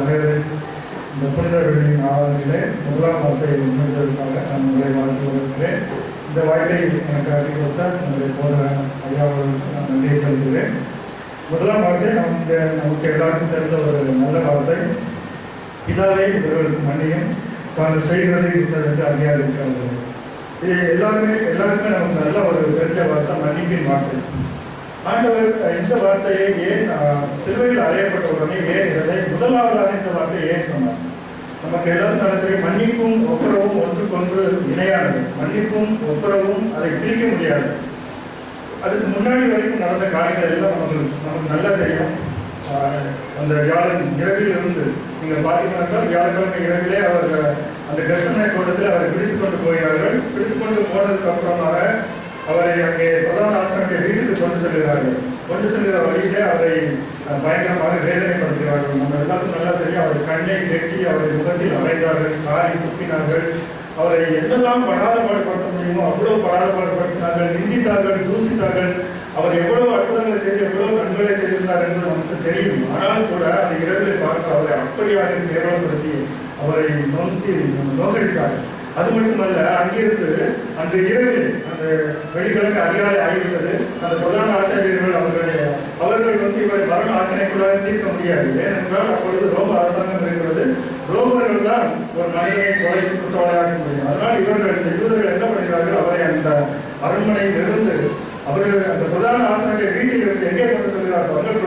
அனைவரும் இந்த புனித வெள்ளியின் ஆவணத்திலே முதலாம் வார்த்தை முன்னெடுப்பதற்காக நான் உங்களை வாழ்த்து வருகிறேன். இந்த வாய்ப்பை எனக்கு அறிவிக்க கொடுத்த நம்முடைய போதன ஐயாவுக்கு நான் நன்றியை செலுத்துகிறேன். முதலாம் வார்த்தை நமக்கு எல்லாருக்கும் தெரிந்த ஒரு நல்ல வார்த்தை. பிதாவே இவர்களுக்கு மன்னியும் தாங்கள் செய்கிறது இருந்தது என்று அறியாதிருக்கிறார்கள். இது எல்லாருக்குமே நமக்கு நல்ல ஒரு தெரிஞ்ச வார்த்தை, மன்னிப்பின் வார்த்தை. ஆண்டவர் இந்த வார்த்தையை ஏன் சிலுவையில் அறையப்பட்ட உடனே ஏன் இதை முதலாவதாக இந்த வார்த்தையை ஏன் சொன்னார்? நமக்கு எல்லாரும் நடக்கிற மன்னிப்பும் ஒப்புரவும் ஒன்றுக்கொன்று இணையானது. மன்னிப்பும் ஒப்புரவும் அதை பிரிக்க முடியாது. அதுக்கு முன்னாடி வரைக்கும் நடந்த காரியங்கள் எல்லாம் நமக்கு நல்லா தெரியும். அந்த வியாழன் இரவிலிருந்து நீங்கள் பார்த்தீங்கன்னா வியாழக்கிழமை இரவிலே அவர் அந்த கெர்சமனே தோட்டத்தில் அவரை பிடித்துக் கொண்டு போகிறார்கள். பிடித்துக் கொண்டு போனதுக்கு அப்புறமாக அவரை அங்கே பிரதான ஆசிரியருடைய வீட்டுக்கு கொண்டு செல்கிறார்கள். கொண்டு செல்கிற வழியிலே அவரை பயங்கரமாக வேதனைப்படுத்துகிறார்கள். நம்ம எல்லாத்துக்கும் நல்லா தெரியும். அவரை கண்ணை கட்டி அவரை முகத்தில் அறைந்தார்கள், காரி துப்பினார்கள். அவரை என்னெல்லாம் படாத பாடுபடுத்த முடியுமோ அவ்வளவு படாத பாடுபடுத்தினார்கள், நிந்தித்தார்கள், தூசித்தார்கள். அவர் எவ்வளவு அற்புதங்களை செய்து எவ்வளவு நன்மைகளை செய்திருந்தார் என்று நமக்கு தெரியும். ஆனால் கூட அந்த இரவிலை பார்த்து அவரை அப்படியாக கேவலப்படுத்தி அவரை நோக்கடித்தார்கள். அது மட்டுமல்ல, அங்கிருந்து அந்த இரவில் அந்த வெளிக்கிழமை அதிகாலை ஆகிவிட்டது. அந்த பிரதான ஆசிரியர்கள் அவர்கள் இவரை மரண ஆக்கினைக்குள்ளாக தீர்க்க முடியாது. ஏனென்றால் அப்பொழுது ரோம அரசாங்கம் இருக்கிறது. ரோமர்கள் தான் ஒரு மனிதனை கொலைக்கு குற்றவாளியாக முடியும். அதனால் இவர்கள் இந்த யூதர்கள் என்ன பண்ணுகிறார்கள்? அவரை அந்த அரண்மனையில் இருந்து அவர்கள் அந்த பிரதான ஆசிரியருடைய வீட்டில் இருந்து எங்கே கொண்டு செல்கிறார்கள்? அவர்கள்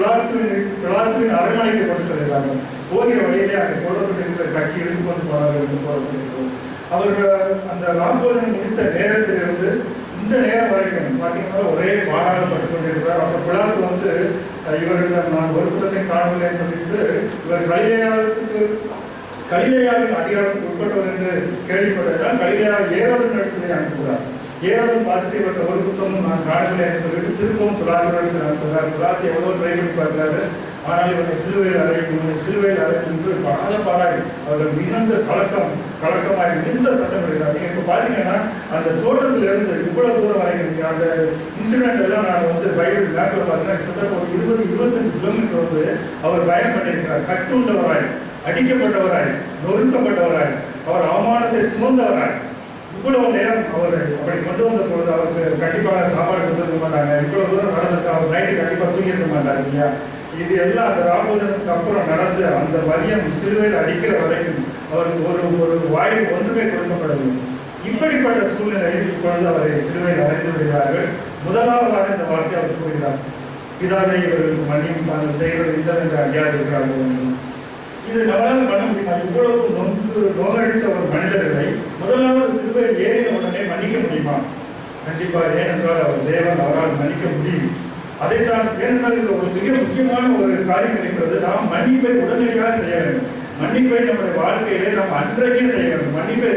பிலாத்துவின் அரண்மனைக்கு கொண்டு செல்கிறார்கள். போகிற வழியிலே அங்கே போடப்பட்டிருக்கிற கட்டி இழுத்து கொண்டு போனார்கள் என்று போடப்பட்டிருக்கிறது. அவர்கள் அந்த ராம்போதனை முடித்த நேரத்திலிருந்து இந்த நேரம் வரைக்கும் பார்த்தீங்கன்னா ஒரே பாடாளப்பட்டுக் கொண்டிருக்கிறார். அப்போ பிலாத்து இவர்களிடம் நான் ஒரு குற்றத்தை காணவில்லை சொல்லிட்டு இவர் கலிலேயாவின் அதிகாரத்துக்கு உட்பட்டவர் என்று கேள்விப்பட்டதால் கலிலேயாவை ஏரோதின் இடத்திலே அனுப்புகிறார். ஏரோதும் பார்த்துட்டு இவர்கள் ஒரு குற்றமும் நான் காணவில்லை என்று சொல்லிட்டு திரும்பவும் பிலாத்து அனுப்புகிறார். பிலாத்து எவ்வளோ ட்ரை பண்ணி பார்க்கிறாரு. ஆனால் இவனை சிலுவையில் அறையும் என்று பாடாய் அவர்கள் மிகுந்த கலக்கமாய் மிகுந்த சட்டம் எடுக்கிறார். நீங்க இப்ப பாத்தீங்கன்னா அந்த தோட்டத்தில் இருந்து இவ்வளவு தூரம் வரைக்கும் அந்த இன்சிடென்ட் எல்லாம் நான் பைபிள் மேப்ல பார்த்தீங்கன்னா கிட்டத்தட்ட ஒரு 20-25 கிலோமீட்டர் அவர் பயம் பண்ணியிருக்கிறார். கட்டுண்டவராய், அடிக்கப்பட்டவராய், நொறுக்கப்பட்டவராய், அவர் அவமானத்தை சுமந்தவராய் இவ்வளவு நேரம் அவர் அப்படி கொண்டு வந்த பொழுது அவருக்கு கண்டிப்பாக சாப்பாடு கொடுத்துருக்க மாட்டாங்க. இவ்வளவு தூரம் நடந்திருக்கு. அவர் நைட்டு கண்டிப்பாக தூங்கியிருக்க மாட்டார் இல்லையா? இது எல்லாம் அந்த ராபோதனுக்கு அப்புறம் நடந்து அந்த மதியம் சிலுவையில் அடிக்கிற வரைக்கும் அவருக்கு ஒரு வாய்ப்பு ஒன்றுமே கொடுக்கப்படவில்லை. இப்படிப்பட்ட சூழ்நிலையில் இப்பொழுது அவரை சிலுவையில் அடைந்து விடுகிறார்கள். முதலாவதாக இந்த வார்த்தை அவர் கூறுகிறார், பிதாவை இவர்களுக்கு மன்னியும் தாங்கள் செய்வது இல்லை என்று அறியாதிருக்கிறார்கள். இது நம்மளால் பண்ண முடியுமா? இவ்வளவு நோகடித்த ஒரு மனிதர்களை முதலாவது சிலுவையில் ஏறின உடனே மன்னிக்க முடியுமா? கண்டிப்பாக. ஏனென்றால் அவர் தேவன், அவரால் மன்னிக்க முடியும். அதைத்தான். ஏனென்றால் இது ஒரு மிக முக்கியமான ஒரு காரியம் இருக்கிறது. நாம் மன்னிப்பை உடனடியாக செய்ய வேண்டும். மன்னிப்பை நம்முடைய வாழ்க்கையிலே நாம் அன்றைக்கே செய்ய வேண்டும். மன்னிப்பை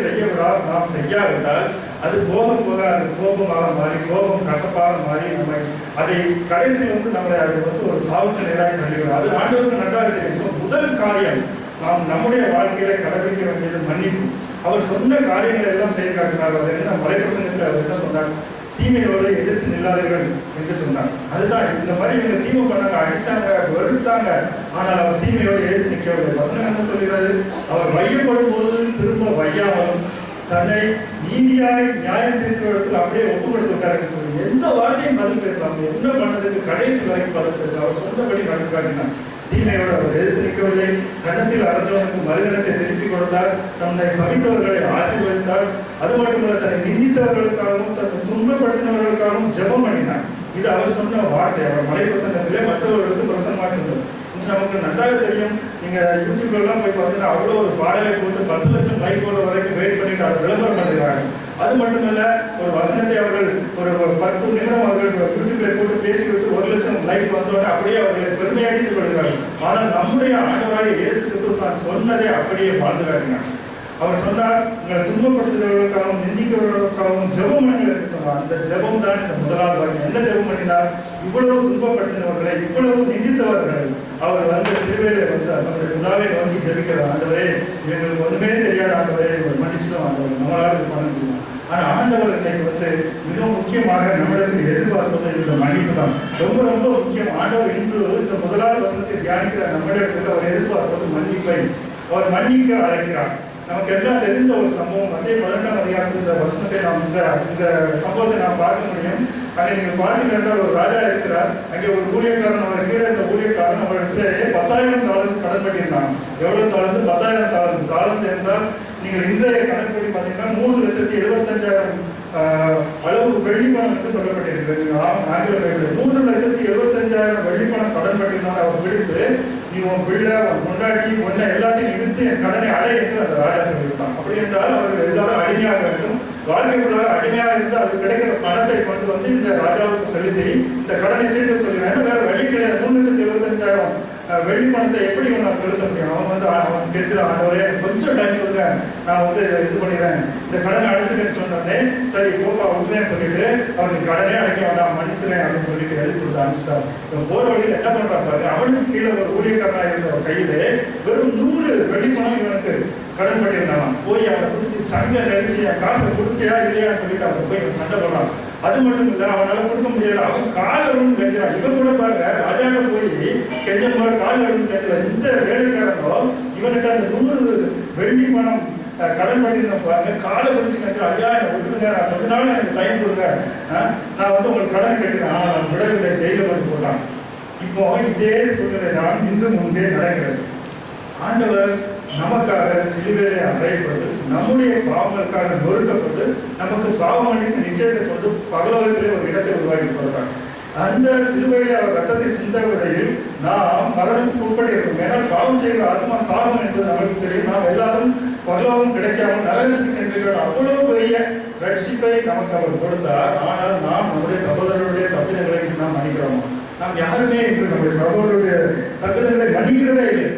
நாம் செய்யாவிட்டால் அது போக அது கோபமாக மாறி, கோபம் கசப்பாக மாறி நம்மை அதை கடைசியில் நம்மளை அதை ஒரு சாவுக்கு நேராக தள்ளிவிடும். அது ஆண்டவருக்கு நன்றாக தெரியும். முதல் காரியம் நாம் நம்முடைய வாழ்க்கையில கடைபிடிக்க வேண்டியது மன்னிப்பு. அவர் சொன்ன காரியங்களை எல்லாம் செய்ய காட்டினார். அது என்ன மலைப்பிரசங்கத்தில் அவர் என்ன சொன்னார்? தீமையோடு எதிர்த்து நில்லாதீர்கள் என்று சொன்னார். அதுதான் இந்த மாதிரி இவங்க தீமை பண்ணாங்க, அடிச்சாங்க, வெறுத்தாங்க. ஆனால் அவர் தீமையோடு எதிர்த்து நிற்கவில்லை. வசனம் என்ன சொல்கிறது? அவர் வையப்படும் போது திரும்ப வையாமலும் தன்னை நீதியாய் நியாயம் தீர்க்கிற இடத்துல அப்படியே ஒப்பு கொடுத்து விட்டார் என்று சொல்லி எந்த வார்த்தையும் பதில் பேசலாம். என்ன பண்ணதுக்கு கடைசி வரைக்கும் பதில் பேசலாம். அவர் சொன்னபடி நடந்து காட்டினார். தீமையோடு அவர் எதிர்த்து நிற்கவில்லை. கன்னத்தில் அறந்தவனுக்கு மறுகணத்தை திருப்பிக் கொடுத்தார். தன்னை சமைத்தவர்களை ஆசீர்வதித்தார். அது மட்டுமல்ல, தன்னை நிந்தித்தவர்களுக்காகவும் தன்னை துன்பப்படுத்தினவர்களுக்காகவும் ஜெபம் பண்ணினார். இது அவர் சொன்ன வார்த்தை. அவர் மலை பிரசங்கத்திலே மற்றவர்களுக்கு பிரசங்கமாக சொன்னார். நமக்கு நன்றாக தெரியும். நீங்க யூடியூப்ல எல்லாம் போய் பார்த்தீங்கன்னா அவ்வளோ ஒரு பாடலை போட்டு 10 லட்சம் லைக் போட வரைக்கும் வெயிட் பண்ணிட்டு அதை விளம்பரம் பண்ணுறாங்க. அது மட்டுமல்ல, ஒரு வசனத்தை அவர்கள் ஒரு 10 நிமிடம் அவர்கள் யூடியூப்ல போட்டு பேசிவிட்டு 1 லட்சம் லைக் வந்தோடனே அப்படியே அவர்களை பெருமையடித்துக் கொள்கிறார்கள். ஆனால் நம்முடைய ஆண்டவராகிய இயேசு கிறிஸ்து சொன்னதை அப்படியே வாழ்ந்து காட்டினார். அவர் சொன்னார், உங்களை துன்பப்படுத்துகிறவர்களுக்காகவும் நிந்திக்கிறவர்களுக்காகவும் ஜெபம் பண்ணுங்கள் என்று சொன்னார். அந்த ஜெபம் தான் இந்த முதலாவது வாக்கியம். என்ன ஜெபம் பண்ணினார்? இவ்வளவு துன்பப்படுத்தினவர்களை, இவ்வளவு நிந்தித்தவர்களை அவர் சிறுவையில நம்முடைய பிதாவை நோக்கி ஜெபிக்கிறார். ஆண்டவரே, இவங்களுக்கு ஒன்றுமே தெரியாத ஆண்டவரே, இவர் மன்னிச்சுடும் ஆண்டவர், நம்மளால் இது பண்ண முடியும். ஆனால் ஆண்டவர் இன்னைக்கு மிக முக்கியமாக நம்மிடத்தில் எதிர்பார்ப்பது இந்த மன்னிப்பு தான். ரொம்ப ரொம்ப முக்கியம். ஆண்டவர் இன்று இந்த முதலாவது வசனத்தை தியானிக்கிற நம்மிடத்தில் அவர் எதிர்பார்ப்பது மன்னிப்பை. அவர் மன்னிக்க அழைக்கிறார். நமக்கு எல்லாம் தெரிந்த ஒரு சம்பவம். அதே 12ஆம் அதிகாரத்தில் இந்த வசனத்தை நாம் இந்த சம்பவத்தை நாம் பார்க்க முடியும். அங்கே நீங்கள் பார்த்தீங்க என்றால் ஒரு ராஜா இருக்கிறார். அங்கே ஒரு ஊழியக்காரன், அவர் கீழே இருந்த ஊழியக்காரன் அவரிடத்துல 10,000 தாலந்து கடன் பண்ணியிருந்தாங்க. எவ்வளவு தாலந்து? 10,000 தாலந்து. தாலந்து என்றால் நீங்கள் இன்றைய கணக்குப்படி பார்த்தீங்கன்னா 3,75,000 அளவு வெள்ளிப்பணம் என்று சொல்லப்பட்டிருக்கிறது. ஆங்கில 3,75,000 வெள்ளிப்பணம் கடன் பண்ணியிருந்தாங்க. அவர் பிடித்து, நீ உன் பிள்ளை, உன் கொண்டாடி, உன்னை எல்லாத்தையும் நிறுத்தி என் கடனை அடை என்று அந்த ராஜா சொல்லிவிட்டான். அப்படி என்றால் அவர்கள் எல்லாரும் அடிமையாக வேண்டும். வாழ்க்கைக்குள்ளாக அடிமையாக இருந்து அது கிடைக்கிற பணத்தை கொண்டு வந்து இந்த ராஜாவுக்கு செலுத்தி இந்த கடனை தீர்க்க சொல்லி வேண்டும். வேற வழி கிடையாது. 3,75,000 வெள்ளி பணத்தை எப்படி நான் செலுத்த முடியும்? அவன் கேட்கிறான், ஆண்டவரே கொஞ்சம் டைம் கொடுங்க, நான் இது பண்ணிடுறேன், இந்த கடனை அடைச்சிட்டேன்னு சொன்னோடனே சரி போப்பா விட்டுறேன் சொல்லிட்டு அவனுக்கு கடனே அடைக்க வேண்டாம், மன்னிச்சுறேன் அப்படின்னு சொல்லிட்டு எழுதி கொடுத்து அனுப்பிச்சிட்டான். போற வழியில் என்ன பண்றான் பாரு, அவனுக்கு கீழே ஒரு ஊழியக்காரனா இருந்த கையிலே வெறும் 100 வெள்ளி பணம் இவனுக்கு கடன் பண்ணியிருந்தான். போய் அவனை பிடிச்சி சங்க நெரிச்சு காசை கொடுத்தியா இல்லையான்னு சொல்லிட்டு அவன் போய் சண்டை போடுறான். அது மட்டும் இல்ல, அவனால கொடுக்க முடியல. அவன் கால் அழுந்து கெஞ்சான். இவன் கூட பாருங்க, ராஜாட்ட போய் கெஞ்சன் போல கால் அழுந்து கெஞ்சல. இந்த வேலைக்காரனோ இவனுக்கு அந்த 100 வெள்ளி பணம் கடன் பண்ணியிருந்த பாருங்க, காலை பிடிச்சு கெஞ்சா, ஐயா என்னை விட்டுருங்க, நான் கொஞ்ச நாள் எனக்கு டைம் கொடுங்க, நான் உங்களுக்கு கடன் கேட்கிறேன். நான் விடவில்லை, ஜெயில கொண்டு போட்டான். இப்போ இதே சூழ்நிலை தான் இன்றும் முன்பே நடக்கிறது. ஆண்டவர் நமக்காக சிலுவையிலே அறையப்பட்டு, நம்முடைய பாவங்களுக்காக நொறுக்கப்பட்டு, நமக்கு பாவ மன்னிப்பு நிச்சயத்தை கொண்டு பரலோகத்திலே ஒரு இடத்தை உருவாக்கி கொடுத்தார். அந்த சிலுவையிலே அவர் ரத்தத்தை சிந்த விடையில் நாம் மரணத்துக்கு உட்பட்டு இருக்கும். ஏன்னா பாவம் செய்கிற ஆத்மா சாகும் என்பது நமக்கு தெரியும். நாம் எல்லாரும் பரலோகம் கிடைக்காமல் நரகத்துக்கு சென்றிருக்கிற அவ்வளவு பெரிய ரட்சிப்பை நமக்கு அவர் கொடுத்தார். ஆனால் நாம் நம்முடைய சகோதரருடைய தப்பிதங்களை நாம் மன்னிக்கிறோமா? நாம் யாருமே இன்று நம்முடைய சகோதரருடைய தப்பிதங்களை மன்னிக்கிறதே இல்லை.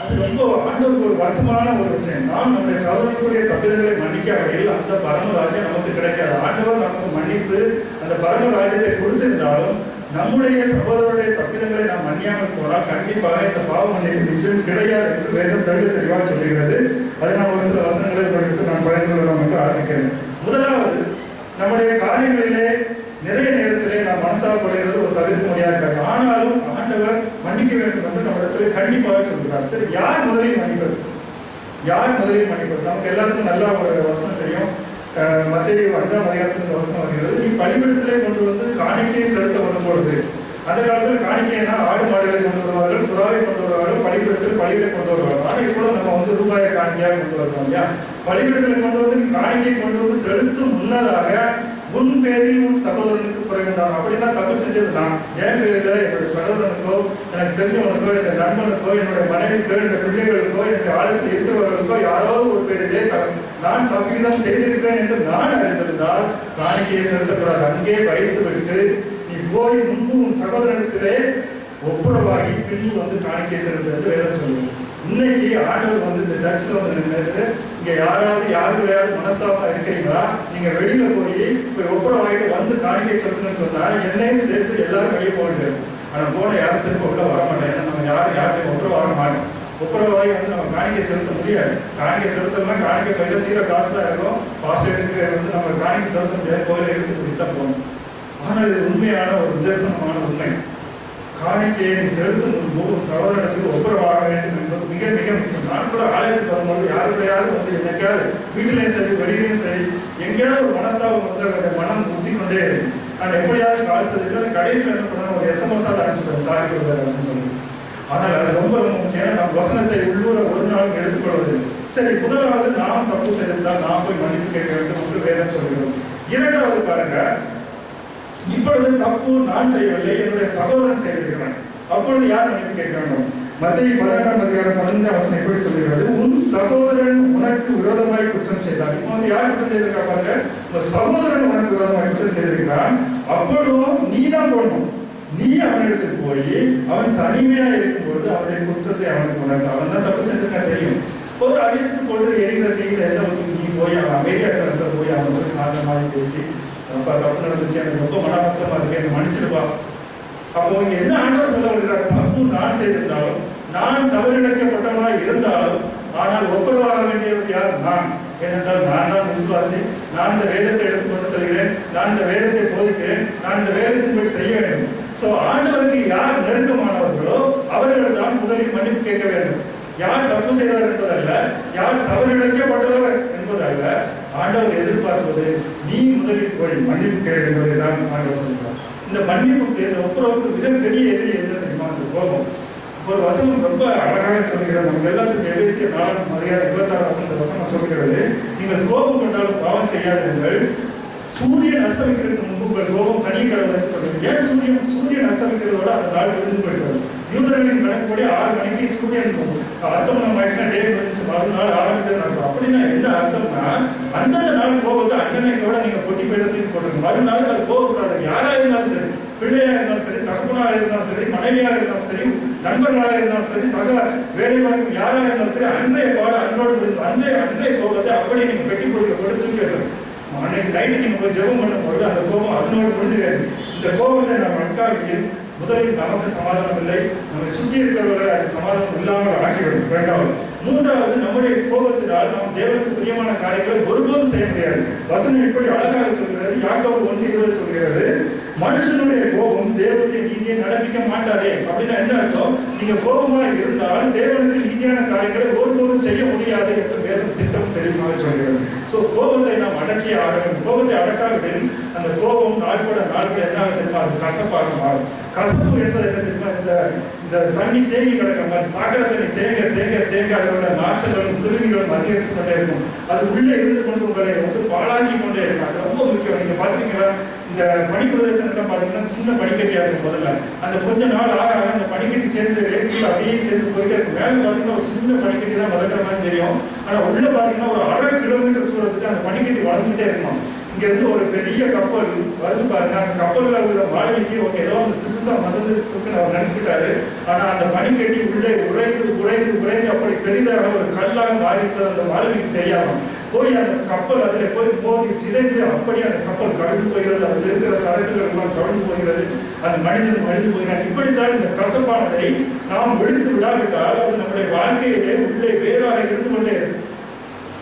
அது ரொம்ப ஆண்டவருக்கு ஒரு வருத்தமான ஒரு விஷயம். நாம் நம்முடைய சகோதரர்களுடைய தப்பிதங்களை மன்னிக்காமல் அந்த பரமராஜ்யம் நமக்கு கிடைக்காது. ஆண்டவர் நமக்கு மன்னித்து அந்த பரமராஜ்யத்தை கொடுத்திருந்தாலும் நம்முடைய சகோதரருடைய தப்பிதங்களை நாம் மன்னியாமல் போனால் கண்டிப்பாக இந்த பாவ மன்னிப்பு நிச்சயம் கிடையாது என்று வேதம் தெளிவாக சொல்கிறது. அதை நான் ஒரு சில வசனங்களை படித்து நான் பயந்து கொள்ளலாம் என்று ஆசைக்கிறேன். முதலாவது, நம்முடைய காரியங்களிலே நிறைய நேரத்திலே நாம் மனஸ்தாபப்படுகிறது ஒரு தவிர்க்க முடியாது. ஆனாலும் ஆண்டவர் மன்னிக்க வேண்டும் என்று நம்மிடத்தில் கண்டிப்பாக சொல்கிறார். சரி, யார் முதலில் மன்னிப்பது? யார் முதலில் மன்னிப்பது? நமக்கு எல்லாருக்கும் நல்ல ஒரு வசனம் தெரியும். மத்தேயு 5ஆம் அதிகாரத்தில் வசனம் வருகிறது, நீ பலிபீடத்திலே கொண்டு வந்து காணிக்கையை செலுத்த வரும்பொழுது, அந்த காலத்தில் காணிக்கைனா ஆடு மாடுகளை கொண்டு வருவார்கள், புறாவை கொண்டு வருவார்கள், பலிபீடத்தில் பலிகளை கொண்டு வருவார்கள். ஆனால் கூட நம்ம ரூபாயை காணிக்கையாக கொண்டு வருவோம் இல்லையா? பலிபீடத்தில் கொண்டு வந்து காணிக்கை கொண்டு வந்து செலுத்தும் முன்னதாக உன் பேரில் உன் சகோதரனுக்கு குறைகின்றான். அப்படின்னா தப்பு செஞ்சது நான். என் பேரில் என்னுடைய சகோதரனுக்கோ, எனக்கு தெரிஞ்சவனுக்கோ, என்னுடைய நண்பனுக்கோ, என்னுடைய மனைவிக்கோ, என்னுடைய பிள்ளைகளுக்கோ, என்னுடைய ஆழத்தில் இருக்கிறவர்களுக்கோ யாராவது ஒரு பேரிலே நான் தப்பிதான் செய்திருக்கிறேன் என்று நான் அறிந்திருந்தால் காணிக்கையை செலுத்தக்கூடாது. அங்கே வைத்து விட்டு நீ போய் முன்பு உன் சகோதரனுக்கு ஒப்புரவாகி பின்பு காணிக்கை செலுத்துறது வேதம் சொல்லுவோம். இன்னைக்கு ஆண்டவர் இந்த சர்ச்சில் நின்று இங்க யாருக்கையாவது மனஸ்தாபமா இருக்கிறீங்களா? நீங்க வெளியில போய் ஒப்புரவாகிட்டு காணிக்கை செலுத்தணும்னு சொன்னா என்னையும் சேர்த்து எல்லாரும் வெளியே போயிட்டு. ஆனா போன யாரும் திரும்ப உள்ள வர மாட்டேன். ஏன்னா நம்ம யாருக்கையும் ஒப்புரவாக மாட்டோம். ஒப்புரவாகி நம்ம காணிக்கை செலுத்த முடியாது. காணிக்கை செலுத்தணும்னா காணிக்கை கையில சீர காசு தான் இருக்கும். பாஸ்டருக்கு நம்ம காணிக்கை செலுத்த முடியாது, கோயிலை எடுத்து கொடுத்தா போகணும். ஆனால் இது உண்மையான ஒரு நிதர்சனமான உண்மை. காணிக்கையை செலுத்தும் போது சகோதரனுக்கு ஒப்புரவாக வேண்டும் என்பது மிக மிக முக்கியம். நான் கூட ஆலயத்துக்கு வரும்போது யாருக்கையாவது என்னைக்காவது வீட்டிலையும் சரி வெளியிலையும் சரி எங்கேயாவது ஒரு மனஸ்தாபம் மனம் ஊற்றி கொண்டே இருக்கு. நான் எப்படியாவது காசு கடைசியில் என்ன பண்ண ஒரு SMS அனுப்பிச்சுட்டேன், சாரி அப்படின்னு சொல்லி. ஆனால் அது ரொம்ப ரொம்ப முக்கியம். நம் வசனத்தை உள்ளூர ஒரு நாள் எடுத்துக்கொள்வதில்லை. சரி, முதலாவது நாம் தப்பு செய்திருந்தால் நாம் போய் மன்னிப்பு கேட்க வேண்டும் என்று வேதம் சொல்கிறோம். இரண்டாவது பாருங்க, இப்பொழுது தப்பு நான் செய்யவில்லை, என்னுடைய சகோதரன் செய்திருக்கிறான். அப்பொழுது யார் மன்னிப்பு கேட்க வேண்டும்? மத்தேயு 18ஆம் அதிகாரம் 15ஆம் வசனம் எப்படி சொல்கிறது? உன் சகோதரன் உனக்கு விரோதமாய் குற்றம் செய்தான். இப்போ யார் குற்றம் செய்திருக்கா பாருங்க, உங்க சகோதரன் உனக்கு விரோதமாய் குற்றம் செய்திருக்கிறான். அப்பொழுதும் நீ தான் போடணும். நீ அவனிடத்துக்கு போய் அவன் தனிமையா இருக்கும்போது அவனுடைய குற்றத்தை அவனுக்கு உணர்ந்து, அவன் தான் தப்பு செஞ்சிருக்கா தெரியும். ஒரு அதிர்த்து போட்டு எரிகிற செய்கிற எல்லாம் நீ போய் அவன் அமைதியாக போய் அவனுக்கு சாதகமாக பேசி அப்பா தப்பு நடந்துச்சு, எனக்கு ரொம்ப மனமத்தமா இருக்கு, எனக்கு மன்னிச்சிருப்பா. அப்போ இங்க என்ன ஆண்டவர் சொல்ல வருகிறார்? தப்பு நான் செய்திருந்தாலும், நான் தவறிழைக்கப்பட்டவனாக இருந்தாலும், ஆனால் ஒப்புரவாக வேண்டியது யார்? நான். ஏனென்றால் நான் தான் விசுவாசி, நான் இந்த வேதத்தை எடுத்துக்கொண்டு செல்கிறேன், நான் இந்த வேதத்தை போதிக்கிறேன், நான் இந்த வேதத்தின் போய் செய்ய வேண்டும். சோ ஆண்டவருக்கு யார் நெருக்கமானவர்களோ அவர்கள் தான் முதலில் மன்னிப்பு கேட்க வேண்டும். யார் தப்பு செய்தார் என்பதல்ல, யார் தவறு இழைக்கப்பட்டவர் என்பதல்ல. ஆண்டவர் எதிர்பார்ப்பது நீ முதலில் போய் மன்னிப்பு கேட்க என்பதை தான் ஆண்டவர் சொல்கிறார். இந்த மன்னிப்புக்கு, இந்த ஒப்புரவுக்கு மிகப்பெரிய எதிரி என்ன தெரியுமா? அந்த கோபம். ஒரு வசனம் ரொம்ப அழகாக சொல்கிறது. நம்ம எல்லாத்துக்கும் எபேசியர் 4:26 வசனம் சொல்கிறது, நீங்கள் கோபம் கொண்டாலும் பாவம் செய்யாதீர்கள், சூரியன் அஸ்தமிக்கிறதுக்கு முன்பு உங்கள் கோபம் கனி கடவுள் சொல்றது. ஏன் சூரியன் அஸ்தமிக்கிறதோட அந்த நாள் விழுந்து போயிட்டு யூதர்களின் கணக்குப்படி 6 மணிக்கு சூரியன் அஸ்தமனம் ஆயிடுச்சுன்னா டே முடிச்சு மறுநாள் ஆரம்பித்தது நடக்கும். அப்படின்னா என்ன அர்த்தம்னா, அந்தந்த நாள் கோபத்தை அண்ணனையோட நீங்க பொட்டி போயிடத்துக்கு போட்டுருங்க. மறுநாள் அது கோபப்படாது. யாரா இருந்தாலும் சரி, பிள்ளையாக இருந்தாலும் சரி, தகப்பனாக இருந்தாலும் சரி, மனைவியாக இருந்தாலும் சரி, நண்பர்களாக இருந்தாலும் சரி, சக வேலைவாய்ப்பு யாராக இருந்தாலும் சரி, அன்றைய பாட அன்றோடு விடுது. அன்றைய கோபத்தை அப்படி நீங்க பெட்டி போட்டு தூக்கி வச்சிருக்கோம். அன்னைக்கு நைட்டு நீங்க போய் ஜெபம் பண்ணும்போது அந்த கோபம் அதனோடு முடிஞ்சுக்காது. இந்த கோபத்தை நம்ம அட்காவியில் முதலில் நமக்கு சமாதானம் இல்லை, நம்மை சுற்றி இருக்கிறவர்களை அது சமாதானம் இல்லாமல் ஆக்கிவிடும். வேண்டாம். மூன்றாவது, நம்முடைய கோபத்தினால் நாம் தேவனுக்கு பிரியமான காரியங்களை ஒருபோதும் செய்ய முடியாது. வசனம் இப்படி அழகாக சொல்கிறது. யாக்கோபு 1:20 சொல்கிறது, மனுஷனுடைய கோபம் தேவனுடைய நீதியை நடப்பிக்க மாட்டாதே. அப்படின்னா என்ன அர்த்தம்? நீங்க கோபமா இருந்தால் தேவனுக்கு நீதியான காரியங்களை ஒருபோதும் செய்ய முடியாது என்று வேதம் திட்டம் தெளிவாக சொல்கிறது. சோ கோபத்தை நாம் அடக்கிய ஆக வேண்டும். கோபத்தை அடக்காவிடில் அந்த கோபம் நாட்பட என்ன தெரியுமா? அது கசப்பாக மாறும். கசப்பு என்பது என்ன தெரியுமா? இந்த தண்ணி தேங்கி கிடக்கிற மாதிரி, சாக்கடை தண்ணி தேங்க தேங்க தேங்க அதோட நாற்றங்களும் குருவிகளும் அதிகரித்து கொண்டே இருக்கும். அது உள்ளே இருந்து கொண்டு உங்களை பாழாக்கி கொண்டே இருக்கும். அது ரொம்ப முக்கியம். நீங்க பாத்தீங்களா, இந்த பனிப்பிரதேசம் பாத்தீங்கன்னா சின்ன பனிக்கட்டியா இருக்கும். முதல்ல அந்த கொஞ்ச நாள் ஆக அந்த பனிக்கட்டி சேர்ந்து அப்படியே சேர்ந்து போயிட்டே இருக்கும். மேல பாத்தீங்கன்னா ஒரு சின்ன பனிக்கட்டி தான் வளர்க்குற மாதிரி தெரியும். ஆனா உள்ள பாத்தீங்கன்னா ஒரு 1/2 கிலோமீட்டர் தூரத்துக்கு அந்த பனிக்கட்டி வளர்ந்துட்டே இருக்கும். இங்க இருந்து ஒரு பெரிய கப்பல் வருது பாருங்க. அந்த கப்பல்ல உள்ள வாழ்க்கைக்கு ஏதோ ஒரு சிறுசா வந்து அவர் நினைச்சுக்கிட்டாரு. ஆனா அந்த பனிக்கட்டி உள்ளே உறைந்து உறைந்து உறைந்து அப்படி பெரிதாக ஒரு கல்லாக மாறிவிட்டது அந்த வாழ்க்கைக்கு தெரியாம போய் அந்த கப்பல் அதில் போய் மோதி சிதைந்து அப்படி அந்த கப்பல் கவிழ்ந்து போகிறது. அதில் இருக்கிற சரக்குகள் எல்லாம் கவிழ்ந்து போகிறது. அந்த மனிதன் மடிந்து போகிறான். இப்படித்தான் இந்த கசப்பானதை நாம் விடுத்து விடாவிட்டால் அது நம்முடைய வாழ்க்கையிலே உள்ளே வேறாக இருந்து கொண்டே இருக்கும்.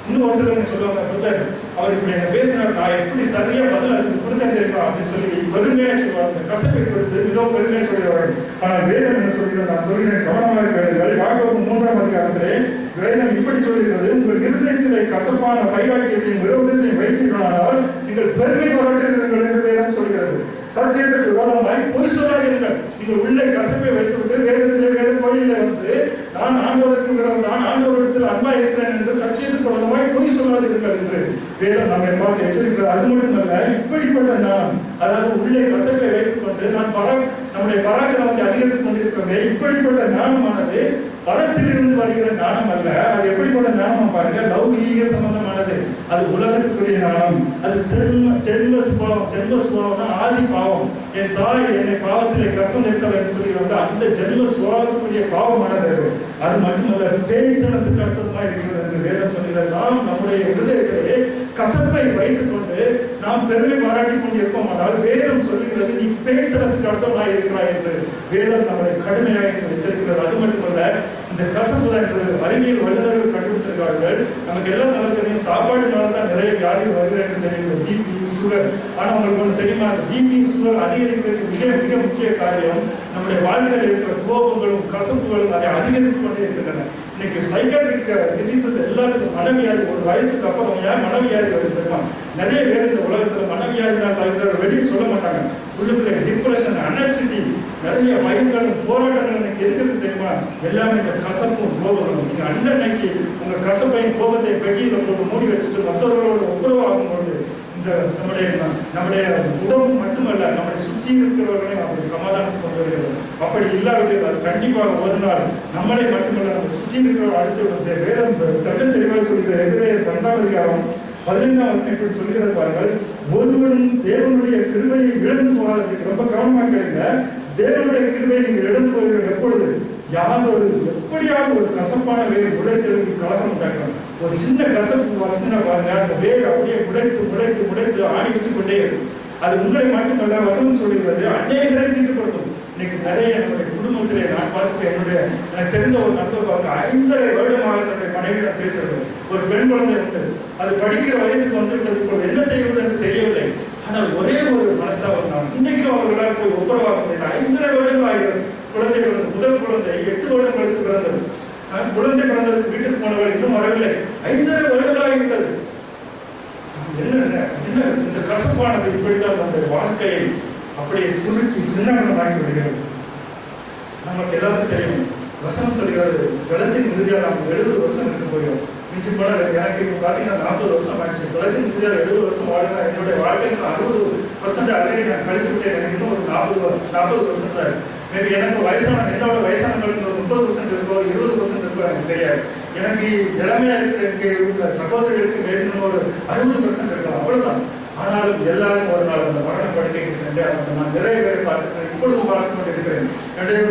இன்னும் ஒரு சிலர் சொல்லுவாங்க, அவர் இப்படி என்ன பேசினார், நான் எப்படி சரியா பதில் அதுக்கு கொடுத்தேன் தெரியுமா அப்படின்னு சொல்லி பெருமையா சொல்லுவாங்க. இந்த கசப்பை கொடுத்து மிகவும் பெருமையா சொல்லிடுவாங்க. ஆனால் வேதம் என்ன சொல்கிறேன், நான் சொல்கிறேன், கவனமாக கேளுங்கள். யாக்கோபு 3:அதிகாரத்திலே வேதம் இப்படி சொல்கிறது, உங்கள் இருதயத்திலே கசப்பான வைராக்கியத்தையும் விரோதத்தையும் வைத்தீர்களானால் நீங்கள் பெருமை பாராட்டுகிறீர்கள் என்று வேதம் சொல்கிறது. சத்தியத்துக்கு விரோதமாய் பொய் சொல்லாதீர்கள். நீங்கள் உள்ளே கசப்பை வைத்துவிட்டு வேதத்திலே வேத கோயிலே வந்து நான் ஆண்டவரிடத்தில் அன்பா இருக்கிறேன் என்று சத்தியத்துக்கு விரோதமாய் பொய் சொல்லாதீர்கள் என்று வேதம் நம்மை பார்த்து எச்சரிக்கிறது. அது மட்டுமல்ல, இப்படிப்பட்ட நான், அதாவது உள்ளே கசப்பை வைத்துக் கொண்டு நம்முடைய பராக்கிரமத்தை அதிகரித்துக் கொண்டிருக்கிறோமே, இப்படிப்பட்ட ஞானமானது பரத்திலிருந்து வருகிற ஞானம் அல்ல. அது எப்படிப்பட்ட ஞானம் பாருங்க, லௌகீக சம்பந்தமானது. அது உலகத்துக்குரிய ஞானம். அது ஜென்ம சுபாவம் ஆதி பாவம். என் தாய் என்னை பாவத்திலே கற்பம் நிறுத்தவர் என்று சொல்லுகிறாங்க. அந்த ஜென்ம சுபாவத்துக்குரிய பாவமானது. அது மட்டுமல்ல, பேய்த்தனத்துக்கு அடுத்ததுமாய் இருக்கிறது என்று வேதம் சொல்கிறது. நாம் நம்முடைய இருதயத்திலே கசப்பை வைத்துக் கொண்டு நாம் பெருமை பாராட்டிக் கொண்டிருப்போம். ஆனால் வேதம் சொல்லுகிறது, நீ பேய்த்தனத்துக்கு அடுத்தவனாய் இருக்கிறாய் என்று வேதம் நம்மளை கடுமையாக எச்சரிக்கிறது. அது மட்டுமல்ல, இந்த கசப்பு தான் அறிவியல் வல்லுநர்கள் கண்டுபிடித்திருக்கிறார்கள். நமக்கு எல்லாம் நல்லா தெரியும், சாப்பாடுனால தான் நிறைய வியாதிகள் வருகிறது தெரியும், பிபி, சுகர். ஆனா உங்களுக்கு ஒன்று தெரியுமா, அந்த பிபி, சுகர் அதிகரிக்கிறதுக்கு மிக மிக முக்கிய காரியம் நம்முடைய வாழ்க்கையில் இருக்கிற கோபங்களும் கசப்புகளும் அதை அதிகரித்துக் கொண்டே இருக்கின்றன. இன்னைக்கு சைக்காட்ரிக் டிசீசஸ் எல்லாத்துக்கும் மனவியாதி, ஒரு வயசுக்கு அப்புறம் ஏன் மனவியாதி வருது தெரியுமா? நிறைய பேர் இந்த உலகத்துல மனவியாதினால் தவிர வெளியே சொல்ல மாட்டாங்க. உள்ளுக்குள்ள டிப்ரெஷன், அனக்சிட்டி, நிறைய பயங்களும் போராட்டங்கள் எனக்கு எதுக்கு தெரியுமா? எல்லாமே இந்த கசப்பும் கோபங்களும். நீங்க அன்னைக்கு உங்க கசப்பையும் கோபத்தை பெட்டியில் போட்டு மூடி வச்சுட்டு மற்றவர்களோட ஒப்புரவாகும் பொழுது இந்த நம்முடைய உடம்பு மட்டுமல்ல, நம்மளை சுற்றி இருக்கிறவர்களையும் அப்படி சமாதானத்துக்கு கொண்டு வருகிறது. அப்படி இல்லாவிட்டால் அது கண்டிப்பாக ஒரு நாள் நம்மளை மட்டுமல்ல, நம்ம சுற்றி இருக்கிறவர்கள் அடுத்து வேதம் தள்ள தெளிவாக சொல்கிற எதிரேயர் 12:15 இப்படி சொல்கிறது பாருங்கள், ஒருவனும் தேவனுடைய கிருபையை இழந்து போகாதீர்கள். ரொம்ப கவனமாக கேளுங்க. தேவனுடைய கிருபையை நீங்கள் இழந்து போகிறீர்கள் எப்பொழுது? எப்படியாவது ஒரு கசப்பான வேலை உடைத்தெழுப்பி கலக்கம் உண்டாக்கலாம். ஒரு சின்ன கசப்பு வந்துன்னா பாருங்க, அந்த வேலை அப்படியே உடைத்து ஆணிவித்துக் கொண்டே இருக்கும். அது உங்களை மட்டுமல்ல, வசனம் சொல்கிறது, அநேகரை தீட்டுப்படுத்தும். இன்னைக்கு நிறைய என்னுடைய குடும்பத்திலே நான் பார்த்து எனக்கு தெரிந்த ஒரு நண்பர் பாருங்க, 5.5 வருடமாக தன்னுடைய மனைவியிடம் பேசுறது. ஒரு பெண் குழந்தை உண்டு. அது அது படிக்கிற வயதுக்கு வந்துவிட்டது. இப்போது என்ன செய்வது என்று தெரியவில்லை. ஆனால் ஒரே ஒரு மனசாக நான் இன்னைக்கும் அவர்களால் போய் ஒப்புரவாக முடியல. 5.5 வருடங்கள் ஆகிறது குழந்தை பிறந்தது. முதல் குழந்தை 8 வருடம் கழித்து பிறந்தது. குழந்தை பிறந்ததுக்கு வீட்டுக்கு போனவர்கள் இன்னும் வரவில்லை. 5.5 வருடங்களாகிவிட்டது. என்ன இந்த கசப்பானது இப்படித்தான் நம்முடைய வாழ்க்கையை அப்படியே சுருக்கி சின்னமாக்கி விடுகிறது. நமக்கு எல்லாருக்கும் தெரியும், வசனம் சொல்கிறது, கலத்தின் மிகுதியாக நாம் 70 வருஷம் இருக்க போகிறோம். மிஞ்சி போன எனக்கு இப்போ பார்த்தீங்கன்னா 40 வருஷம் ஆயிடுச்சு. கலத்தின் மிகுதியாக 70 வருஷம் வாழணும். என்னுடைய வாழ்க்கையில் 60% ஆல்ரெடி நான் கழித்து விட்டேன். எனக்கு இன்னும் ஒரு 40% தான். மேபி எனக்கு என்னோட வயசானவங்களுக்கு ஒரு 30% இருக்கோ 20% இருக்கோ எனக்கு தெரியாது. எனக்கு இளமையா இருக்கிற சகோதரிகளுக்கு மேலும் ஒரு 60% இருக்கலாம், அவ்வளவுதான். ஆனாலும் எல்லாரும் ஒரு நாள் அந்த மரண படுக்கைக்கு சென்று நான் நிறைய பேரை பார்த்துக்கிறேன். இப்பொழுது பார்த்து கொண்டிருக்கிறேன்.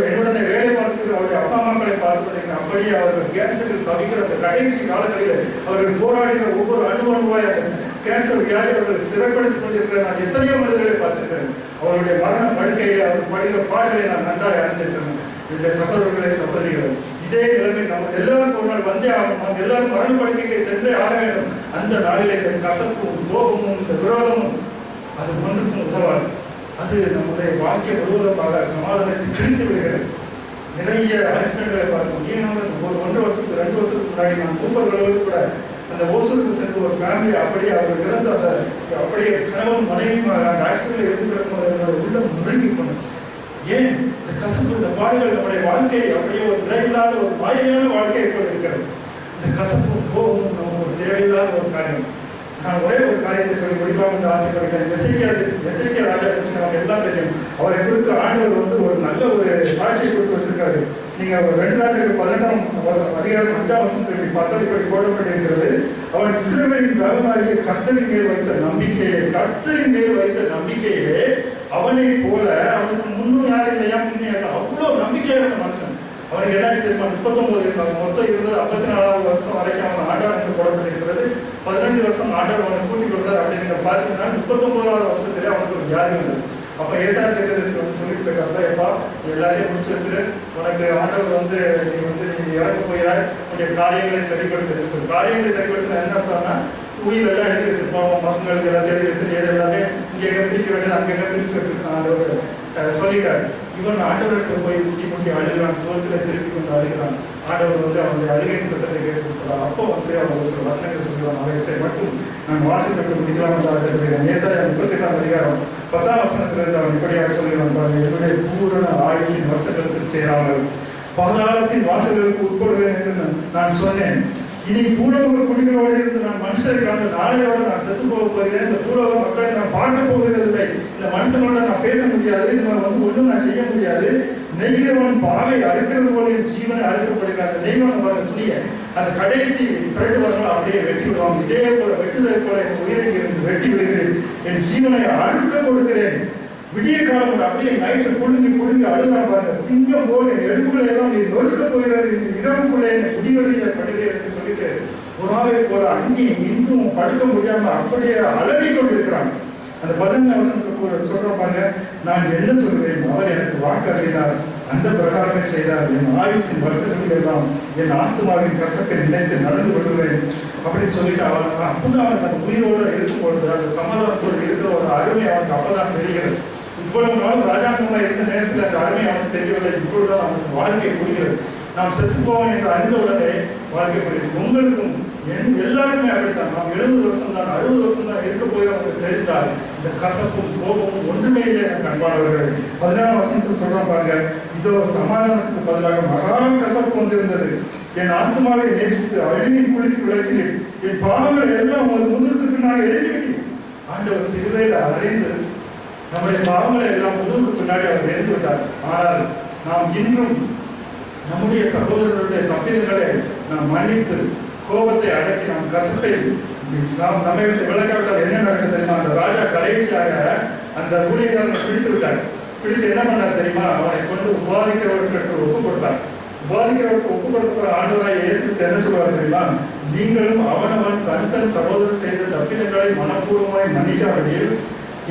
என்னுடனே வேலை பார்க்கிற அவருடைய அப்பா அம்மாக்களை பார்த்து கொண்டிருக்கிறேன். அப்படியே அவர்கள் கேன்சரில் தவிக்கிற அந்த கடைசி காலங்களில் அவர்கள் போராடுகிற ஒவ்வொரு அணுவாய் அந்த கேன்சர் வியாதி அவர்கள் சிறைப்படுத்திக் கொண்டிருக்கிறேன். நான் எத்தனையோ மனிதர்களை பார்த்திருக்கிறேன். அவருடைய மரண படுக்கையை அவர் படுகிற பாடலை நான் நன்றாக அறிந்திருக்கிறேன். என்னுடைய சகோதரர்களே சகோதரிகளை, இதே நிலைமை நம்ம எல்லாரும் ஒரு நாள் வந்தே ஆகும். நாம் எல்லாரும் மரண படுக்கையை சென்றே ஆக வேண்டும். அந்த நாளில் இந்த கசப்பும் கோபமும் இந்த விரோதமும் அது ஒன்றுக்கும் உதவாது. அது நம்முடைய வாழ்க்கை முழுவதுமாக சமாதானத்தை கிழித்து விடுகிறது. நிறைய ஆக்சிடென்ட்களை பார்க்கும். ஒரு 1 வருஷத்துக்கு 2 வருஷத்துக்கு முன்னாடி நான் கூப்பர்களோடு கூட அந்த ஓசூருக்கு சென்று ஒரு ஃபேமிலி அப்படியே அவர்கள் இறந்து அந்த அப்படியே கணவன் மனைவியும் அந்த ஆக்சிடென்ட்ல இருந்து கிடக்கும்போது என்னுடைய உள்ளம் முழுங்கி போனது. ஏன் இந்த கசப்பு, இந்த பாடுகள் நம்முடைய வாழ்க்கையை அப்படியே ஒரு விலையில்லாத ஒரு மாயையான வாழ்க்கையை போல இருக்கிறது. இந்த கசப்பும் கோபமும் நமக்கு ஒரு தேவையில்லாத ஒரு காரியம். நான் ஒரே ஒரு காரியத்தை சொல்லி முடிக்கலாம் என்று ஆசைப்படுகிறேன். எசேக்கியா ராஜா குறித்து நமக்கு எல்லாம் தெரியும். அவரை குறித்து ஆண்டவர் ஒரு நல்ல ஒரு சாட்சியை கொடுத்து வச்சிருக்காரு. நீங்க 2 ராஜாக்கள் 18ஆம் அதிகாரம் 5ஆம் வசனத்தில் பத்தடிப்படி போடப்பட்டிருக்கிறது. அவன் இஸ்ரவேலின் தலைவனாகிய கர்த்தரின் மேல் வைத்த நம்பிக்கையே அவனை போல அவனுக்கு முன்னும் யாரும் இல்லையா முன்னே அவ்வளவு நம்பிக்கையா இருந்த மனுஷன். அவனுக்கு என்ன தெரியுமா, 39 வயசு மொத்தம் இருந்தது. 54வது வருஷம் வரைக்கும் அவன் ஆண்டவர் என்று போடப்பட்டிருக்கிறது. 15 வருஷம் ஆண்டவர் அவனை கூட்டிக் கொடுத்தார். அப்படின்னு நீங்க பாத்தீங்கன்னா 39வது வருஷத்திலே அவனுக்கு ஒரு வியாதி வந்தது. அப்ப ஏசாயா சொல்லிட்டு இருக்காங்க, எப்பா எல்லாரையும் முடிச்சு வச்சுரு, உனக்கு ஆண்டவர் நீ இறக்க போகிறாய், உன்னுடைய காரியங்களை சரிப்படுத்த சொல்லு. காரியங்களை சரிப்படுத்தினா என்ன அர்த்தம்னா, உயிர் எல்லாம் எழுதி வச்சிருப்பான், மக்களுக்கு எல்லாத்தையும் எழுதி வச்சு எது எல்லாமே இங்கே பிரிக்க வேண்டியது அங்கே பிரிச்சு வச்சிருக்கான் ஆண்டவர் சொல்லிட்டார். இவன் ஆண்டவருக்கு போய் முட்டி அழுகிறான், சுவத்துல திருப்பி கொண்டு அழுகிறான். ஆண்டவர் அவனுடைய அழுகையின் சத்தத்தை கேட்டுக்கிறார். அப்போ அவர் சில வசனங்கள் சொல்லுவான். அவர்கிட்ட மட்டும் நான் வாசிப்பட்டு முடிக்கலாம் என்று ஆசைப்படுகிறேன். ஏசாயா 38ஆம் அதிகாரம் 10ஆம் வசனத்திலிருந்து அவன் இப்படியாக சொல்லுகிறான், என்னுடைய பூரண ஆயுசின் வருஷங்களுக்கு சேராமல் பாதாளத்தின் வாசல்களுக்கு உட்படுவேன் என்று நான் சொன்னேன். இனி பூலோக குடிகளோடு இருந்து நான் மனுஷரை காண்ட நாளையோடு நான் செத்து போக போகிறேன். இந்த பூலோக மக்களை நான் பார்க்க போகிறதில்லை. இந்த மனுஷனோட நான் பேச முடியாது. ஒன்றும் நான் செய்ய முடியாது. நெய்கிறவன் பாவை அறுக்கிறது போல என் ஜீவனை அறுக்கப்படுகிறார். அந்த நெய்வன் துணியை அந்த கடைசி திரட்டு வரலாம் அப்படியே வெட்டி விடுவாங்க. இதே போல வெட்டுதல் போல என் உயிரை இருந்து வெட்டி விடுகிறேன். என் ஜீவனை அறுக்க கொடுக்கிறேன். விடிய காலம் அப்படியே நைட்டு புழுங்கி அழுதா பாருங்க. சிங்கம் போல எலும்புகளை எல்லாம் நீ நொறுக்க போகிறார். இரவுக்குள்ளே குடிவெளியை படுகிறேன் என்று சொல்லிட்டு புறாவை போல அங்கி இன்னும் படுக்க முடியாம அப்படியே அலறி கொண்டிருக்கிறான். அந்த 15ஆம் வசனத்துக்கு சொல்ற பாருங்க, நான் என்ன சொல்கிறேன், அவர் எனக்கு வாக்கு அறிவினார், அந்த பிரகாரமே செய்தார். என் ஆயுசின் வருஷத்துக்கு எல்லாம் என் ஆத்மாவின் கசப்பை நினைத்து நடந்து கொள்கிறேன் அப்படின்னு சொல்லிட்டு அவன் அப்பதான் அவனுக்கு அந்த உயிரோடு இருக்கும் பொழுது அந்த சமாதானத்தோடு இருக்கிற ஒரு அருமை அவனுக்கு அப்பதான் தெரிகிறது. இவ்வளவு நாள் ராஜாங்கமா இருந்த நேரத்தில் அந்த அருமை அவனுக்கு தெரியவில்லை. இப்பொழுதுதான் அவனுக்கு வாழ்க்கை புரிகிறது. நாம் செத்து போவோம் என்று அறிந்த உடனே வாழ்க்கை புரியுது. உங்களுக்கும் எல்லாருமே அப்படித்தான். நாம் 70 வருஷம் தான் 60 வருஷம் தான் இருக்க போய் அவங்களுக்கு தெரிந்தால் இந்த கசப்பும் கோபமும் ஒன்றுமே இல்லை. எனக்கு அன்பானவர்கள் 14ஆம் வசனத்தில் சொல்றான் பாருங்க, இதோ சமாதானத்துக்கு பதிலாக மகா கசப்பு வந்திருந்தது. என் ஆத்மாவை நேசித்து அழிவின் குளிக்கு விளக்கினேன். என் பாவங்களை எல்லாம் உங்கள் முதுகுக்கு நான் எழுதிவிட்டேன். ஆண்டவர் சிலுவையில் அறைந்து நம்முடைய பாவங்களை எல்லாம் முதுகுக்கு பின்னாடி அவர் எழுந்து விட்டார். ஆனால் நாம் இன்னும் நம்முடைய சகோதரர்களுடைய தப்பிதங்களை நாம் மன்னித்து கோபத்தை அடக்கி நாம் கசப்பை நாம் நம்மை விட்டு விளக்காவிட்டால் என்ன நடக்கும் தெரியுமா? அந்த ராஜா கடைசியாக அந்த ஊழியக்காரனை பிடித்து விட்டார். பிடித்து என்ன பண்ணார் தெரியுமா? அவனை கொண்டு உபாதிக்கிறவர்களுக்கு ஒப்பு கொடுத்தார். உபாதிக்கிறவருக்கு ஒப்பு கொடுத்த ஆண்டவராய் இயேசு என்ன சொல்வார் தெரியுமா? நீங்களும் அவனவன் தன் சகோதரர் செய்த தப்பிதங்களை மனப்பூர்வமாய் மன்னிக்காவிடில்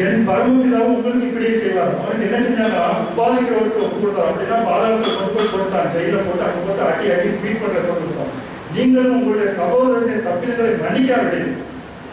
என் பரமபிதாவும் உங்களுக்கு இப்படியே செய்வார். அவனுக்கு என்ன செஞ்சாங்க? உபாதிக்கிறவருக்கு ஒப்பு கொடுத்தார். அப்படின்னா பாதாளத்தில் கொண்டு போய் கொடுத்தான், ஜெயில போட்டு அங்கே போட்டு அட்டி பீட் பண்ற கொடுத்தான். நீங்களும் உங்களுடைய சகோதரருடைய தப்பிதங்களை மன்னிக்காவிடில்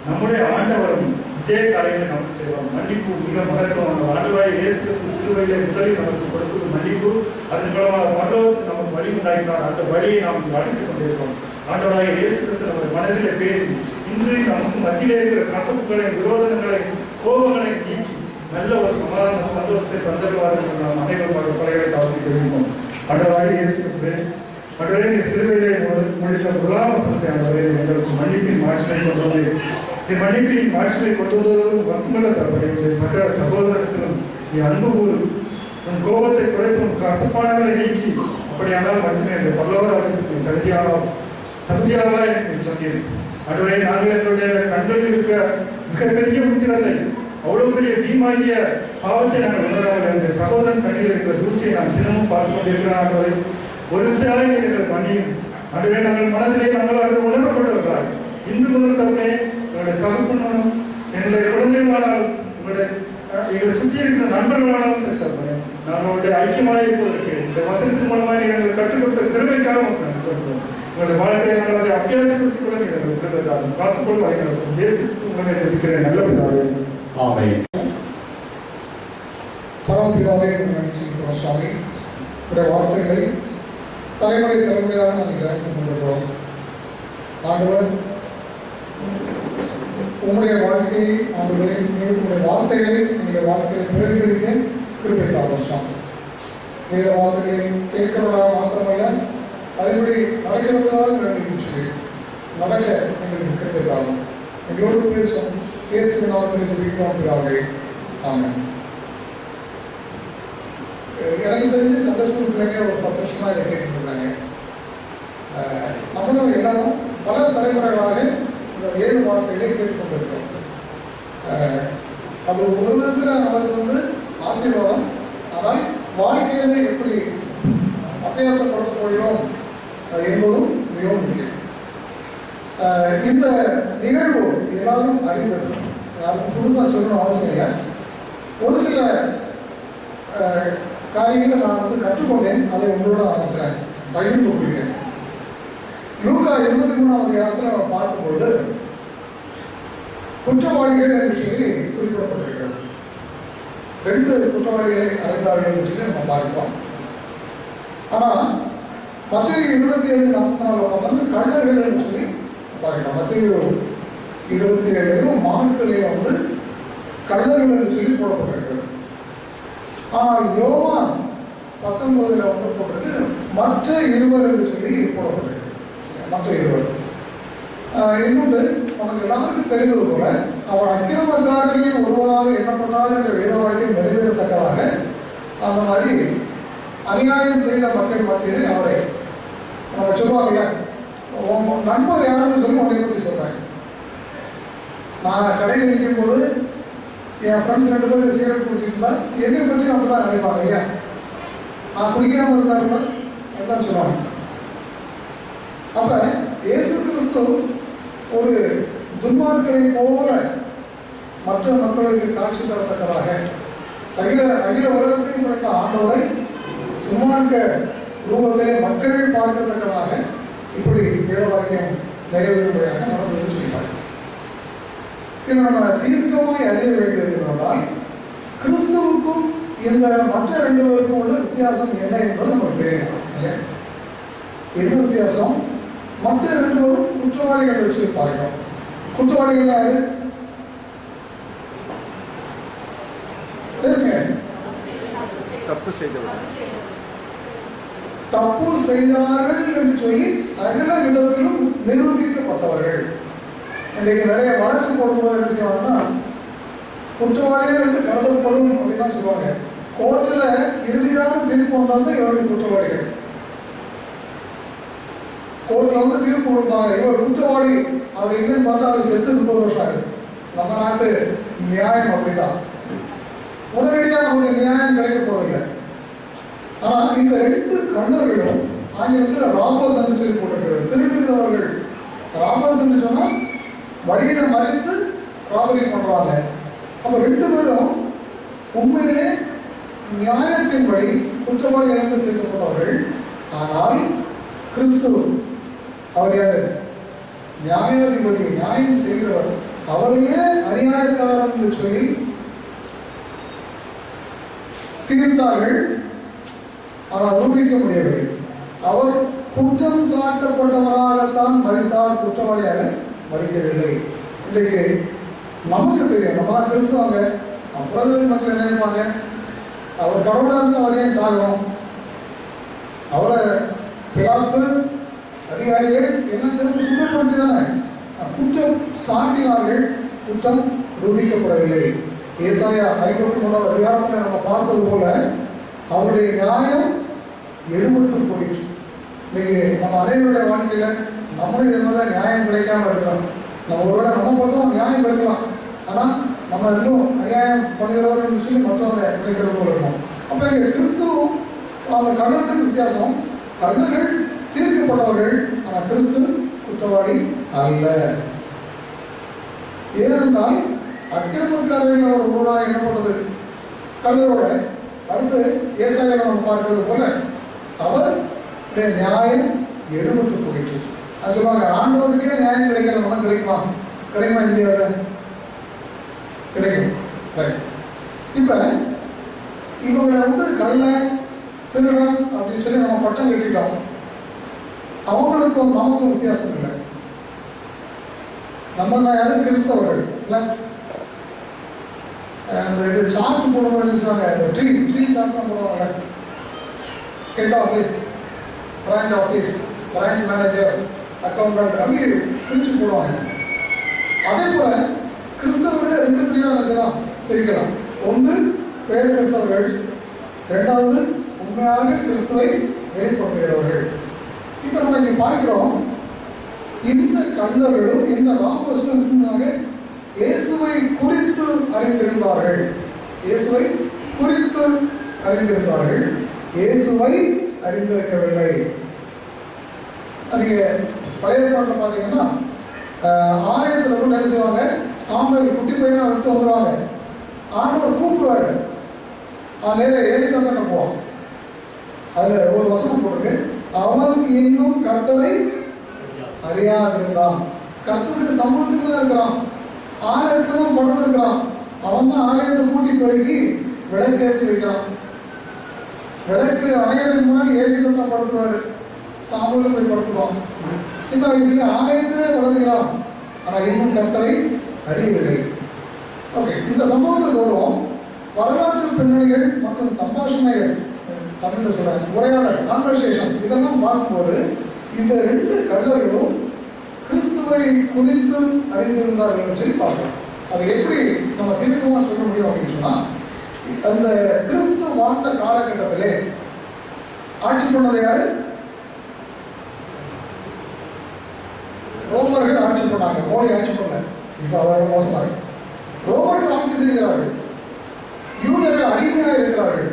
நம்முடைய ஆண்டவரும் இதே காரியங்களை நமக்கு செய்வோம். மன்னிப்பு மிக மகத்துவமான ஆண்டவராய் இயேசு கிறிஸ்து சிலுவையிலே முதலில் நமக்கு கொடுத்தது மன்னிப்பு. அதன் மூலமாக பரலோகத்துக்கு நமக்கு வழி உண்டாக்கினார். அந்த வழியை நாம் அழைத்துக் கொண்டிருக்கிறோம். ஆண்டவராய் இயேசு கிறிஸ்து நம்முடைய மனதிலே பேசி இன்று நமக்கு மத்தியிலே இருக்கிற கசப்புகளை, விரோதங்களை, கோபங்களை நீக்கி நல்ல ஒரு சமாதான சந்தோஷத்தை தந்தருவார்கள் என்று நாம் அனைவரும் பலகளை தாழ்த்தி தெரிவிப்போம். ஆண்டவராய் இயேசு கிறிஸ்து மற்றவரை சிறுவையிலே முடித்த முதலாம் வசனத்தை ஆண்டவரே எங்களுக்கு மன்னிப்பின் மாற்றத்தை கொண்டு வந்து மன்னிப்பின் மாற்றத்தை கொண்டு வருவதற்கு மட்டுமல்ல தற்போதைய சக சகோதரத்திலும் நீ அன்பு கூறு, உன் கோபத்தை குறைத்து உன் கசப்பானங்களை நீக்கி அப்படியானால் மட்டுமே இந்த பல்லவராஜத்துக்கு தகுதியாவா என்று சொன்னீர். அதுவரை நாங்கள் எங்களுடைய கண்களில் இருக்க மிகப்பெரிய முத்திரத்தை, அவ்வளவு பெரிய பீமாகிய பாவத்தை நாங்கள் உணராமல் என்னுடைய சகோதரன் கண்ணில் இருக்கிற தூசியை நான் தினமும் பார்த்து கொண்டிருக்கிறார்கள். ஒரு சிலாய் எங்கள் மன்னியும். அதுவே நாங்கள் மனதிலே நாங்கள் அது உணரப்பட்டவர்களாய் இன்று முதல் தவறே எங்களுடைய தகப்பனும் எங்களுடைய குழந்தைகளால் எங்களை சுற்றி இருக்கிற நண்பர்களாலும் சரி தருவேன். நாங்களுடைய ஐக்கியமாக இருப்பதற்கு இந்த வசனத்தின் மூலமாக எங்களுக்கு கற்றுக் கொடுத்த திறமைக்காக நாங்கள் சொல்கிறோம். எங்களுடைய வாழ்க்கையை நாங்கள் அதை அபியாசப்படுத்திக் கொள்ள நீங்கள் விரும்புகிறார்கள். காத்துக்கொள்ள வைக்கிறோம். தேசத்துக்கு உங்களை தெரிவிக்கிறேன். நல்ல பிதாவே. ஆமென். பரமபிதாவே நன்றி சுவாமி. உடைய வார்த்தைகளை தலைமுறை தலைமுறையாக நாங்கள் தியானித்துக் கொண்டிருக்கிறோம். ஆண்டவர் உங்களுடைய வாழ்க்கையை, ஆண்டவரை உங்களுடைய வார்த்தைகளை எங்களுடைய வாழ்க்கையை பிரதிபலிக்க கிருபை தாரும் சுவாமி. வேத வார்த்தைகளை கேட்கிறவர்களாக மாத்திரமல்ல, அதன்படி நடக்கிறவர்களாக வேண்டும் சொல்லி நடக்க எங்களுக்கு கிருபை தாரும். எங்களோடு பேசுகிறவர்களை ஜெபிக்கிறோம். ஆமென். எனக்கு தெரிஞ்சு சண்டே ஸ்கூல் பிள்ளைங்க ஒரு 10 வருஷமா இதை கேட்டுட்டு இருந்தாங்க. நம்மளும் எல்லாரும் பல தலைமுறைகளாக இந்த 7 வார்த்தைகளை கேட்டுக்கொண்டிருக்கிறோம். அது ஒரு விதத்தில் நமக்கு ஆசீர்வாதம். ஆனால் வாழ்க்கையில எப்படி அபியாசப்படுத்த போகிறோம் என்பதும் மிகவும் முக்கியம். இந்த நிகழ்வு எல்லாரும் அறிந்திருக்கோம். யாரும் புதுசாக சொல்லணும் அவசியம் இல்லை. ஒரு சில காரியங்களை நான் கற்றுக்கொண்டேன். அதை உங்களோட நான் பகிர்ந்து கொள்கிறேன். லூக்கா 23ஆம் அதிகாரத்தில் நம்ம பார்க்கும்போது குற்றவாளிகள் என்று சொல்லி குறிப்பிடப்பட்டிருக்கிறது. 2 குற்றவாளிகளை அடைந்தார்கள் என்று சொல்லி நம்ம பார்க்கிறோம். ஆனால் மத்தேயு 27:44 கள்ளர்கள் என்று சொல்லி பார்க்கலாம். மத்தேயு 27 மார்க்கிலே கள்ளர்கள் என்று சொல்லி போடப்பட்டிருக்கிறது. ஆனால் யோவான் 19 போட்டது மற்ற 2 என்று சொல்லி போடப்பட்டிருக்கு. மற்ற 2 இன்னொன்று நமக்கு எல்லாருக்கும் தெரிந்தது போல அவர் அக்கிரமக்காரர்களில் ஒருவராக எண்ணப்பட்டார் என்ற வேத வாக்கியம் நிறைவேறத்தக்கதாக அந்த மாதிரி அநியாயம் செய்த மக்கள் மத்தியில் அவரை நம்ம சொல்லுவாங்கல்ல, நண்பர் யாருன்னு சொல்லி உடனே பற்றி சொல்றாங்க. நான் கடையில் நிற்கும் போது என் ஃப்ரெண்ட்ஸ் 2 பேர் சிகரெட் குடிச்சிருந்தா என்னை பற்றி நம்ம தான் நினைப்பாங்க இல்லையா. நான் குடிக்காமல் இருந்தா கூட அதுதான் சொல்லுவாங்க. அப்ப இயேசு கிறிஸ்து ஒரு துன்மார்க்கரை போல மற்ற மக்களுக்கு காட்சி தரத்தக்கதாக அகில உலகத்தையும் படைத்த ஆண்டவரை துன்மார்க்க ரூபத்திலே மக்கள் பார்க்கத்தக்கதாக இப்படி வேத வாக்கியம் நிறைவேறும்படியாக நடந்தது சொல்லினார். இதில் நம்ம தீர்க்கமாய் அறிய வேண்டியது என்னவென்றால் கிறிஸ்துவுக்கும் இந்த மற்ற 2 பேருக்கும் உள்ள வித்தியாசம் என்ன என்பது நமக்கு தெரியணும் இல்லையா. எது வித்தியாசம்? மற்ற 2 பேரும் குற்றவாளிகள் வச்சு பார்க்கிறோம். குற்றவாளிகள் யாரு? பேசுங்க. தப்பு செய்தார்கள் என்று சொல்லி சகல விதத்திலும் நிரூபிக்கப்பட்டவர்கள். இன்றைக்கு நிறைய வழக்கு போடும்போது என்ன செய்வாங்கன்னா குற்றவாளிகள் வந்து கருதப்படும் அப்படின்னு தான் சொல்லுவாங்க. கோர்ட்டில் இறுதியான தீர்ப்பு வந்தால் இவர்கள் குற்றவாளிகள். கோர்ட்டில் தீர்ப்பு கொடுப்பாங்க, இவர் குற்றவாளி, அவர் எங்கன்னு பார்த்தா அவர் செத்து 30 வருஷம் ஆகுது. நம்ம நாட்டு நியாயம் அப்படிதான். உடனடியாக அவங்களுக்கு நியாயம் கிடைக்க போவதில்லை. ஆனால் இந்த 2 கண்ணர்களும் ஆங்கிலத்தில் ராபர்ஸ் என்று சொல்லி போட்டிருக்கிறது. திருடுகிறவர்கள் ராபர்ஸ் என்று சொன்னால் வழியை மறைத்து ராபரி பண்ணுறாங்க. அப்போ 2 பேரும் உண்மையிலே நியாயத்தின்படி குற்றவாளி இழந்து தீர்க்கப்பட்டவர்கள். ஆனால் கிறிஸ்து அவர் யாரு? நியாயாதிபதி, நியாயம் செய்கிறவர். அவரையே அநியாயக்காரன் என்று சொல்லி தீர்த்தார்கள். ஆனால் நிரூபிக்க முடியவில்லை. அவர் குற்றம் சாட்டப்பட்டவராகத்தான் மறித்தார், குற்றவாளியாக மறிக்கவில்லை. இன்றைக்கு நமக்கு தெரியும், நம்ம தான் கிறிஸ்தவங்க, அப்புறம் மக்கள் நினைப்பாங்க அவர் கடவுளாக இருந்து அவரே சாகணும். அவரை பிலாத்து அதிகாரிகள் என்ன செய்து குற்றப்படுத்தி தானே குற்றம் சாட்டினார்கள், குற்றம் நிரூபிக்கப்படவில்லை. ஏசாயா 53 அதிகாரத்தில் நம்ம பார்த்தது போல அவருடைய நியாயம் எடுபட்டு போயிடுச்சு. இன்னைக்கு நம்ம அனைவருடைய வாழ்க்கையில நம்மளும் இது மாதிரி நியாயம் கிடைக்காம இருக்கிறோம். நம்ம ஒருவேளை நம்ம பக்கம் நியாயம் இருக்கலாம், ஆனால் நம்ம இன்னும் அநியாயம் பண்ணுகிறவர்கள் விஷயம் மற்றவங்க நினைக்கிறது போல இருக்கும். அப்போ இங்கே கிறிஸ்துவும் அந்த கள்ளர்கள் வித்தியாசம். கள்ளர்கள் தீர்க்கப்பட்டவர்கள், ஆனால் கிறிஸ்து குற்றவாளி அல்ல. ஏனென்றால் அக்கிரமக்காரர்கள் ஒரு ஊராக என்ன பண்ணுறது கள்ளரோட அடுத்து ஏசாயா நம்ம பார்க்கிறது போல அவருடைய நியாயம் எடுபட்டு போயிட்டு. அது சொல்லுவாங்க, ஆண்டவருக்கே நியாயம் கிடைக்கிற மனம் கிடைக்குமா? கிடைக்குமா? இந்தியாவில் கிடைக்கும். இப்ப இவங்களை கள்ள திருடன் அப்படின்னு சொல்லி நம்ம பட்டம் கட்டிட்டோம். அவங்களுக்கும் நமக்கும் வித்தியாசம் இல்லை. நம்ம யாரும் கிறிஸ்தவர்கள் இல்லை. அந்த இது சார்ஜ் போடுவாங்க, ட்ரீ சார்ஜ் தான் போடுவாங்க. Head office, branch office, branch manager, accountant அப்படி பிரித்து போடுவாங்க. அதே போல கிறிஸ்தவர்கள் 2 என்ன செய்யலாம், பிரிக்கலாம். ஒன்று பேர் கிறிஸ்தவர்கள், இரண்டாவது உண்மையாக கிறிஸ்துவை வெளிப்படுத்துகிறவர்கள். இப்போ நம்ம இங்கே பார்க்கிறோம், இந்த கள்ளர்களும் இந்த ராமகிருஷ்ணனாக இயேசுவை குறித்து அறிந்திருந்தார்கள். இயேசுவை குறித்து அறிந்திருந்தார்கள், இயேசுவை அறிந்திருக்கவில்லை. நீங்க பழைய பாட்டில் பார்த்தீங்கன்னா ஆலயத்தில் கூட என்ன செய்வாங்க, சாம்பல் குட்டி பையனா விட்டு வந்துடுவாங்க. ஆண்டவர் கூப்பிடுவாரு, நேரம் ஏறி தான் போவான். அதில் ஒரு வசனம் போட்டு, அவன் இன்னும் கர்த்தரை அறியாதிருந்தான். கர்த்தருடைய சமூகத்தில் தான் இருக்கிறான், ஆலயத்தில் தான் படுத்து இருக்கிறான். அவன் தான் ஆலயத்தை கூட்டி பெருக்கி விளக்கு ஏற்றி வைக்கிறான். விளக்கு அணையதுக்கு முன்னாடி ஏறி தான் படுத்துவாரு, சாம்பலும் போய் படுத்துவான். சின்ன வயசுல ஆலயத்திலே வளர்கிறான், ஆனால் இன்னும் கர்த்தரை அறியவில்லை. ஓகே, இந்த சம்பவத்துக்கு வருவோம். வரலாற்று பின்னணிகள் மற்றும் சம்பாஷணைகள், தமிழில் சொல்றாங்க, உரையாடல், கான்வர்சேஷன், இதெல்லாம் பார்க்கும்போது இந்த 2 கள்ளர்களும் கிறிஸ்துவை குறித்து அறிந்திருந்தார்கள் சொல்லி பார்க்கலாம். அது எப்படி நம்ம தீர்க்கமாக சொல்ல முடியும் அப்படின்னு சொன்னா, அந்த கிறிஸ்து வாழ்ந்த காலகட்டத்திலே ஆட்சி பண்ணது யாரு? ரோமர்கள் ஆட்சி பண்ணாங்க. மோடி ஆட்சி பண்ண, இப்ப அவர்கள் மோசமாக ரோமர்கள் ஆட்சி செய்கிறார்கள். யூதர்கள் அடிமையாக இருக்கிறார்கள்.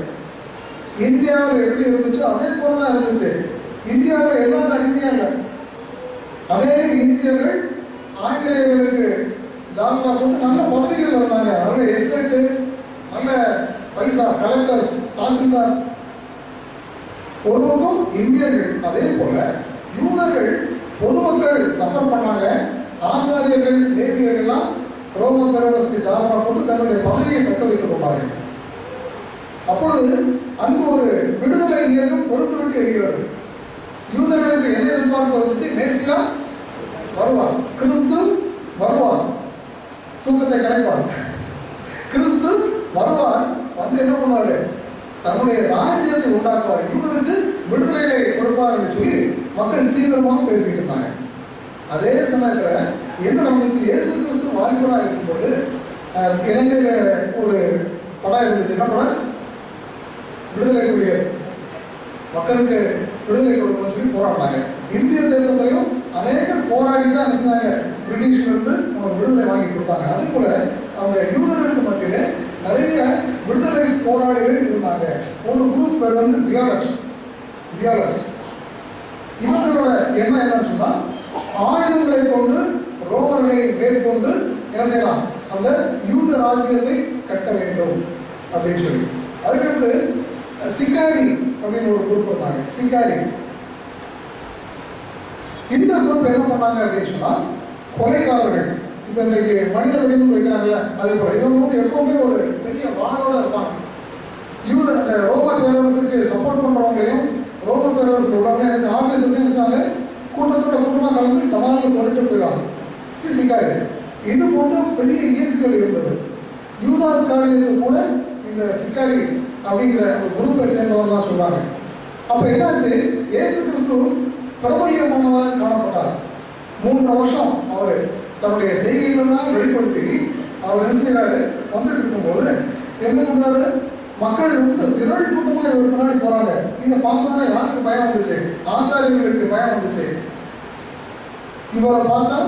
இந்தியாவில் எப்படி இருந்துச்சோ அதே போலதான் இருந்துச்சு. இந்தியாவில் எல்லாரும் அடிமையா இல்லை. அதே இந்தியர்கள் ஆங்கிலேயர்களுக்கு ஜால்ரா போட்டு நல்ல பதவிகள் இருந்தாங்க. நல்ல எஸ்டேட்டு, நல்ல பைசா, கலெக்டர்ஸ், தாசில்தார். ஒரு பக்கம் இந்தியர்கள், அதே போல யூதர்கள் பொதுமக்கள் சஃபர் பண்ணாங்க. ஆசாரியர்கள், லேவியர்கள்லாம் ரோமன் பேரரசுக்கு ஜால்ரா போட்டு தன்னுடைய பதவியை தக்க வைத்துக் கொண்டார்கள். அப்பொழுது அங்கு ஒரு விடுதலை இயக்கம் பொறுத்துவிட்டு இருக்கிறது. யூதர்களுக்கு என்ன எதிர்பார்ப்பு வந்துச்சு? மேசியா வருவார், கிறிஸ்து வருவார், தூக்கத்தை கலைப்பார். கிறிஸ்து வருவார், வந்து என்ன பண்ணுவாரு? தன்னுடைய ராஜ்யத்தை உண்டாக்குவார், யூதருக்கு விடுதலையை கொடுப்பார் என்று சொல்லி மக்கள் தீவிரமாக பேசிட்டு இருந்தாங்க. அதே சமயத்துல என்ன நடந்துச்சு? இயேசு கிறிஸ்து வாலிபராக இருக்கும்போது இலங்கையில ஒரு படம் இருந்துச்சு. என்ன படம்? விடுதலை புலிகள், மக்களுக்கு விடுதலை கொடுக்கணும்னு சொல்லி போராடினாங்க. இந்திய தேசத்திலையும் அநேகர் போராடி தான் இருந்தாங்க, பிரிட்டிஷ்ல இருந்து அவங்க விடுதலை வாங்கி கொடுத்தாங்க. அதே போல அவங்க யூதர்களுக்கு மத்தியில நிறைய விடுதலை போராளிகள் இருந்தாங்க. ஒரு குரூப் பேர் வந்து ஜியாலர்ஸ். இவர்களோட எண்ணம் என்னன்னு சொன்னா, ஆயுதங்களை கொண்டு ரோமர்களை மேற்கொண்டு என்ன செய்யலாம், அந்த யூத ராஜ்யத்தை கட்ட வேண்டும் அப்படின்னு சொல்லி. அதுக்கடுத்து சிக்காரி அப்படின்னு ஒரு குரூப் இருந்தாங்க. சிக்காரி இந்த குரூப் என்ன பண்ணாங்க அப்படின்னு சொன்னா, கொலைகாரர்கள், இப்போ இன்றைக்கு மனித வடிவம் வைக்கிறாங்கல்ல, அதே போல இவங்க வந்து எப்பவுமே ஒரு பெரிய வாளோட இருப்பாங்க. அந்த ரோம பேரரசுக்கு சப்போர்ட் பண்றவங்களையும் ரோம பேரரசு உள்ளவங்க ஆபீசர்ஸ் கூட்டத்தோட கூட்டமாக கலந்து கமாலில் கொண்டுட்டு போயிடுவாங்க. சிக்காரி இது போன்ற பெரிய இயக்கங்கள் இருந்தது. யூதாஸ் காரியத்தில் கூட இந்த சிக்காரி அப்படிங்கிற ஒரு குரூப்பை சேர்ந்தவர் தான் சொல்றாங்க. அப்ப என்னாச்சு, இயேசு கிறிஸ்து பிரபல்யமானவராக காணப்பட்டார். 3 வருஷம் அவர் தன்னுடைய செய்திகளெல்லாம் வெளிப்படுத்தி அவர் என்ன செய்யறாரு, வந்துட்டு இருக்கும்போது என்ன பண்றாரு, மக்கள் வந்து திரள் கூட்டமாக ஒரு பின்னாடி போறாங்க. இதை பார்த்தோன்னா யாருக்கு பயம் வந்துச்சு, ஆசாரியர்களுக்கு பயம் வந்துச்சு. இவரை பார்த்தா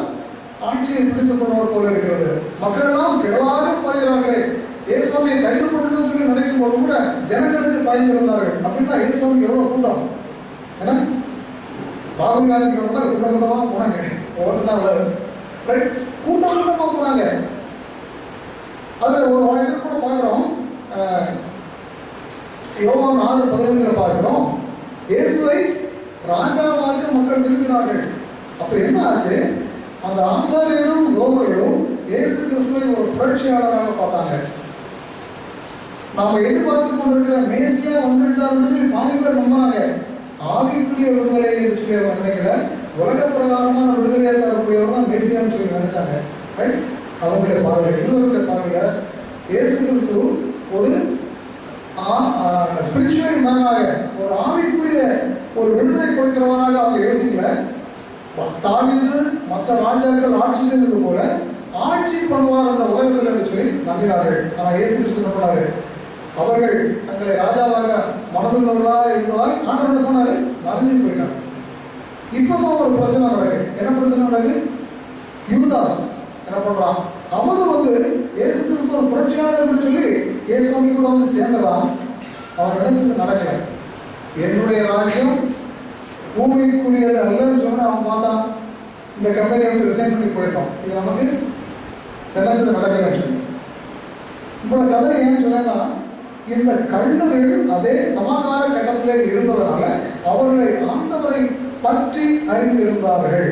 ஆட்சியை பிடித்துக் கொண்டவர் போல இருக்கிறது. மக்கள் எல்லாம் திரளாக போகிறார்களே, இயேசுவை கைது பண்ணணும்னு சொல்லி நினைக்கும் போது கூட ஜனங்களுக்கு பயந்திருந்தார்கள். அப்படின்னா இயேசுக்கு எவ்வளவு கூட்டம், ஏன்னா ராகுல் காந்திக்கு வந்தா கூட்டம் கூட்டமாக போனாங்க. ஒரு நாள் கூட்டம் கூட்டமாக போனாங்க. அதில் ஒரு வாய்ப்பு கூட பார்க்குறோம், யோவான் 4:15 பார்க்கிறோம், இயேசுவை ராஜாவாக மக்கள் விரும்பினார்கள். அப்ப என்ன ஆச்சு, அந்த ஆசாரியரும் ரோமர்களும் இயேசு கிறிஸ்துவை ஒரு புரட்சியாளராக பார்த்தாங்க. நாம எதிர்பார்த்து கொண்டிருக்கிற மேசியா வந்துட்டாருன்னு சொல்லி பாதி பேர் நம்பினாங்க. ஆவிக்குரிய விடுதலை என்று சொல்லி அவங்க நினைக்கல, உலக பிரகாரமான விடுதலையை தரக்கூடியவர் தான் மேசியான்னு சொல்லி நினைச்சாங்க. அவங்களுடைய பார்வையில், இன்னொருடைய பார்வையில் இயேசு கிறிஸ்து ஒரு ஸ்பிரிச்சுவல் மேனாக, ஒரு ஆவிக்குரிய ஒரு விடுதலை கொடுக்கிறவனாக அவங்க யோசிக்கல. தாவீது மற்ற ராஜாக்கள் ஆட்சி செய்தது போல ஆட்சி பண்ணுவார் அந்த உலகத்தில் என்று சொல்லி நம்பினார்கள். ஆனால் இயேசு கிறிஸ்து என்ன பண்ணாரு, அவர்கள் தங்களை ராஜாவாக மனதுள்ளவர்களாக இருந்ததால் ஆண்டவர் போனாரு, மறைஞ்சு போயிட்டார். இப்பதான் ஒரு பிரச்சனை நடக்குது. என்ன பிரச்சனை நடக்குது, யூதாஸ் என்ன பண்றான், அவனும் வந்து இயேசு கிறிஸ்து ஒரு புரட்சியாளர் சொல்லி இயேசுவை கூட வந்து சேர்ந்ததான். அவன் நினைச்சது நடக்கல. என்னுடைய ராஜ்யம் பூமிக்குரியது அல்லன்னு சொன்னா அவன் பார்த்தான், இந்த கம்பெனியை வந்து ரிசைன் பண்ணி போயிட்டோம். இது நமக்கு நினைச்சது நடக்கலன்னு சொல்லி. இவ்வளவு கதை ஏன்னு சொன்னா, இந்த கள்ளர்கள் அதே சமாதான கட்டத்திலே இருந்ததனால அவர்களை ஆண்டவரை பற்றி அறிந்திருந்தார்கள்.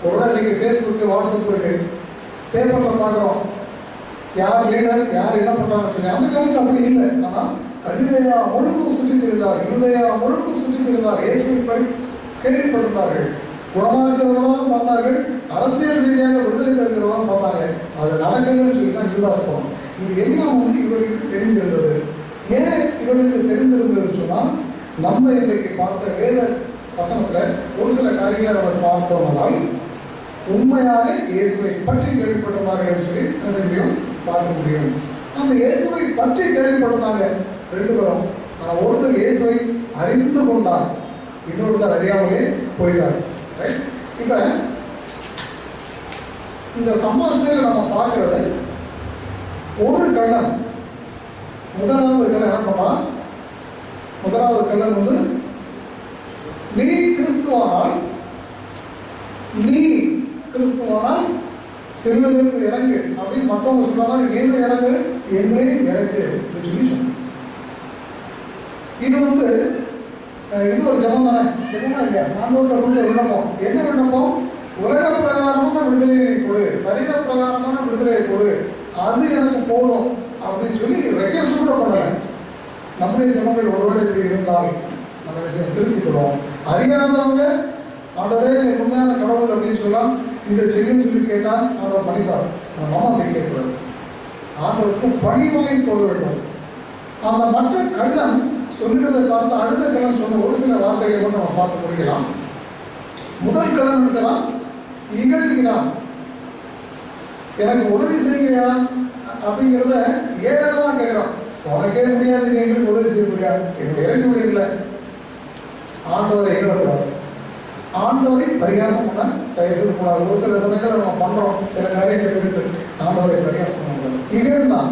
ஒரு நீங்க பேஸ்புக் வாட்ஸ்அப் இருக்கு, பேப்பர்ல பார்க்குறோம் யார் லீடர் யார் என்ன பண்றாங்கன்னு சொல்லி. அந்த காலத்தில் அப்படி இல்லை. ஆனா கலிலேயா முழுவதும் சுற்றித்திருந்தார், யூதேயா முழுவதும் சுற்றித்திருந்தார். இயேசுவை கேள்விப்பட்டிருந்தார்கள். குணமாக்கிறவர்களும் பார்த்தார்கள், அரசியல் ரீதியாக விடுதலை தருகிறவர்களும் பார்த்தாங்க. அது நடக்கணும்னு சொல்லி தான் யூதாஸ் போனோம். இது எல்லாம் வந்து இவர்களுக்கு தெரிந்திருந்தது. ஏன் இவர்களுக்கு தெரிந்திருந்ததுன்னு சொன்னால், நம்ம இன்றைக்கு பார்த்த வேத வசனத்துல ஒரு சில காரியங்களை நம்ம பார்த்தோம்னால் உண்மையாக இயேசுவை பற்றி கேள்விப்பட்டிருந்தார்கள் என்று சொல்லி என்ன பார்க்க முடியும். அந்த இயேசுவை பற்றி கேள்விப்பட்டிருந்தாங்க 2 பேரும். ஆனால் ஒருத்தர் இயேசுவை அறிந்து கொண்டார், இன்னொருத்தர் அறியாமலே போயிட்டார். இப்ப இந்த சம்பாஷணையில் நம்ம பார்க்கிறது, ஒரு கள்ளன் முதலாவது கள்ளன் என்ன பண்ணலாம், முதலாவது கள்ளன் வந்து நீ கிறிஸ்துவானால் சிறுவர்களுக்கு இறங்கு அப்படின்னு மற்றவங்க சொல்றாங்க. நீங்க இறங்கு, என்னையும் இறங்கு அப்படின்னு சொல்லி சொன்னாங்க. இது வந்து இது ஒரு ஜபம் தானே, ஜபமா இல்லையா? நானூறு விண்ணப்பம். என்ன விண்ணப்பம், உலக பிரகாரமான விடுதலையை கொடு, சரீர பிரகாரமான விடுதலையை கொடு, அது எனக்கு போதும் அப்படின்னு சொல்லி ரெக்வெஸ்ட் கூட பண்ணல. நம்முடைய ஜனங்கள் ஒருவேளை இப்படி இருந்தால் நம்ம விஷயம் திருத்திக்கிறோம். அறியாதவங்க ஆண்டவரே உண்மையான கடவுள் அப்படின்னு சொல்லலாம், இதை செய்யும் சொல்லி கேட்டால் ஆண்டவர் பண்ணிப்பார். நம்ம அப்படி கேட்கக்கூடாது, ஆண்டவருக்கும் பணிவாய் போட வேண்டும். அந்த மற்ற கள்ளன் சொல்லுகிறதை பார்த்து அடுத்த கள்ளன் சொன்ன ஒரு சில வார்த்தைகளை மட்டும் நம்ம பார்த்து முடிக்கலாம். முதல் கள்ளன் சொல்லலாம், இகழ்கிறான், எனக்கு உதவி செய்யா அப்படிங்கிறத ஏழமா கேட்கிறான். உனக்கே முடியாது, நீ எங்களுக்கு உதவி செய்ய முடியாது, எங்களுக்கு இறக்க முடியல. ஆண்டவரை எங்களுக்காக ஆண்டவரை பரிகாசம் பண்ண தயவு செய்து கூடாது. ஒரு சில சமயங்களை நம்ம பண்றோம், சில காரியங்களை எடுத்து ஆண்டவரை பரிகாசம் பண்ண இகழ்ந்தான்.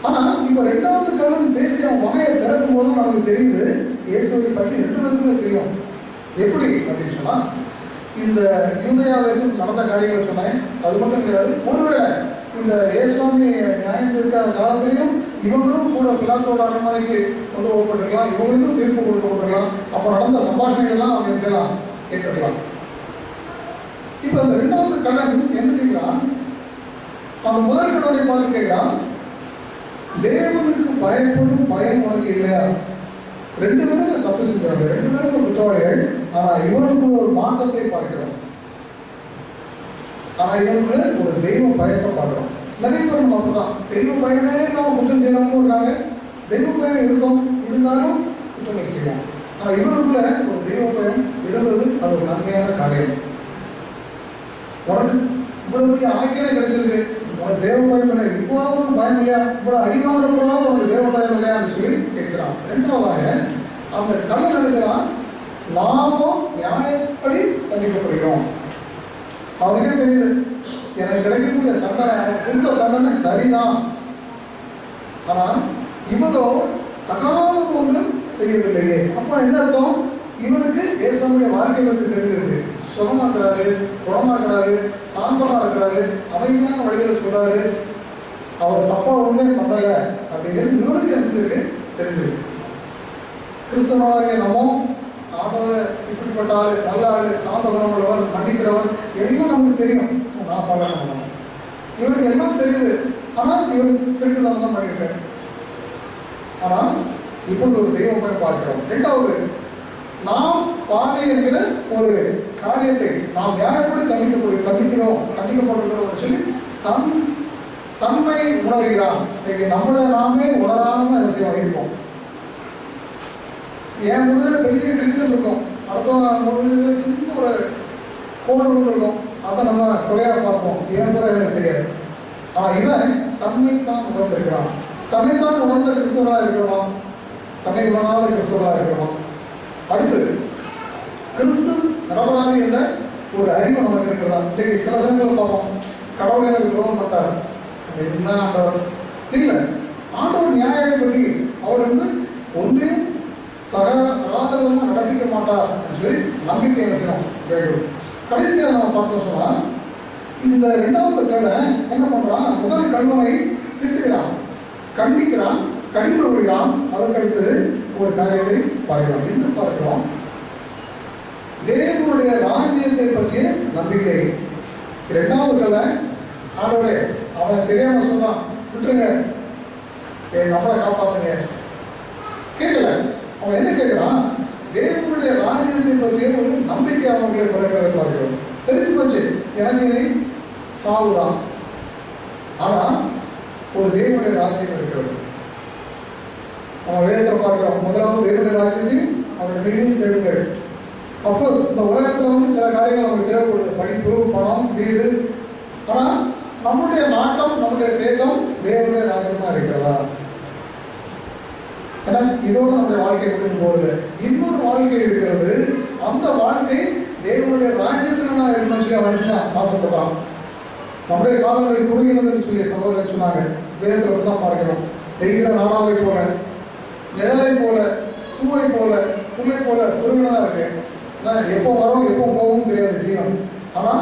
ஆனா இப்ப 2வது கள்ளன் பேசி அவன் வாயை திறக்கும் போது நமக்கு தெரியுது இயேசுவை பற்றி 2 பேருக்குமே தெரியும். எப்படி அப்படின்னு சொன்னா, இந்த யூதேயா தேசம் நடந்த காரியங்களை சொன்னேன், அது மட்டும் கிடையாது. ஒருவேளை இந்த இயேசுவாமி நியாயம் இருக்காத காலத்திலையும் இவங்களும் கூட பிலாத்தோட அரண்மனைக்கு கொண்டு போகப்பட்டிருக்கலாம், இவங்களுக்கும் தீர்ப்பு கொடுக்கப்பட்டிருக்கலாம். அப்போ நடந்த சம்பாஷணைகள்லாம் அவங்க செய்யலாம் கேட்டிருக்கலாம். இப்போ இந்த இரண்டாவது கடன் என்ன செய்கிறான்? அந்த முதல் கடனை பார்த்து கேட்கிறான், தேவனுக்கு பயப்படும் பயம் உனக்கு இல்லையா? ரெண்டு பேரும் தப்பு செஞ்சாங்க, ரெண்டு பேரும் குற்றவாளிகள். ஆனா இவனுக்கு ஒரு மாற்றத்தை பார்க்கிறோம். ஆனா இவனுக்கு ஒரு தெய்வ பயத்தை பார்க்கிறோம். நிறைய பேர் நம்ம அப்படிதான், தெய்வ பயமே தான் குற்றம் செய்யறவங்களும் இருக்காங்க, தெய்வ பயம் இருக்கும், இருந்தாலும் குற்றங்கள் செய்யலாம். ஆனா இவனுக்குள்ள ஒரு தெய்வ பயம் இருந்தது, அது ஒரு நன்மையான காரியம். உனக்கு இவ்வளவு பெரிய ஆக்கிலே கிடைச்சிருக்கு, உனக்கு தேவ பயம் இல்லை, இப்போது ஒரு பயம் இல்லையா? இவ்வளவு அடிவாங்கிறப்போதான் உனக்கு தேவ பயம் இல்லையான்னு சொல்லி கேட்கிறான். இரண்டாவதாக அந்த கடன் நினைச்சான், நாமும் நியாயப்படி தண்டிக்கப்படுகிறோம். அவனுக்கே தெரியுது, எனக்கு கிடைக்கக்கூடிய தண்டனை, கொடுத்த தண்டனை சரிதான். ஆனால் இவனோ தகாத ஒன்று செய்யவில்லையே. அப்ப என்ன அர்த்தம்? இவனுக்கு இயேசுவினுடைய வாழ்க்கை பற்றி தெரிஞ்சிருக்கு. சுகமாக்குறாரு, குணமாக்குறாரு, சாந்தமா இருக்கிறாரு, அமைதியான வழிகளை சொல்றாரு, அவர் தப்பா ஒன்றே பண்ணல அப்படிங்கிறது இவனுக்கு தெரிஞ்சிருக்கு. கிறிஸ்தவனாகிய நம்ம ஆண்டவர் இப்படிப்பட்ட ஆளு, நல்ல ஆளு, சாந்த குணமுள்ளவர், மன்னிக்கிறவர், எல்லாம் நமக்கு தெரியும். நான் பண்ணணும், இவருக்கு எல்லாம் தெரியுது. ஆனால் இவருக்கு திருட்டுதான் தான் பண்ணியிருக்காரு. ஆனால் இப்பொழுது ஒரு தெய்வம் போய் பார்க்கிறோம். இரண்டாவது, நாம் பாதை என்கிற ஒரு காரியத்தை நாம் நியாயப்படி தண்டிக்கப்பட்டிருக்கிறோம் சொல்லி தன்னை உணர்கிறான். நம்மளை நாமே உணராம அதை வகிப்போம். என் முதல்ல பெரிய டிவிஷன் இருக்கும், அடுத்த சின்ன ஒரு கோடு இருக்கும், அதை நம்ம குறையாக பார்ப்போம். ஏன் குறை எனக்கு தெரியாது. இவன் தன்னைத்தான் உணர்ந்திருக்கிறான். தன்னைத்தான் உணர்ந்த கிறிஸ்தவராக இருக்கிறோம், தன்னை உணராத கிறிஸ்தவராக இருக்கிறோம். அடுத்தது, கிறிஸ்து நிரபராதி என்ற ஒரு அறிவு நமக்கு இருக்கிறதா? இன்னைக்கு சில சமயங்கள் பார்ப்போம், கடவுள் எனக்கு துரோகம் மாட்டார், என்ன ஆண்டவர் இல்லை, ஆண்டவர் நியாயப்படி அவர் ஒன்றே சகராதமாக நடப்பிக்க மாட்டார் சொல்லி நம்பிக்கை என்ன செய்யணும் வேண்டும். கடைசியாக நம்ம பார்த்தோம் சொன்னா, இந்த இரண்டாவது கடை என்ன பண்றான்? முதல் கல்வனை திட்டுகிறான், கண்டிக்கிறான், கடிந்து விடுகிறான். அதற்கடுத்தது ஒரு காரியத்தை பார்க்கிறோம். என்ன பார்க்கிறோம்? தேவனுடைய ராஜ்யத்தை பற்றிய நம்பிக்கை. இரண்டாவது கடை, ஆண்டவரே அவன் தெரியாம சொன்னான், விட்டுருங்க, நம்மளை காப்பாத்துங்க. கேட்கல. அவன் என்ன கேட்கிறான்? தேவனுடைய ராஜ்யத்தை பற்றிய ஒரு நம்பிக்கை அவர்களை பிறக்கிறதை பார்க்கிறோம். தெரிஞ்சு போச்சு, எனக்கு சாவுதான். ஆனா ஒரு தேவனுடைய ராஜ்யம் இருக்கிறது. அவன் வேதத்தை பார்க்கிறோம். முதலாவது தேவனுடைய ராஜ்யத்தையும் அவருடைய நீதியும் தேடுங்கள். அப்கோர்ஸ் இந்த உலகத்துல சில காரியங்கள் நமக்கு தேவைப்படுது, படிப்பு, பணம், வீடு. ஆனா நம்முடைய நாட்டம், நம்முடைய தேட்டம் தேவனுடைய ராஜ்யமா இருக்கிறதா? ஏன்னா இதோட நம்முடைய வாழ்க்கை முடிஞ்சு போகுது. இன்னொரு வாழ்க்கை இருக்கிறது. அந்த வாழ்க்கை தேவனுடைய ராஜ்யத்துல நான் இருக்கணும்னு அவசியம் ஆசைப்பட்டான். நம்முடைய காலங்களில் குறுகினதுன்னு சொல்லி சகோதரர் சொன்னாங்க. வேதத்துல தான் பார்க்கிறோம். தெய்கிற நாடாவை போல, நிழலை போல, பூவை போல, புல்லை போல குறுகினதா இருக்கு. எப்போ வரும் எப்போ போகும் தெரியாது ஜீவன். ஆனா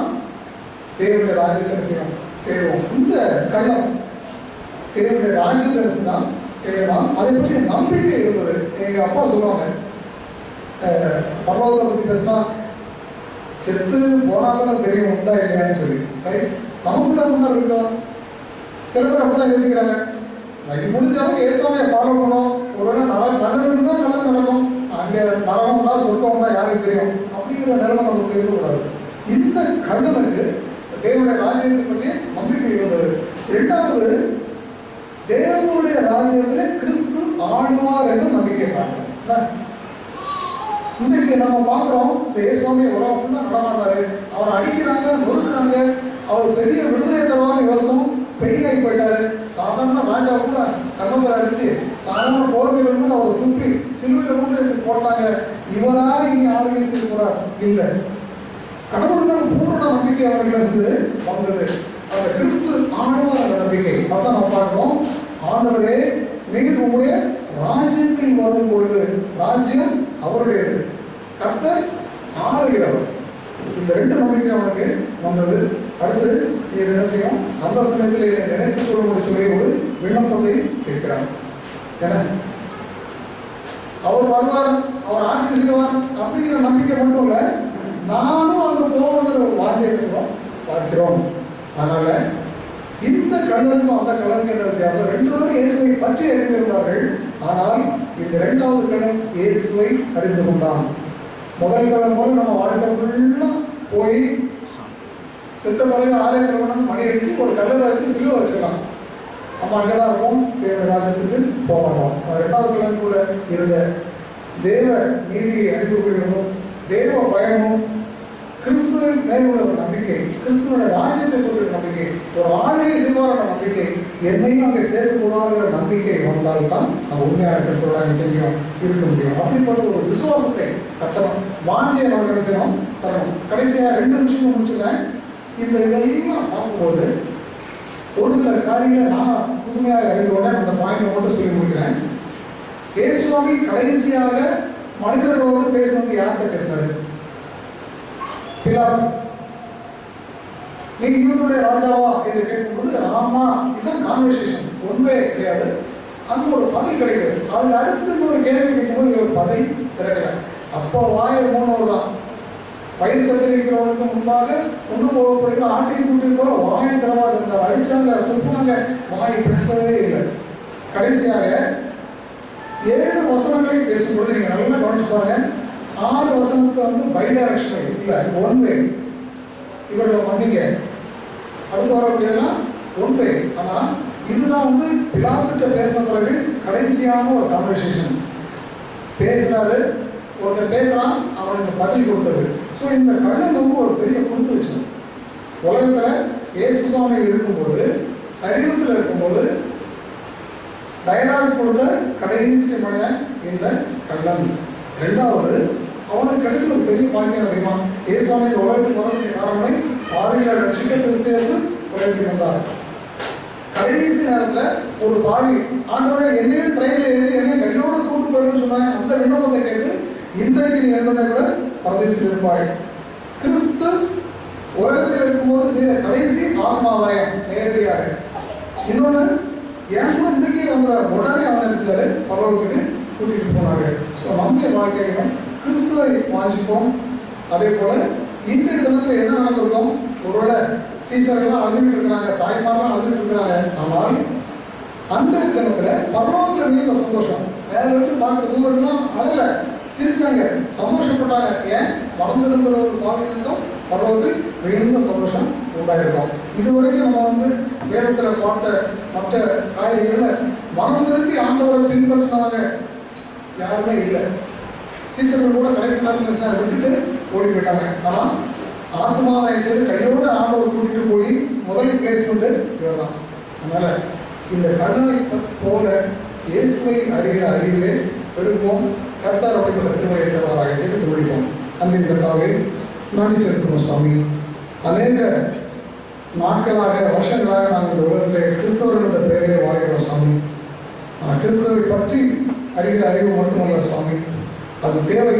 தேவனுடைய ராஜ்யத்தை செய்யணும், தேடுவோம். இந்த கள்ளம் தேவனுடைய ராஜ்யத்தை தான் தேடலாம். அதை பற்றி நம்பிக்கை இருந்தது. எங்க அப்பா சொல்லுவாங்க, பரலோகத்தை பற்றி பேசினா செத்து போனாலும் தெரியும் உண்டா இல்லையான்னு சொல்லி. ரைட், நமக்குள்ள முன்னாள் இருக்கா? சில பேர் அப்படிதான் யோசிக்கிறாங்க, முடிஞ்சாலும் ஏசாமையை ஃபாலோ பண்ணோம், ஒருவேளை நல்லது இருந்தால் நல்லது நடக்கும், அங்கே நரகம்னா சொர்க்கம்னா யாருக்கு தெரியும் அப்படிங்கிற நிலைமை நமக்கு இருக்கக்கூடாது. இந்த கண்ணனுக்கு தேவனுடைய ராஜ்யத்தை பற்றி நம்பிக்கை இருந்தது. இரண்டாவது, தேவனுடைய ராஜ்யத்தில் கிறிஸ்து ஆழ்வார் என்று நம்பிக்கை பார்க்கிறோம். இன்னைக்கு நம்ம பார்க்கிறோம், இயேசுவாமி உலகம் ஃபுல்லாக நடமாட்டாரு, அவரை அடிக்கிறாங்க, நொறுக்குறாங்க, அவர் பெரிய விடுதலை தருவாங்க யோசனம் பெரிய ஆகி போயிட்டாரு. சாதாரண ராஜா கூட கங்கம்பரை அடிச்சு, சாதாரண போர்வையில் கூட அவர் துப்பி சிலுவையில் கூட போட்டாங்க. இவரா இனி ஆர்கனைஸ் போறார் இல்லை. கடவுள் தான் பூர்ண நம்பிக்கை அவர்களுக்கு வந்தது. அந்த கிறிஸ்து ஆழ்வார் நம்பிக்கை அதான் நம்ம பார்க்கிறோம். ஆண்டவரே நீர் உங்களுடைய ராஜ்யத்தில் வரும் பொழுது, ராஜ்யம் அவருடையது, கர்த்தர் ஆளுகிறவர். இந்த ரெண்டு நம்பிக்கை அவனுக்கு வந்தது. அடுத்து நீர் என்ன செய்யும்? அந்த சமயத்தில் என்னை நினைத்துக் கொள்ள சொல்லி ஒரு விண்ணப்பத்தை கேட்கிறார். ஏன்னா அவர் வருவார், அவர் ஆட்சி செய்வார் அப்படிங்கிற நம்பிக்கை மட்டும் இல்லை, நானும் அங்கே போகிற ஒரு வார்த்தையை சொல்றோம். கள்ளனுக்கும் அந்த கள்ளனுக்கு என்ன வித்தியாசம்? ரெண்டு பேரும் இயேசுவை பற்றி அறிந்திருந்தார்கள். ஆனால் இந்த இரண்டாவது கள்ளன் இயேசுவை அறிந்து கொண்டான். முதல் கள்ளன் போல நம்ம வாழ்க்கை ஃபுல்லா போய் செத்த பிறகு ஆலயத்தில் மணி அடிச்சு ஒரு கல்லறை வச்சு சிலுவை வச்சிடலாம். நம்ம அங்கதான் இருப்போம், தேவ ராஜ்யத்துக்கு போக மாட்டோம். இரண்டாவது கள்ளன் கூட இருந்த தேவ நீதியை அறிந்து கொள்வதும் தேவ பயமும் கிறிஸ்துவின் மேல் உள்ள ஒரு நம்பிக்கை, கிறிஸ்துவோட ராஜ்யத்தை கொண்ட நம்பிக்கை, ஒரு ஆளுகை செய்வாரோட நம்பிக்கை, என்னையும் அங்கே சேர்க்கக்கூடாத நம்பிக்கை வந்தால்தான் நம்ம உண்மையான கிறிஸ்துவோட செய்யும் இருக்க முடியும். அப்படிப்பட்ட ஒரு விசுவாசத்தை கட்டணும், வாஞ்சியை நம்ம செய்யணும் தரணும். கடைசியா 2 நிமிஷம் முடிச்சுக்கிறேன். இந்த இதெல்லாம் பார்க்கும்போது ஒரு சில காரியங்களை நான் புதுமையாக அறிந்தோட அந்த பாயிண்ட் மட்டும் சொல்லி முடிக்கிறேன். இயேசுவாமி கடைசியாக மனிதர்களோடு பேசுவது யார்கிட்ட பேசினாரு? பிலாத்து. நீங்க இவருடைய ராஜாவா என்று கேட்கும்போது ஆமா, இதுதான் கான்வர்சேஷன், ஒன்றே கிடையாது. அங்க ஒரு பதில் கிடைக்கிறது. அதுக்கு அடுத்து ஒரு கேள்வி கேட்கும்போது இவர் பதில் கிடைக்கல. அப்போ வாய மூணவர் தான். பயிர் கத்திரிக்கிறவருக்கு முன்பாக ஒன்றும் போகப்படுகிற ஆட்டையை கூட்டிட்டு போற வாயை தரவாக இருந்தார். அடிச்சாங்க, துப்புனாங்க, வாய் பேசவே இல்லை. கடைசியாக 7 வசனங்களை பேசும்போது நீங்க நல்லா கவனிச்சு பாருங்க. 6 வசனத்துக்கு பை டைரக்ஷன் இல்லை, ஒன் வே. இவர்களை மன்னிங்க, அடுத்து வரக்கூடியதெல்லாம் ஒன் வே. ஆனா இதுதான் பிலாத்துட்ட பேசின பிறகு கடைசியான ஒரு கான்வர்சேஷன். பேசுறாரு, ஒருத்தர் பேசுறான், அவனுக்கு பதில் கொடுத்தது. ஸோ இந்த கடன் ஒரு பெரிய கொடுத்து வச்சு உலகத்துல இயேசு சுவாமி இருக்கும்போது, சரீரத்தில் இருக்கும்போது டயலாக் கொடுத்த கடைசி மனிதன் இந்த கள்ளன். ரெண்டாவது, அவனுக்கு கிடைச்ச ஒரு பெரிய பாக்கியம் தெரியுமா? இயேசுவாமி உலகத்துக்கு வரக்கூடிய காரணமே பாவிகளை ரட்சிக்க கிறிஸ்து உலகத்துக்கு வந்தார். கடைசி நேரத்துல ஒரு பாவி ஆண்டவரை என்னையும் ட்ரெயின்ல எழுதி என்னையும் வெள்ளோட கூட்டு போயிருன்னு சொன்னாங்க. அந்த விண்ணப்பத்தை கேட்டு இன்றைக்கு நீ எழுதுனா கூட பரதேசில் இருப்பாய். கிறிஸ்து உலகத்தில் இருக்கும்போது செய்த கடைசி ஆத்மாதாயம் நேரடியாக. இன்னொன்று, ஏன் கூட இன்றைக்கே வந்தார், உடனே அவன் எடுத்தாரு பரலோகத்துக்கு கூட்டிட்டு போனாங்க. ஸோ நம்முடைய வாழ்க்கையிலும் கிறிஸ்துவை வாசிப்போம். அதே போல இன்றைய தினத்தில் என்ன நடந்திருக்கோம்? ஒருவேளை சீசர்கள்லாம் அழுதுட்டு இருக்கிறாங்க, தாய்மாரெல்லாம் அழுதுட்டு இருக்கிறாங்க. ஆனால் அந்த தினத்தில் பரலோகத்தில் நீங்க சந்தோஷம். வேற இருந்து பார்க்குற தூரம்லாம் அழல, சிரிச்சாங்க, சந்தோஷப்பட்டாங்க. ஏன்? மறந்திருக்கிற ஒரு பாவிக்கும் பரலோகத்தில் மிகுந்த சந்தோஷம் உண்டாயிருக்கும். இதுவரைக்கும் நம்ம வேதத்தில் பார்த்த மற்ற காரியங்களை மறந்திருப்பி ஆண்டவரை பின்பற்றினவங்க யாருமே இல்லை. சீசர்கள் கூட கடைசி நேரத்தில் விட்டுட்டு ஓடி போயிட்டாங்க. ஆனால் ஆத்மாதாயம் செய்து கையோடு ஆண்டவர் கூட்டிட்டு போய் முதல் பிளேஸ்மெண்ட் இவர் தான். அதனால இந்த கடனை போல இயேசுவை அறிகிற அறிவிலே பெருப்போம். கர்த்தர் அப்படிப்பட்ட திருமலை தருவாராக ஜெபித்து முடிப்போம். அன்பின் கர்த்தாவே நன்றி செலுத்துவோம் சுவாமி. அநேக நாட்களாக வருஷங்களாக நாங்கள் இந்த உலகத்தில் கிறிஸ்தவர்கள் என்ற பெயரை வாழ்கிறோம் சுவாமி. கிறிஸ்தவை பற்றி அறிகிற அறிவு மட்டுமல்ல சுவாமி, அது தேவை.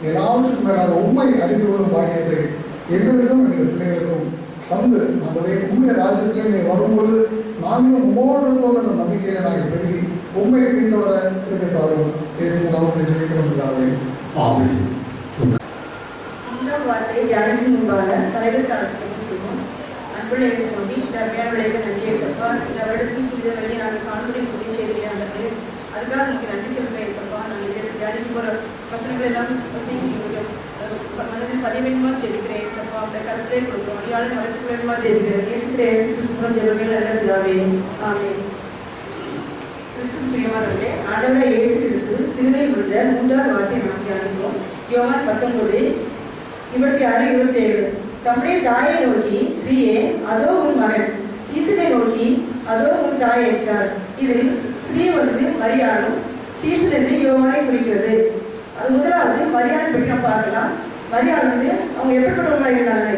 எல்லாவற்றுக்கும் மேலாக உண்மை அறிந்து கொள்ளும் பாக்கியத்தை எங்களுக்கும் எங்கள் பிள்ளைகளுக்கும் தந்து நம்முடைய உண்மை ராஜ்யத்திலே நீ வரும்போது நாங்களும் உம்மோடு இருப்போம் என்ற நம்பிக்கையை நாங்கள் பெருகி உண்மையை பின்தொடர இருக்கிறார்கள். பேசி நமக்கு ஜெயிக்கிறோம். ஆமென். மூன்றாம் வார்த்தை தியானத்தின் முன்பாக தலைவர் அரசு செய்வோம். அன்புள்ள சுவாமி, தர்மையான விளைவு நன்றியை சப்பா. இந்த வருடத்தின் புதிய வழியை நாங்கள் காண்பதை புதிய செய்தியை அந்த அதுக்காக உங்களுக்கு நன்றி சொல்கிறேன் சப்பா. நாங்கள் தியானிக்கு போகிற வசனங்கள் எல்லாம் பற்றி மனதில் பதிவேணுமா ஜெபிக்கிறேன் சப்பா. அந்த கருத்தை கொடுக்கும் அடியாளர் மனத்துக்கு வேணுமா ஜெபிக்கிறேன். ஆமென். கிறிஸ்து பிரியமானவர்களே, ஆண்டவராகிய இயேசு கிறிஸ்து சிலுவையில் விழுந்த 3ஆவது வார்த்தை நாம் தியானிப்போம். யோவான் 19:26-27. தம்முடைய தாயை நோக்கி, ஸ்ரீயே அதோ உன் மகன், சீசனை நோக்கி அதோ உன் தாய் என்றார். இதில் ஸ்ரீ மரியாளும் சீசன் என்று யோவானை குறிக்கிறது. அது முதலாவது மரியாதை பற்றி நம்ம பார்க்கலாம். மரியாள் அவங்க எப்படிப்பட்டவங்களாக இருந்தாங்க?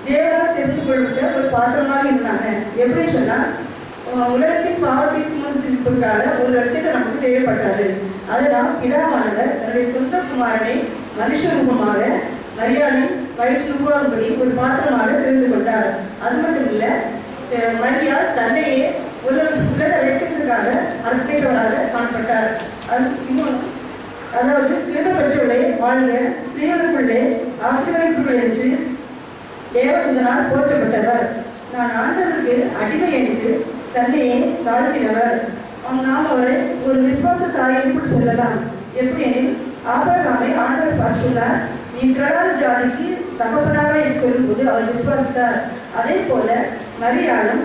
தேவரால் தெரிந்து கொள்ளப்பட்ட ஒரு பாத்திரமாக இருந்தாங்க. எப்படி சொன்னா, உலகத்தின் பாவத்தை சுமந்திருப்பதற்காக ஒரு ரட்சகர் நமக்கு தேவைப்பட்டாரு. அதுதான் பிதாவானவர் தன்னுடைய சொந்த குமாரனை மனுஷ ரூபமாக மரியாளின் வயிற்று உருவாகும்படி ஒரு பாத்திரமாக தெரிந்து கொண்டார். அது மட்டும் இல்ல, மரியாள் தன்னையே ஒரு உலக ரட்சகருக்காக அர்ப்பணித்தவராக காணப்பட்டார். அது இன்னொன்று, அதாவது திருடப்பற்றவர்களே வாழ்க, ஸ்ரீகளுக்குள்ளே ஆசீர்வதிப்புகள் என்று தேவதூதனால் போற்றப்பட்டவர். நான் ஆண்டவருக்கு அடிமை என்று தன்னையே தாழ்த்தினவர். நாம் அவரை ஒரு விசுவாச தாய் என்று சொல்லலாம். எப்படி எனில் ஆபிரகாமை ஆண்டவர் பார்த்து சொன்னார், நீ பிரகார ஜாதிக்கு தகப்பனாக என்று சொல்லும்போது அவர் விசுவாசித்தார். அதே போல மரியாளும்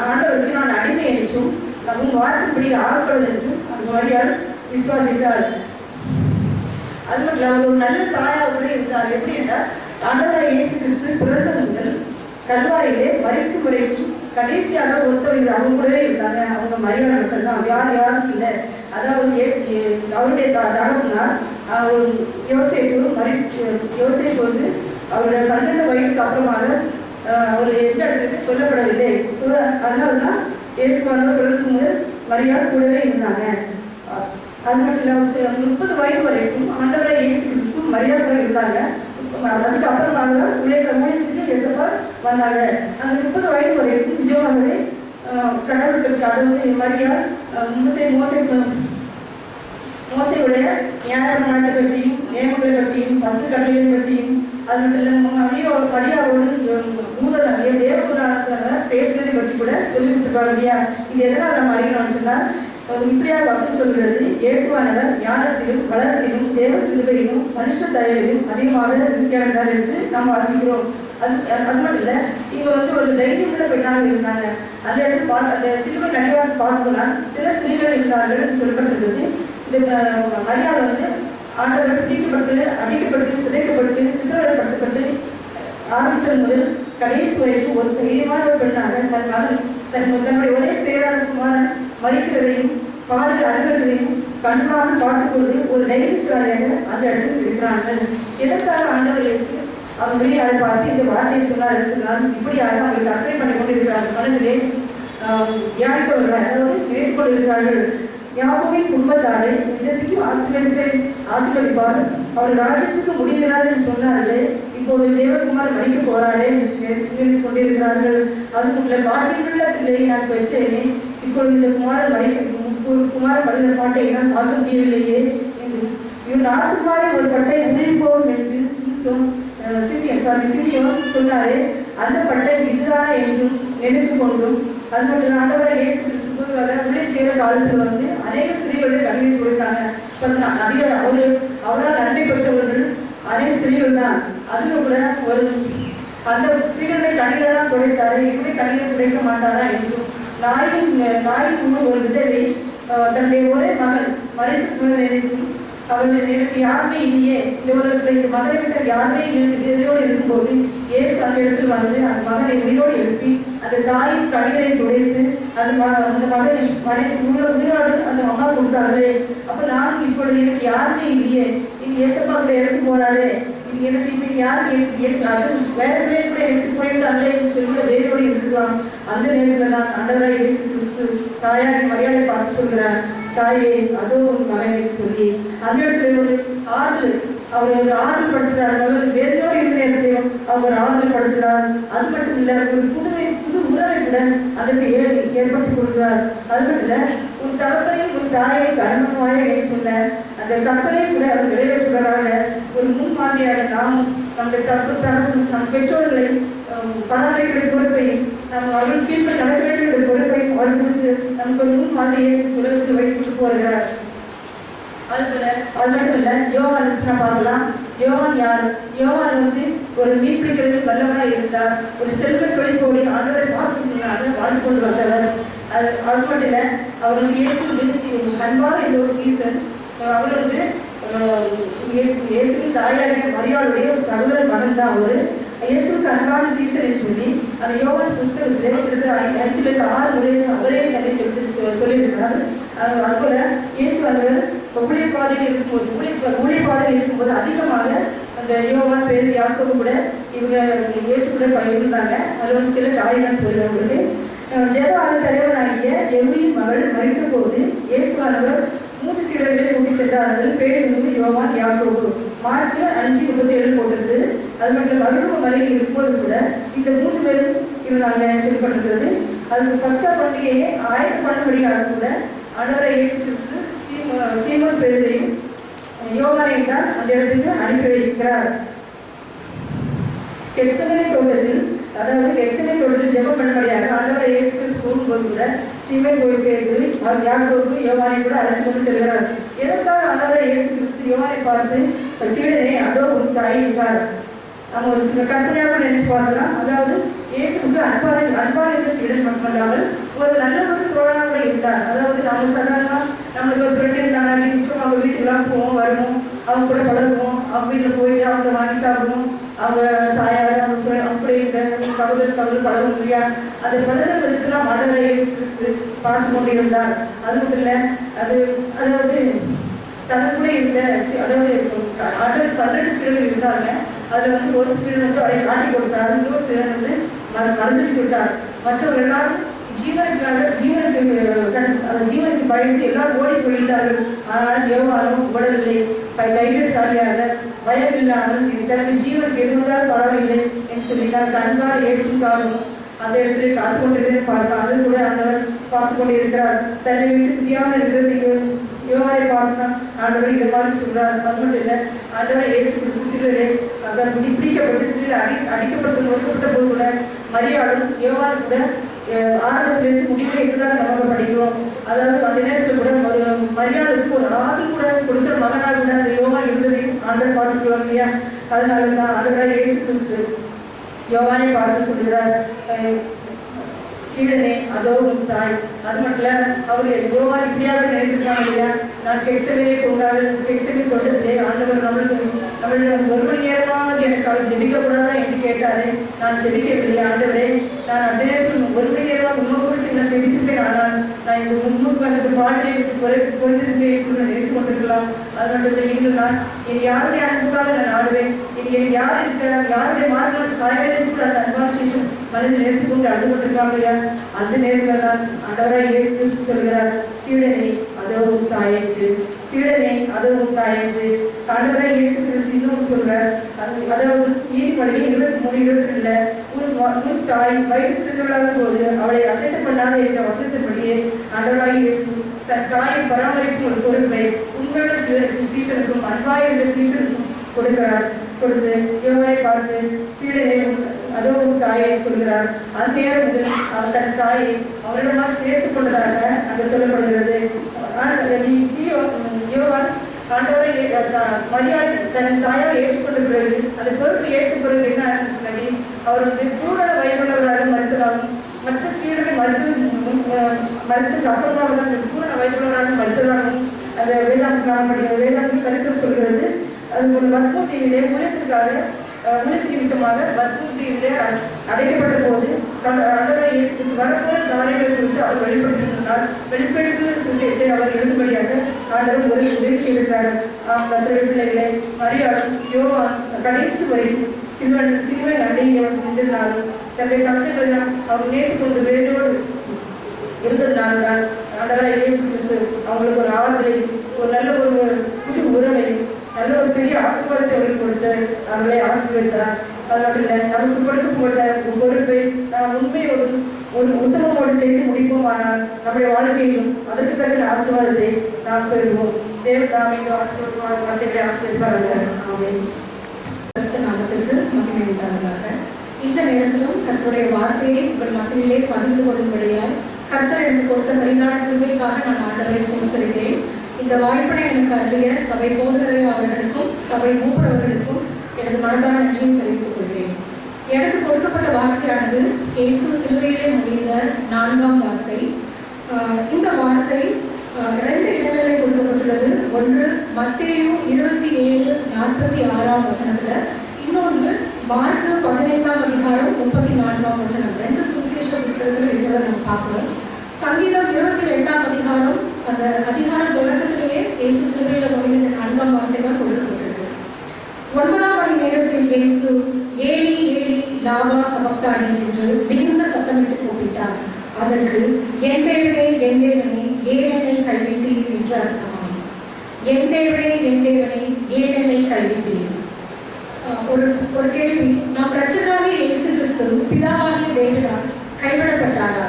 ஆண்டவருக்கு நான் அடிமை என்றும் உன் வார்த்தைப்படி ஆகப்படுவது என்றும் அந்த மரியாள் விசுவாசித்தார். அது மட்டும் அவர் ஒரு நல்ல தாயாக கூட இருந்தார். எப்படி என்றால் ஆண்டவராக இயேசு கிறிஸ்து பிறந்தது முதல் கல்வாரியிலே மறிக்கும் வரைக்கும் கடைசியாக ஒருத்தவங்க அவங்க கூடவே இருந்தாங்க. அவங்க மரியாதை மட்டும்தான், யாரும் இல்லை. அதாவது அவருடைய தகவல்னால் யோசேப்பு வந்து அவருடைய 12 வயதுக்கு அப்புறமாக அவர் எந்த இடத்துக்கு சொல்லப்படவில்லை. அதனால்தான் இயேசுவானவர் பிறக்கும் போது மரியாதை கூடவே இருந்தாங்க. அது மட்டும் இல்லாமல் 30 வயது வரைக்கும் ஆண்டவராக இயேசு கிறிஸ்து மரியாதை இருந்தாங்க. அதுக்கு அப்புறமாக தான் ஊழியத்துக்கு இயேசப்பா வந்தாங்க. அந்த 30 வயது வரைக்கும் நிஜமாகவே கடவுள் பெற்ற, அதாவது மரியாள் மோசையுடைய நியாயப்பிரமாணத்தை பற்றியும் நியமங்களை பற்றியும் 10 கட்டளைகளை பற்றியும் அது மட்டும் மரியாவோடு தேவகுணாக பேசுறதை பற்றி கூட சொல்லி கொடுத்துருப்பாங்க இல்லையா. இது எதனால் நம்ம அறியணும்னு சொன்னால், இப்படியாக வசனம் சொல்கிறது, இயேசுவானவர் ஞானத்திலும் வளரத்திலும் தேவ கிருபையிலும் மனுஷ தயவிலும் அதிகமாக இருக்கிறார் என்று நாம் வாசிக்கிறோம். அது மட்டும் இல்லை, இங்கே வந்து ஒரு தைரியமுள்ள பெண்ணாக இருந்தாங்க. அந்த இடத்துல அந்த சிலுவை நடிகாரத்தை பார்க்கணும்னா சில ஸ்திரீகள் இருந்தார்கள் சொல்லப்பட்டிருந்தது. இந்த மரியாதை வந்து ஆண்டவர் பிடிக்கப்பட்டு அடிக்கப்பட்டு சிதைக்கப்பட்டு சித்திரவதைப்படுத்தப்பட்டு ஆரம்பிச்சது முதல் கடைசி வரைக்கும் ஒரு தைரியமான ஒரு பெண்ணாக தன்னுடைய ஒரே பேரான குமாரன் மறிக்கிறதையும் பாடல் அனுபவங்களையும் கண்பாக பார்த்துக்கொண்டு ஒரு தைரியசாலியாக அந்த இடத்தில் இருக்கிறார்கள். எதற்காக ஆண்டவர் இயேசு அவங்க வெளியாட பார்த்து இந்த வார்த்தையை சொன்னார் இப்படியாக அவங்களுக்கு அர்ப்பணை பண்ணி கொண்டிருக்கிறார்கள். மனதிலே தியானித்தவர்கள், அதாவது கேட்டுக்கொண்டிருக்கிறார்கள். யாக்கோபின் குடும்பத்தாரை இதற்கும் ஆசீர்வதிப்பார், அவர் ராஜ்யத்துக்கு முடிகிறார் என்று சொன்னார்கள். இப்போது தேவகுமார் மறிக்க போறாரே என்று கொண்டிருக்கிறார்கள். அதுக்குள்ள பாட்டிலுள்ள பிள்ளையை நான் பெற்றேனே, இப்பொழுது இந்த குமாரன் படுகிற பாட்டை நான் பார்க்க முடியவில்லையே என்று இவன் ஆத்துமாவை ஒரு பட்டை உதவிப்போம் என்று சிமியோன் சொன்னாரே, அந்த பட்டை இதுதானே என்றும் நினைத்து கொண்டும் அது மட்டும் ஆண்டவரை இயேசு கிறிஸ்துவாக உள்ளே செய்கிற காலத்தில் வந்து அநேக ஸ்திரீகளை கண்ணீர் கொடுத்தாங்க. அதிக அவரால் நன்மை பெற்றவர்கள் அநேக ஸ்திரீகள் தான். அதில் கூட ஒரு அந்த ஸ்திரீகளை கண்ணீரெல்லாம் துடைத்தாரு, எப்படி கண்ணீரை துடைக்க மாட்டாரா என்றும் நாயின் ஒரு விதவை தன்னுடைய ஒரே மகன் மறைத்து நினைத்தும் அவர்கள் எனக்கு யாருமே இல்லையே, இந்த உலகத்தில் இந்த மகனை விட்ட யாருமே உயிரோடு இருக்கும்போது ஏசு அந்த இடத்துல வந்து அந்த மகனை உயிரோடு எழுப்பி அந்த தாயின் கண்ணீரை துடைத்து அந்த மகனை உயிரோடு அந்த மகா கொடுத்தாரு. அப்போ நான் இப்பொழுது எனக்கு யாருமே இல்லையே, நீங்க ஏசப்பா கூட இறந்து போறாரு, எனக்கு இப்போ யாரும் அது வேற பிள்ளை கூட எடுத்து போயிட்டாங்களே சொல்லி வேரோடு இருக்கலாம். அந்த நேரத்தில் தான் ஆண்டவராக இயேசு கிறிஸ்து தாயாரி மரியாதை பார்த்து சொல்கிறார், தாயே அதோ உன் மகனை சொல்லி அந்த இடத்துல ஒரு ஆறுதல், அவர் ஒரு ஆறுதல் படுத்துகிறார். அவர் வேரோடு இருந்த இடத்தையும் அவர் ஆறுதல் படுத்துகிறார். அது மட்டும் இல்லை, ஒரு புது உறவை கூட அதற்கு ஏற்படுத்தி கொடுக்கிறார். அது மட்டும் இல்லை, உன் தகப்பனையும் உன் தாயை கர்மமாய என்று சொன்ன அந்த கற்பனை கூட அவர் நிறைவேற்றுவதாக ஒரு முன்மாதிரியாக நாம் நம்முடைய நம் பெற்றோர்களை பராமரிக்கிற பொறுப்பையும் நாம் அவர்கள் கீழ்ப்பு நடக்க வேண்டிய பொறுப்பையும் அவர் கொடுத்து நமக்கு ஒரு முன்மாதிரியை உலகத்தில் வைத்து போகிறார். அது மட்டும் இல்லை, யோவான் பார்க்கலாம். யோவான் யார்? யோவான் வந்து ஒரு மீன் பிடிக்கிறது வல்லவராக இருந்தார். ஒரு செல்வ சொலிப்போடி ஆண்டவரை பார்த்து வாழ்ந்து கொண்டு வந்தவர். அது மட்டும் இல்லை, அவர் வந்து இயேசு அன்பாக இருந்த ஒரு சீசன். அவர் வந்து இயேசுவின் தாயாகிய மரியாளுடைய ஒரு சகோதர மகன் தான். அவர் இயேசுக்கு அன்பான சீசன் என்று சொல்லி அந்த யோவான் புஸ்தகத்தில் இருக்கிற 5-6 முறை அவரே கதை சொல்லியிருக்கிறார். அதுபோல இயேசு அவர் ஊழியப்பாதையில் இருக்கும்போது அதிகமாக அந்த யோவான் பேர் யாக்கோபு கூட இவங்க இயேசு கூட இருந்தாங்க. அதில் வந்து சில காரியங்கள் சொல்லுவாங்க. ஜெப தலைவனாகிய எவ்ரியின் மகள் மறித்த போது இயேசுவானவர் 3 சீடர்களை கூட்டி சென்றார்கள். பேதுரு, யோவான், யாக்கோபு. மார்க்கு 5:37 போட்டிருந்தது. அது மட்டும் மருத்துவ மலையில் இருக்கும்போது கூட இந்த 3 பேரும் இருந்தாங்க சொல்லப்பட்டிருக்கிறது. அது பஸ்கா பண்டிகையை ஆயத்த பண்ணும்படியாக கூட ஆண்டவரை இயேசு கிறிஸ்து சீமோன் பேதுரையும் யோவானையும் தான் அந்த இடத்துக்கு அனுப்பி வைக்கிறார். கெத்செமனே தோட்டத்தில் ஜெபம் பண்ணும்படியாக ஆண்டவர் இயேசு கிறிஸ்து போகும்போது கூட சீமேன் கோயிலுக்கு அவர் யாக்கோபு யோவானை கூட அழைத்து கொண்டு செல்கிறார். எதற்காக ஆண்டவர் இயேசு கிறிஸ்து யோவானை பார்த்து சீடனே அதோ உன் தாய் என்றார்? நம்ம ஒரு சில கற்பனையாக நினைச்சு பார்க்கலாம். அதாவது இயேசுக்கு அன்பாக இருந்த சீடன் மட்டுமல்லாமல் ஒரு நல்ல ஒரு தோழனாக இருந்தார். அதாவது நம்ம சாதாரணமா நம்மளுக்கு ஒரு ஃப்ரெண்டு இருந்தாங்க, நிச்சயம் அவங்க வீட்டுக்கெல்லாம் போவோம், வருவோம், அவங்க கூட பழகுவோம், அவங்க வீட்டில் போயிட்டு அவங்க வாங்கி சாப்பிடுவோம், அவங்க தாயார் அப்படி இருந்த சகோதர பழக முடியாது. அதை பழகிறதுக்கெல்லாம் ஆண்டவரை இயேசு கிறிஸ்து பார்த்து கொண்டிருந்தார். அது மட்டும் இல்லை, அதாவது தனக்குள்ளே இருந்த அதாவது 12 சீடர்கள் இருந்தாங்க. அதில் ஒரு சீடன் அவரை காட்டி கொடுத்தார், இன்னொரு சீடன் மறந்துட்டு விட்டார். மற்றவர்கள் எல்லாரும் ஜீவனுக்கு பயந்து எல்லாரும் ஓடி போயிட்டார்கள். ஆனால் யோவானும் ஓடவில்லை. தைரியசாலியாக பயம் இல்லாமல் தனக்கு ஜீவனுக்கு எது வந்தாலும் பரவாயில்லை என்று சொல்லி தனக்கு அன்பார் இயேசுக்காகவும் அந்த இடத்துல காத்து கொண்டிருந்தே பார்க்கலாம். அது கூட ஆண்டவர் பார்த்து கொண்டிருக்கிறார். தன்னை விட்டு பிரியாமல் இருக்கிறது யோவானை பார்க்கணும் ஆண்டவர் இந்த மாதிரி சொல்றார். அது மட்டும் இல்லை, ஆண்டவர் இயேசு கிறிஸ்து சிலரே அதற்கு பிடிக்கப்பட்டு சிலர் அடிக்கப்பட்டு நோக்கப்பட்ட போது கூட மரியாளும் யோவான் கூட ஆரம்பத்திலிருந்து முடிவுல இருந்தால் நம்ம படிக்கிறோம். அதாவது அந்த நேரத்தில் கூட ஒரு மரியாளுக்கு ஒரு ஆள் கூட கொடுக்குற மகனாக கூட அந்த யோவான் இருந்ததையும் ஆண்டவர் பார்த்துக்கலாம் இல்லையா? அதனால தான் ஆண்டவராக இயேசு கிறிஸ்து யோவானை பார்த்து சொல்கிறார், சீடனே அதோ உன் தாய். அது மட்டும் இல்ல, அவர் யோவான் இப்படியாக நினைத்திருக்காங்க இல்லையா? நான் கெக்சமே தோட்டத்திலே ஆண்டவர் நம்மளுடைய 1 மணி நேரமாக எனக்காக ஜெபிக்கக்கூடாதா என்று கேட்டாரு. நான் ஜெபிக்கவில்லை ஆண்டவரே, நான் அந்த நேரத்தில் 1 மணி நேரமாக உண்மை கூட நான் செபித்திருப்பேன். ஆனால் நான் இந்த முன்னுக்கு அந்த பாடலை குறைந்திருப்பேன் சொல்ல நினைத்து கொண்டிருக்கலாம். அது மட்டும் இல்லை, இன்னும் நான் இனி யாருடைய அன்புக்காக நான் ஆடுவேன், இனி யார் இருக்கிறார், யாருடைய மார்க்கம் சாய்வதற்கு கூட அந்த அன்பான சேஷம் மனதில் எடுத்துக்கொண்டு அழுது கொண்டிருக்காங்க இல்லையா? அந்த நேரத்தில் தான் ஆண்டவராய் இயேசு சொல்கிறார், சீடனே அதோ உன் தாயென்று, சீடனே அதோ உன் தாயென்று. ஆண்டவராய் இயேசு கிறிஸ்து இன்னும் சொல்றார், அதாவது நீதிமொழி 23:22 உன் தாய் வயது சிறுவளாக போது அவளை அசைட்ட பண்ணாத என்ற வசனத்தின்படியே ஆண்டவராய் இயேசு தன் தாயை பராமரிக்கும் ஒரு பொறுப்பை உண்மையுள்ள சீசனுக்கும் அன்பாயிருந்த சீசனுக்கும் கொடுத்து யோவானை பார்த்து சீடனை அதோ உன் தாயை சொல்கிறார். அந்த நேரம் முதல் அவன் தன் தாயை அவரிடமாக சேர்த்து கொண்டதாக அங்கே சொல்லப்படுகிறது. யோவான் ஆண்டவரை மரியாதை தன் தாயாக ஏற்றுக்கொண்ட பிறகு அந்த பொறுப்பை ஏற்ற பிறகு என்ன சொல்லி அவர் பூரண வயதுள்ளவராக மறுத்ததாகவும் மற்ற சீடர்கள் மறுத்ததுக்கு அப்புறமாக தான் அந்த பூரண வயதுள்ளவராக மறுத்ததாகவும் அந்த வேதாந்த சரித்திரம் சொல்கிறது. அது ஒரு வற்புறுத்தியிலே உலகத்திற்கு நிமித்தமாக வற்புறுத்தியிலே அடைக்கப்பட்ட போது ஆண்டவராய் இயேசு கிறிஸ்து வரப்போற காரியங்களை குறித்து அவர் வெளிப்படுத்தினார். வெளிப்படுத்தும் சுவிசேஷத்தை அவர் எழுதும்படியாக ஆண்டவர் ஒரு உதவி செய்திருக்கிறார். கர்த்தருடைய பிள்ளைகளை மரியாளும் யோவான் கடைசி வரை சிலுவை நன்மையை நின்றிருந்தாலும் தன்னுடைய கஷ்டங்களை அவர் நேர்த்து கொண்டு வேரோடு இருந்ததுனால்தான் ஆண்டவராய் இயேசு கிறிஸ்து அவங்களுக்கு ஒரு ஆறுதலையும் ஒரு நல்ல ஒரு புது உறவையும் நல்ல ஒரு பெரிய ஆசீர்வாதத்தை அவர்கள் கொடுத்து அவர்களை ஆசீர்வதித்தார். அது மட்டும் இல்லை, நமக்கு கொடுக்கப்பட்ட பொறுப்பை நாம் உண்மையோடு ஒரு உத்தமமோடு செய்து முடிப்போமானால் நம்முடைய வாழ்க்கையிலும் அதற்கு தகுந்த ஆசீர்வாதத்தை நாம் பெறுவோம். தேவன் தாமே ஆசீர்வாதமாக மக்களை ஆசீர்வதிப்பார்கள். ஆமென். நாமத்திற்கு மகிமை உண்டாவதாக. இந்த நேரத்திலும் கர்த்தருடைய வார்த்தையை உங்கள் மத்தியிலே பகிர்ந்து கொள்ளும்படியால் கர்த்தர் எனக்கு கொடுத்த பரிதான கிருபைக்காக நான் ஆண்டவரை சோஸ்தரிக்கிறேன். இந்த வாய்ப்பினை எனக்கு அருளிய சபை போதகரை அவர்களுக்கும் சபை மூப்பரவர்களுக்கும் எனது மனதான நன்றியை தெரிவித்துக் கொள்கிறேன். எனக்கு கொடுக்கப்பட்ட வார்த்தையானது இயேசு சிலுவையிலே முடிந்த 4ஆம் வார்த்தை. இந்த வார்த்தை 2 இடங்களில் கொடுக்கப்பட்டுள்ளது. ஒன்று மத்தேயு 27:46 வசனத்துல, இன்னொன்று மார்க்கு 15ஆம் அதிகாரம் 34ஆம் வசனம். 2 சுவிசேஷ புஸ்தகத்தில் இருக்கிறத நம்ம பார்க்கிறோம். சங்கீதம் 22ஆம் அதிகாரம், அந்த அதிகார தொடக்கத்திலேயே இயேசு சிலுவையில் முடிந்த 4ஆம் வார்த்தை தான் கொடுக்கப்பட்டிருக்கு. 9ஆம் மணி நேரத்தில் இயேசு ஏலி ஏலி லாமா சபக்தானி என்று மிகுந்த சத்தமிட்டு கூப்பிட்டார். அதற்கு என் தேவனே என் தேவனே ஏன் என்னை கைவிட்டீர் என்று அர்த்தமாகும். என் தேவனே என் தேவனே ஏன் என்னை கைவிட்டீர். ஒரு கேள்வி, நாம் இரட்சகராகிய இயேசு கிறிஸ்து பிதாவாகிய தேவனால் கைவிடப்பட்டாரா?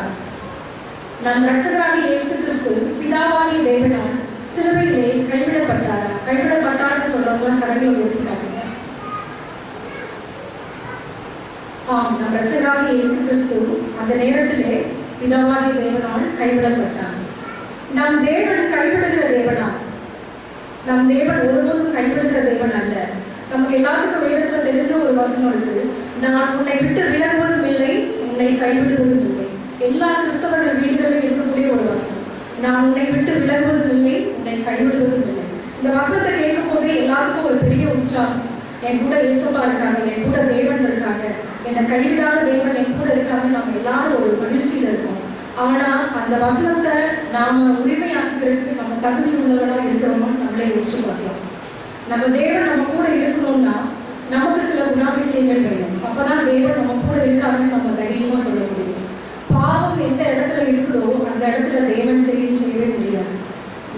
நம் இரட்சகராகிய இயேசு கிறிஸ்து பிதாவாகிய தேவனால் சிலுவையிலே கைவிடப்பட்டாரா? கைவிடப்பட்டார்னு சொல்றவங்க கரங்களை உயர்த்திட்டாங்க. ஆம், நம் இரட்சகராகிய இயேசு கிறிஸ்து அந்த நேரத்திலே பிதாவாகிய தேவனால் கைவிடப்பட்டார். நம் தேவன் கைவிடுகிற தேவனா? நம் தேவன் ஒருபோதும் கைவிடுகிற தேவன் அல்ல. நமக்கு எல்லாத்துக்கும் வேதத்துல தெரிஞ்ச ஒரு வசனம் இருக்கு, நான் உன்னை விட்டு விலகுவதும் இல்லை, உன்னை கைவிடுவதும் இல்லை. எல்லா கிறிஸ்தவர்கள் வீடுகளிலும் இருக்கக்கூடிய ஒரு வசனம், நான் உன்னை விட்டு விலகுவதும் இல்லை, உன்னை கைவிடுவதும் இல்லை. இந்த வசனத்தை கேட்கும் போதே எல்லாத்துக்கும் ஒரு பெரிய உற்சாகம். என் கூட இயேசுவா இருக்காங்க, என் கூட தேவன் இருக்காங்க, என்னை கைவிடாத தேவன் என் கூட இருக்காங்க. நம்ம எல்லாரும் ஒரு மகிழ்ச்சியில இருக்கோம். ஆனா அந்த வசனத்தை நாம உரிமையாக்குறதுக்கு நம்ம தகுதி உள்ளவர்களா இருக்கிறோமோ நம்மளே யோசிச்சு பார்க்கலாம். நம்ம தேவன் நம்ம கூட இருக்கணும்னா நமக்கு சில குணாதிசயங்கள் வேணும். அப்பதான் தேவன் நம்ம கூட இருக்காங்கன்னு நம்ம தைரியமா சொல்ல முடியும். பாவம் எந்த இடத்துல இருக்குதோ அந்த இடத்துல தேவன் கிரியை செய்யவே முடியாது.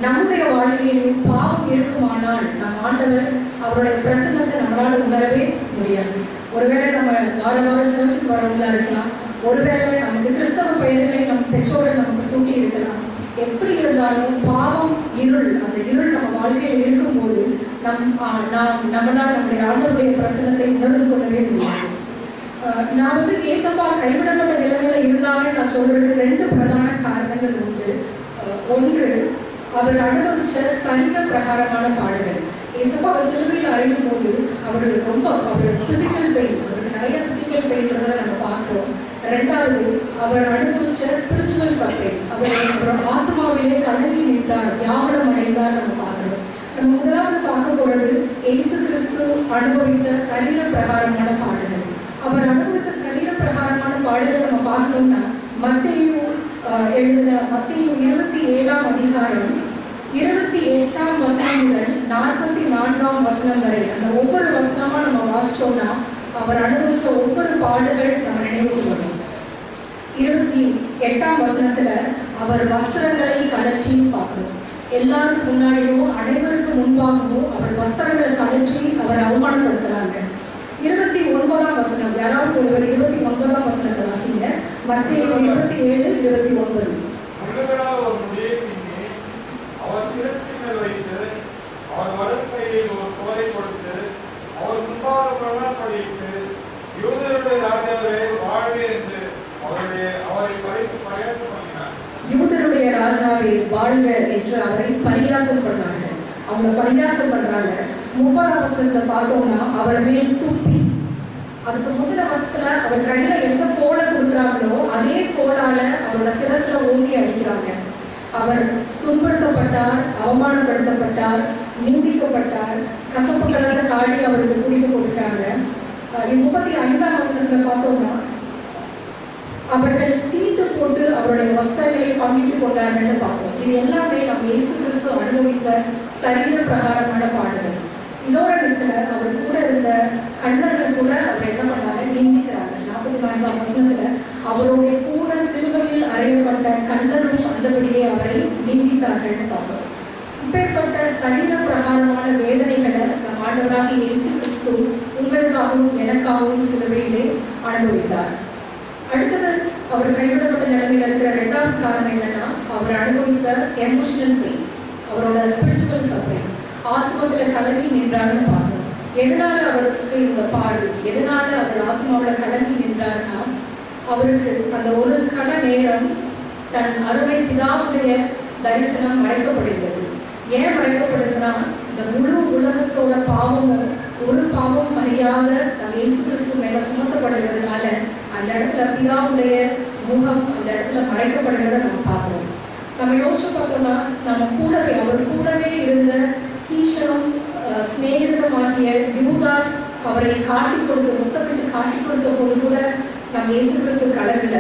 நம்முடைய வாழ்க்கையில் பாவம் இருக்குமானால் நம் ஆண்டவர் அவருடைய பிரசன்னத்தை நம்மளால உணரவே முடியாது. ஒருவேளை நம்ம வார வாரம் சர்ச்சுக்கு வரவங்களா இருக்கலாம், ஒருவேளை நமக்கு கிறிஸ்தவ பெயர்களை நம் பெற்றோர்கள் நமக்கு சூட்டி இருக்கலாம். எப்படி இருந்தாலும் பாவம் இருள், அந்த இருள் நம்ம வாழ்க்கையில் இருக்கும்போது நம்மளால் நம்முடைய ஆண்டவருடைய பிரசன்னத்தை உணர்ந்து கொள்ளவே முடியாது. நான் ஏசப்பா கைவிடப்பட்ட நிலைமையில இருந்தாலும் நான் சொல்றதுக்கு 2 பிரதான காரணங்கள் உண்டு. ஒன்று, அவர் அனுபவிச்ச சரீர பிரகாரமான பாடுகள். ஏசப்பா சிலுவையில் அறையும் போது அவருக்கு பிசிக்கல் பெயின், அவருக்கு நிறைய பிசிக்கல் பெயின் நம்ம பார்க்கிறோம். 2வது, அவர் அனுபவிச்ச ஸ்பிரிச்சுவல் சஃபரிங், அவர் ஆத்மாவிலே கலங்கி நின்றார், வியாகுலம் அடைந்தார் நம்ம பார்க்கிறோம். நம்ம முதலாவது பார்க்க போறது இயேசு கிறிஸ்து அனுபவித்த சரீர பிரகாரமான பாடுகள். அவர் அனுபவித்த சரீர பிரகாரமான பாடுகள் நம்ம பார்க்கணும்னா மத்தேயு எழுதின மத்தேயு 27ஆம் அதிகாரம் 28ஆம் வசனம் முதல் 44ஆம் வசனம் வரை அந்த ஒவ்வொரு வசனமா நம்ம வாசிச்சோம்னா அவர் அனுபவிச்ச ஒவ்வொரு பாடுகள் நம்ம நினைவுக்கு வரும். 28ஆம் வசனத்துல அவர் வஸ்திரங்களை கழற்றி பார்க்கணும். எல்லாரும் முன்னாடியோ அனைவருக்கு முன்பாகவோ அவர் வஸ்திரங்களை கழற்றி அவர் அவமானப்படுத்துறாங்க. 29ஆம் வசனம், யாராவது ஒருவர் 29ஆம் வசனத்தை வாசிங்க. மத்தேயு 27:29. அவர் சிரசின் மேல் வைத்து அவர் வலது கையில் ஒரு கோலை கொடுத்து அவர் முன்பாக பிரமாணப்படியிட்டு, யூதருடைய ராஜாவே வாழ்க என்று அவரை பரியாசம் பண்ணினார். யூதருடைய ராஜாவே வாழ்க என்று அவரை பரியாசம் பண்ணாங்க. அவங்க பரியாசம் பண்றாங்க. 30ஆம் வசனத்தை பார்த்தோம்னா அவர் மேல் துப்பி, அதுக்கு முதல் வசத்துல அவர் கையில எந்த கோலை கொடுக்குறாங்களோ அதே கோலால அவரோட சிரஸ்ல ஓங்கி அடிக்கிறாங்க. அவர் துன்புறுத்தப்பட்டார், அவமானப்படுத்தப்பட்டார், நிந்திக்கப்பட்டார், கசப்பு கலந்த காடி அவருக்கு குடிக்க கொடுத்தாங்க. 35ஆம் வசனத்துல பார்த்தோம்னா அவர்கள் சீட்டு போட்டு அவருடைய வஸ்திரங்களை பங்கிட்டு கொண்டார்கள் பார்ப்போம். இது எல்லாமே நம் இயேசு கிறிஸ்து அனுபவித்த சரீர பிரகாரமான பாடுகள். இதோட இருக்கிற அவர் கூட இருந்த கண்ணர்கள் கூட அவர் என்ன பண்ணாங்க, நிந்திக்கிறாங்க. 44ஆம் வசனத்துல அவருடைய கூட சிலுவையில் அறையப்பட்ட கண்ணரும் அந்தபடியே அவரை நிந்தித்தார்கள் பார்ப்போம். இப்பேற்பட்ட சரீர பிரகாரமான வேதனைகளை நம் ஆண்டவராகிய இயேசு கிறிஸ்து உங்களுக்காகவும் எனக்காகவும் சிலுவையிலே அனுபவித்தார். அடுத்தது அவர் கைவிடப்பட்ட நிலைமையில் இருக்கிற 2வது காரணம் என்னன்னா அவர் அனுபவித்த எமோஷனல் பெயின்ஸ், அவரோட ஸ்பிரிச்சுவல் சஃபரிங், ஆத்மாவில் கலங்கி நின்றாருன்னு பார்க்கணும். எதனால அவருக்கு இந்த பாடு, எதனால அவர் ஆத்மாவில் கலங்கி நின்றாருன்னா அவருக்கு அந்த ஒரு கண நேரம் தன் அருமை பிதாவுடைய தரிசனம் மறைக்கப்படுகிறது. ஏன் மறைக்கப்படுதுன்னா இந்த முழு உலகத்தோட பாவமும் ஒரு பாவம் அறியாத இயேசு கிறிஸ்து மேல சுமத்தப்படுகிறதுனால அந்த இடத்துல பிதாவுடைய முகம் அந்த இடத்துல மறைக்கப்படுகிறத நம்ம பார்க்கிறோம். நம்ம யோசிச்சு பார்த்தோம்னா நம்ம கூடவே அவர் கூடவே இருந்த சீஷனும் சிநேகிதமாகிய யூதாஸ் அவரை காட்டி கொடுத்து முத்தமிட்டு காட்டி கொடுத்த போது கூட நம்ம இயேசு கிறிஸ்து கடவுள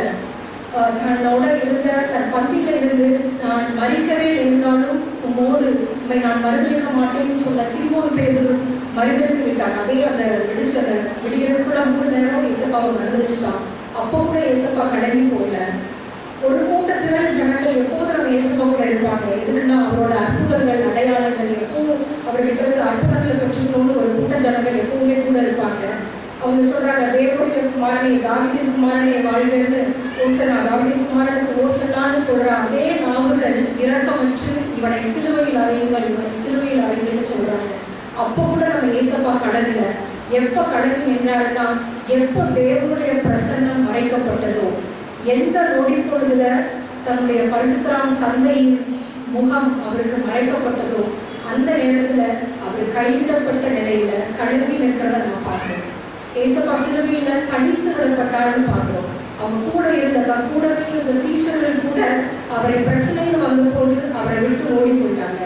தன்னோட இருந்த தன் பந்தியில இருந்து நான் மறிக்கவே இருந்தாலும் உம்மோடு உண்மை நான் மறுதளிக்க மாட்டேன்னு சொன்ன சீமோன் பேதுரு மறுதளித்து விட்டான். அதே அந்த விடுகிறதுக்குள்ள 3 நேரம் இயேசப்பாவை மறுதளிச்சுட்டான். அப்போ கூட இயேசப்பா கடங்கி போகல. ஒரு கூட்டத்தினர் ஜனங்கள் எப்போதும் நம்ம இயேசப்பா கூட இருப்பாங்க. எதுக்குன்னா அவரோட அற்புதங்கள் அடையாளங்கள் எப்பவும் அவர்கிட்ட இருந்து அற்புதங்களை பெற்றுக்கணும்னு ஒரு கூட்ட ஜனங்கள் எப்பவுமே கூட இருப்பாங்க. அவங்க சொல்றாங்க, தேவனுடைய குமாரனை தாவீதின் குமாரனை வாழ்கன்னு ஓசனா, தாவீதின் குமாரனுக்கு ஓசனான்னு சொல்ற அதே நாவுகள் இரக்கமற்று இவனை சிலுவையில் அறையுங்கள், இவனை சிலுவையில் அறையுங்கள்னு சொல்றாங்க. அப்போ கூட நம்ம ஏசப்பா கடவுள எப்போ கலங்கி நின்றாருன்னா, எப்போ தேவனுடைய பிரசன்னம் மறைக்கப்பட்டதோ, எந்த நொடி பொழுதுல தன்னுடைய பரிசுத்தராம் தந்தையின் முகம் அவருக்கு மறைக்கப்பட்டதோ, அந்த நேரத்துல அவர் கைவிடப்பட்ட நிலையில கலங்கி நிற்கிறத நம்ம பார்க்கிறோம். ஏசப்பா சிலுவையில கடித்து விடப்பட்டாருன்னு பார்க்கிறோம். அவங்க கூட கூடவே இருந்த சீஷர்கள் கூட அவரை பிரச்சனைன்னு வந்த போது அவரை விட்டு ஓடி போயிட்டாங்க.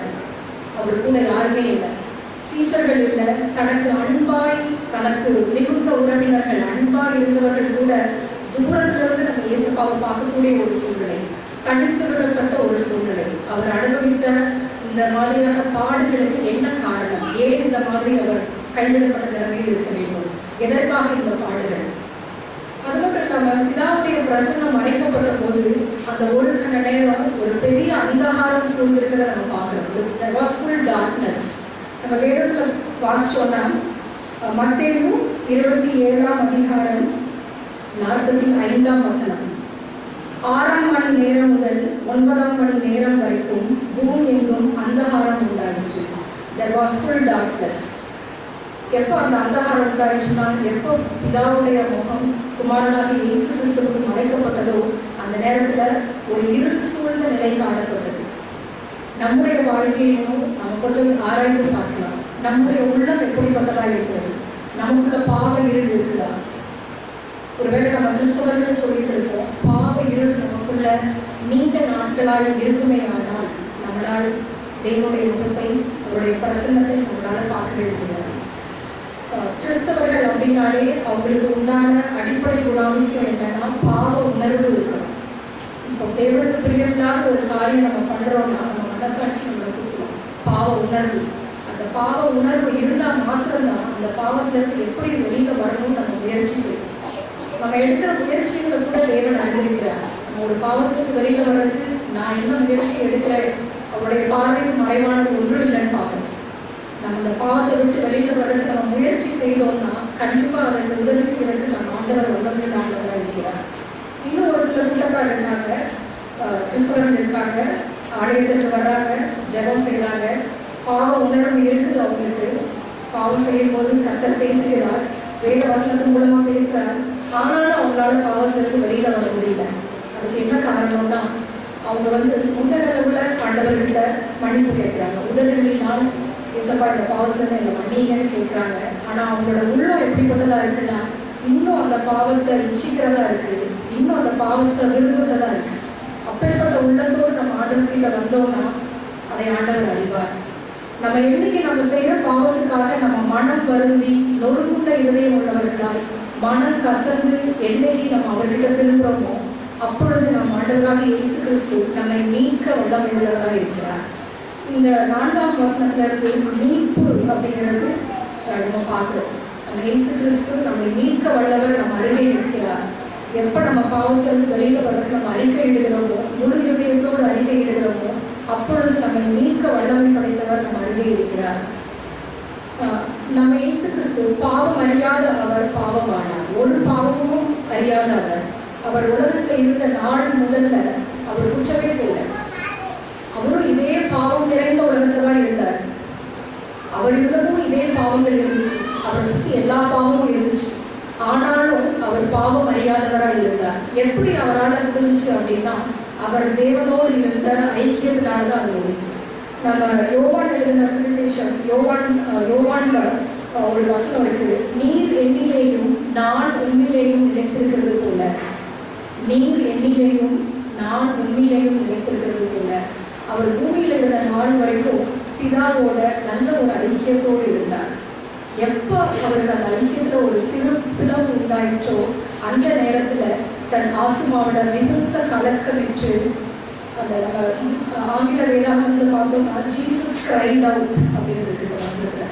அவர் கூட யாருமே இல்லை, சீஷர்கள் இல்லை, தனக்கு அன்பாய் தனக்கு மிகுந்த உறவினர்கள் அன்பாய் இருந்தவர்கள் கூட தூரத்துல இருந்து நம்ம ஏசப்பாவை பார்க்கக்கூடிய ஒரு சூழ்நிலை, கடித்து விடப்பட்ட ஒரு சூழ்நிலை. அவர் அனுபவித்த இந்த மாதிரியான பாடுகளுக்கு என்ன காரணம்? ஏன் இந்த மாதிரி அவர் கைவிடப்பட்ட நிலைமையில் இருக்க வேண்டும்? எதற்காக இந்த பாடுகள்? அது மட்டும் இல்லாமல் பிதாவுடைய பிரசன்னம் மறைக்கப்பட்ட போது அந்த ஒரு கண நேரம் ஒரு பெரிய அந்தகாரம் சூழ்ந்திருக்கிறத நம்ம பார்க்கிறோம். There was full darkness. நம்ம வேதத்துல வாசிச்சோம்னா மத்தேயு 27ஆம் அதிகாரம் 45ஆம் வசனம், 6ஆம் மணி நேரம் முதல் 9ஆம் மணி நேரம் வரைக்கும் பூமி எங்கும் அந்தகாரம் உண்டாயிற்று. There was full darkness. எப்போ அந்த அந்தகாரம் உண்டாயிடுச்சுன்னா, எப்போ பிதாவுடைய முகம் குமாரனாக இயேசு கிறிஸ்துவுக்கு மறைக்கப்பட்டதோ அந்த நேரத்துல ஒரு இருள் சூழ்ந்த நிலை காணப்பட்டது. நம்முடைய வாழ்க்கையிலும் நம்ம கொஞ்சம் ஆராய்ந்து பார்க்கலாம். நம்முடைய உள்ளம் எப்படிப்பட்டதாக இருக்கிறது? நமக்குள்ள பாவ இருள் இருக்குதா? ஒருவேளை நம்ம கிறிஸ்தவர்கள் சொல்லிட்டு இருக்கோம், பாவ இருள் நமக்குள்ள நீண்ட நாட்களாக இருக்குமே ஆனால் நம்மளால் தேவனுடைய முகத்தை, அவருடைய பிரசன்னத்தை நம்மளால பார்க்கவே முடியாது. கிறிஸ்தவர்கள் அப்படின்னாலே அவங்களுக்கு உண்டான அடிப்படை குணாதிசயம் என்னன்னா பாவ உணர்வு இருக்கணும். இப்போ தேவனுக்கு பிரியமில்லாத ஒரு காரியம் நம்ம பண்றோம்னா நம்ம மனசாட்சி நம்மளை கொடுக்கலாம். பாவ உணர்வு, அந்த பாவ உணர்வு இருந்தால் மாத்திரம்தான் அந்த பாவத்திற்கு எப்படி வெளியில வரணும்னு நம்ம முயற்சி செய்யணும். நம்ம எடுக்கிற முயற்சிகளை கூட தேவன் அறிவிக்கிறார். நம்ம ஒரு பாவத்துக்கு வெளியில வர்றதுக்கு நான் என்ன முயற்சி எடுக்கிறேன், அவருடைய பார்வைக்கு மறைவானது ஒன்றும் இல்லைன்னு பார்க்கணும். நம்ம அந்த பாவத்தை விட்டு வெளியில வர்றதுக்கு நம்ம முயற்சி செய்தோம்னா கண்டிப்பா அதற்கு உதவி செய்யறதுக்கு நம்ம ஆண்டவர் வல்லமையுள்ள ஆண்டவராக இருக்கிறார். இன்னும் ஒரு சில கூட்டக்காரர் இருக்காங்க, கிறிஸ்தவர்கள் இருக்காங்க, ஆலயத்திற்கு வர்றாங்க, ஜெபம் செய்யறாங்க, பாவ உணர்வு இருக்குது அவங்களுக்கு. பாவம் செய்யும் போது கர்த்தர் பேசுகிறார், வேத வசனத்தின் மூலமா பேசுறார். ஆனாலும் அவங்களால பாவத்திற்கு வெளியில வர முடியல. அதுக்கு என்ன காரணம்னா அவங்க உடலளவுல ஆண்டவர்கிட்ட மன்னிப்பு கேட்கிறாங்க. உடல்களினால் இசப்பா இந்த பாவத்துல என்னை மன்னிங்கன்னு கேட்கிறாங்க. ஆனா அவங்களோட உள்ளம் எப்படிப்பட்டதா இருக்குன்னா இன்னும் அந்த பாவத்தை இச்சிக்கிறதா இருக்கு, இன்னும் அந்த பாவத்தை விரும்புகிறதா இருக்கு. அப்பேற்பட்ட உள்ளத்தோடு நம்ம ஆண்டவர்கிட்ட வந்தோம்னா அதை ஆண்டவர் அறிவார். நம்ம என்னைக்கு நம்ம செய்யற பாவத்துக்காக நம்ம மனம் வருந்தி நொறுங்குண்ட இதயம் உள்ளவர்களாய் மனம் கசந்து என்னைக்கு நம்ம அவர்கிட்ட திரும்புறோமோ அப்பொழுது நம் ஆண்டவராக இயேசு கிறிஸ்து நம்மை மீட்க வல்லமையுள்ளவராக இருக்கிறார். இந்த 4ஆம் வசனத்துல இருந்து மீட்பு அப்படிங்கிறது நம்ம பார்க்கிறோம். நம்ம இயேசு கிறிஸ்து நம்மை மீட்க வல்லவர் நம்ம அருகே இருக்கிறார். எப்ப நம்ம பாவத்திலிருந்து வெளியில வர்றது நம்ம அறிக்கை இடுகிறோமோ, முழு இதயத்தோடு அறிக்கை இடுகிறோமோ அப்பொழுது நம்மை மீட்க வல்லமை படைத்தவர் நம்ம அருகே இருக்கிறார். நம்ம இயேசு கிறிஸ்து பாவம் அறியாத அவர் பாவமானார். ஒரு பாவமும் அறியாத அவர் உலகத்தில் இருந்த நாள் முதல்ல அவர் குற்றமே செய்தார். அவரும் இதே பாவம் நிறைந்த உலகத்துல தான் இருந்தார். அவர் இருந்ததும் இதே பாவங்கள் இருந்துச்சு, அவரை சுற்றி எல்லா பாவமும் இருந்துச்சு. ஆனாலும் அவர் பாவம் அறியாதவராக இருந்தார். எப்படி அவரால் முடிஞ்சிச்சு அப்படின்னா அவர் தேவனோடு இருந்த ஐக்கியத்தினாலதான் அது முடிஞ்சு. நம்ம யோவான் எழுதின சுவிசேஷம் யோவான்ல ஒரு வசனம் இருக்கு, நீர் என்னிலேயும் நான் உண்மையிலேயும் நிலைத்திருக்கிறது போல, நீர் என்னிலேயும் நான் உண்மையிலேயும் நிலைத்திருக்கிறது போல. அவர் பூமியில இருந்த நாள் வரைக்கும் பிதாவோட நல்ல ஒரு ஐக்கியத்தோடு இருந்தார். எப்போ அவருக்கு அந்த ஐக்கியத்துல ஒரு சிறு பிளவு உண்டாயிற்றோ அந்த நேரத்துல தன் ஆத்மாவோட மிகுந்த கலக்கமிட்டு, அந்த ஆங்கில வேதாகமத்தில் பார்த்தோம்னா ஜீசஸ் கிரைட் அவுட் அப்படின்னு இருக்கு வசனத்துல.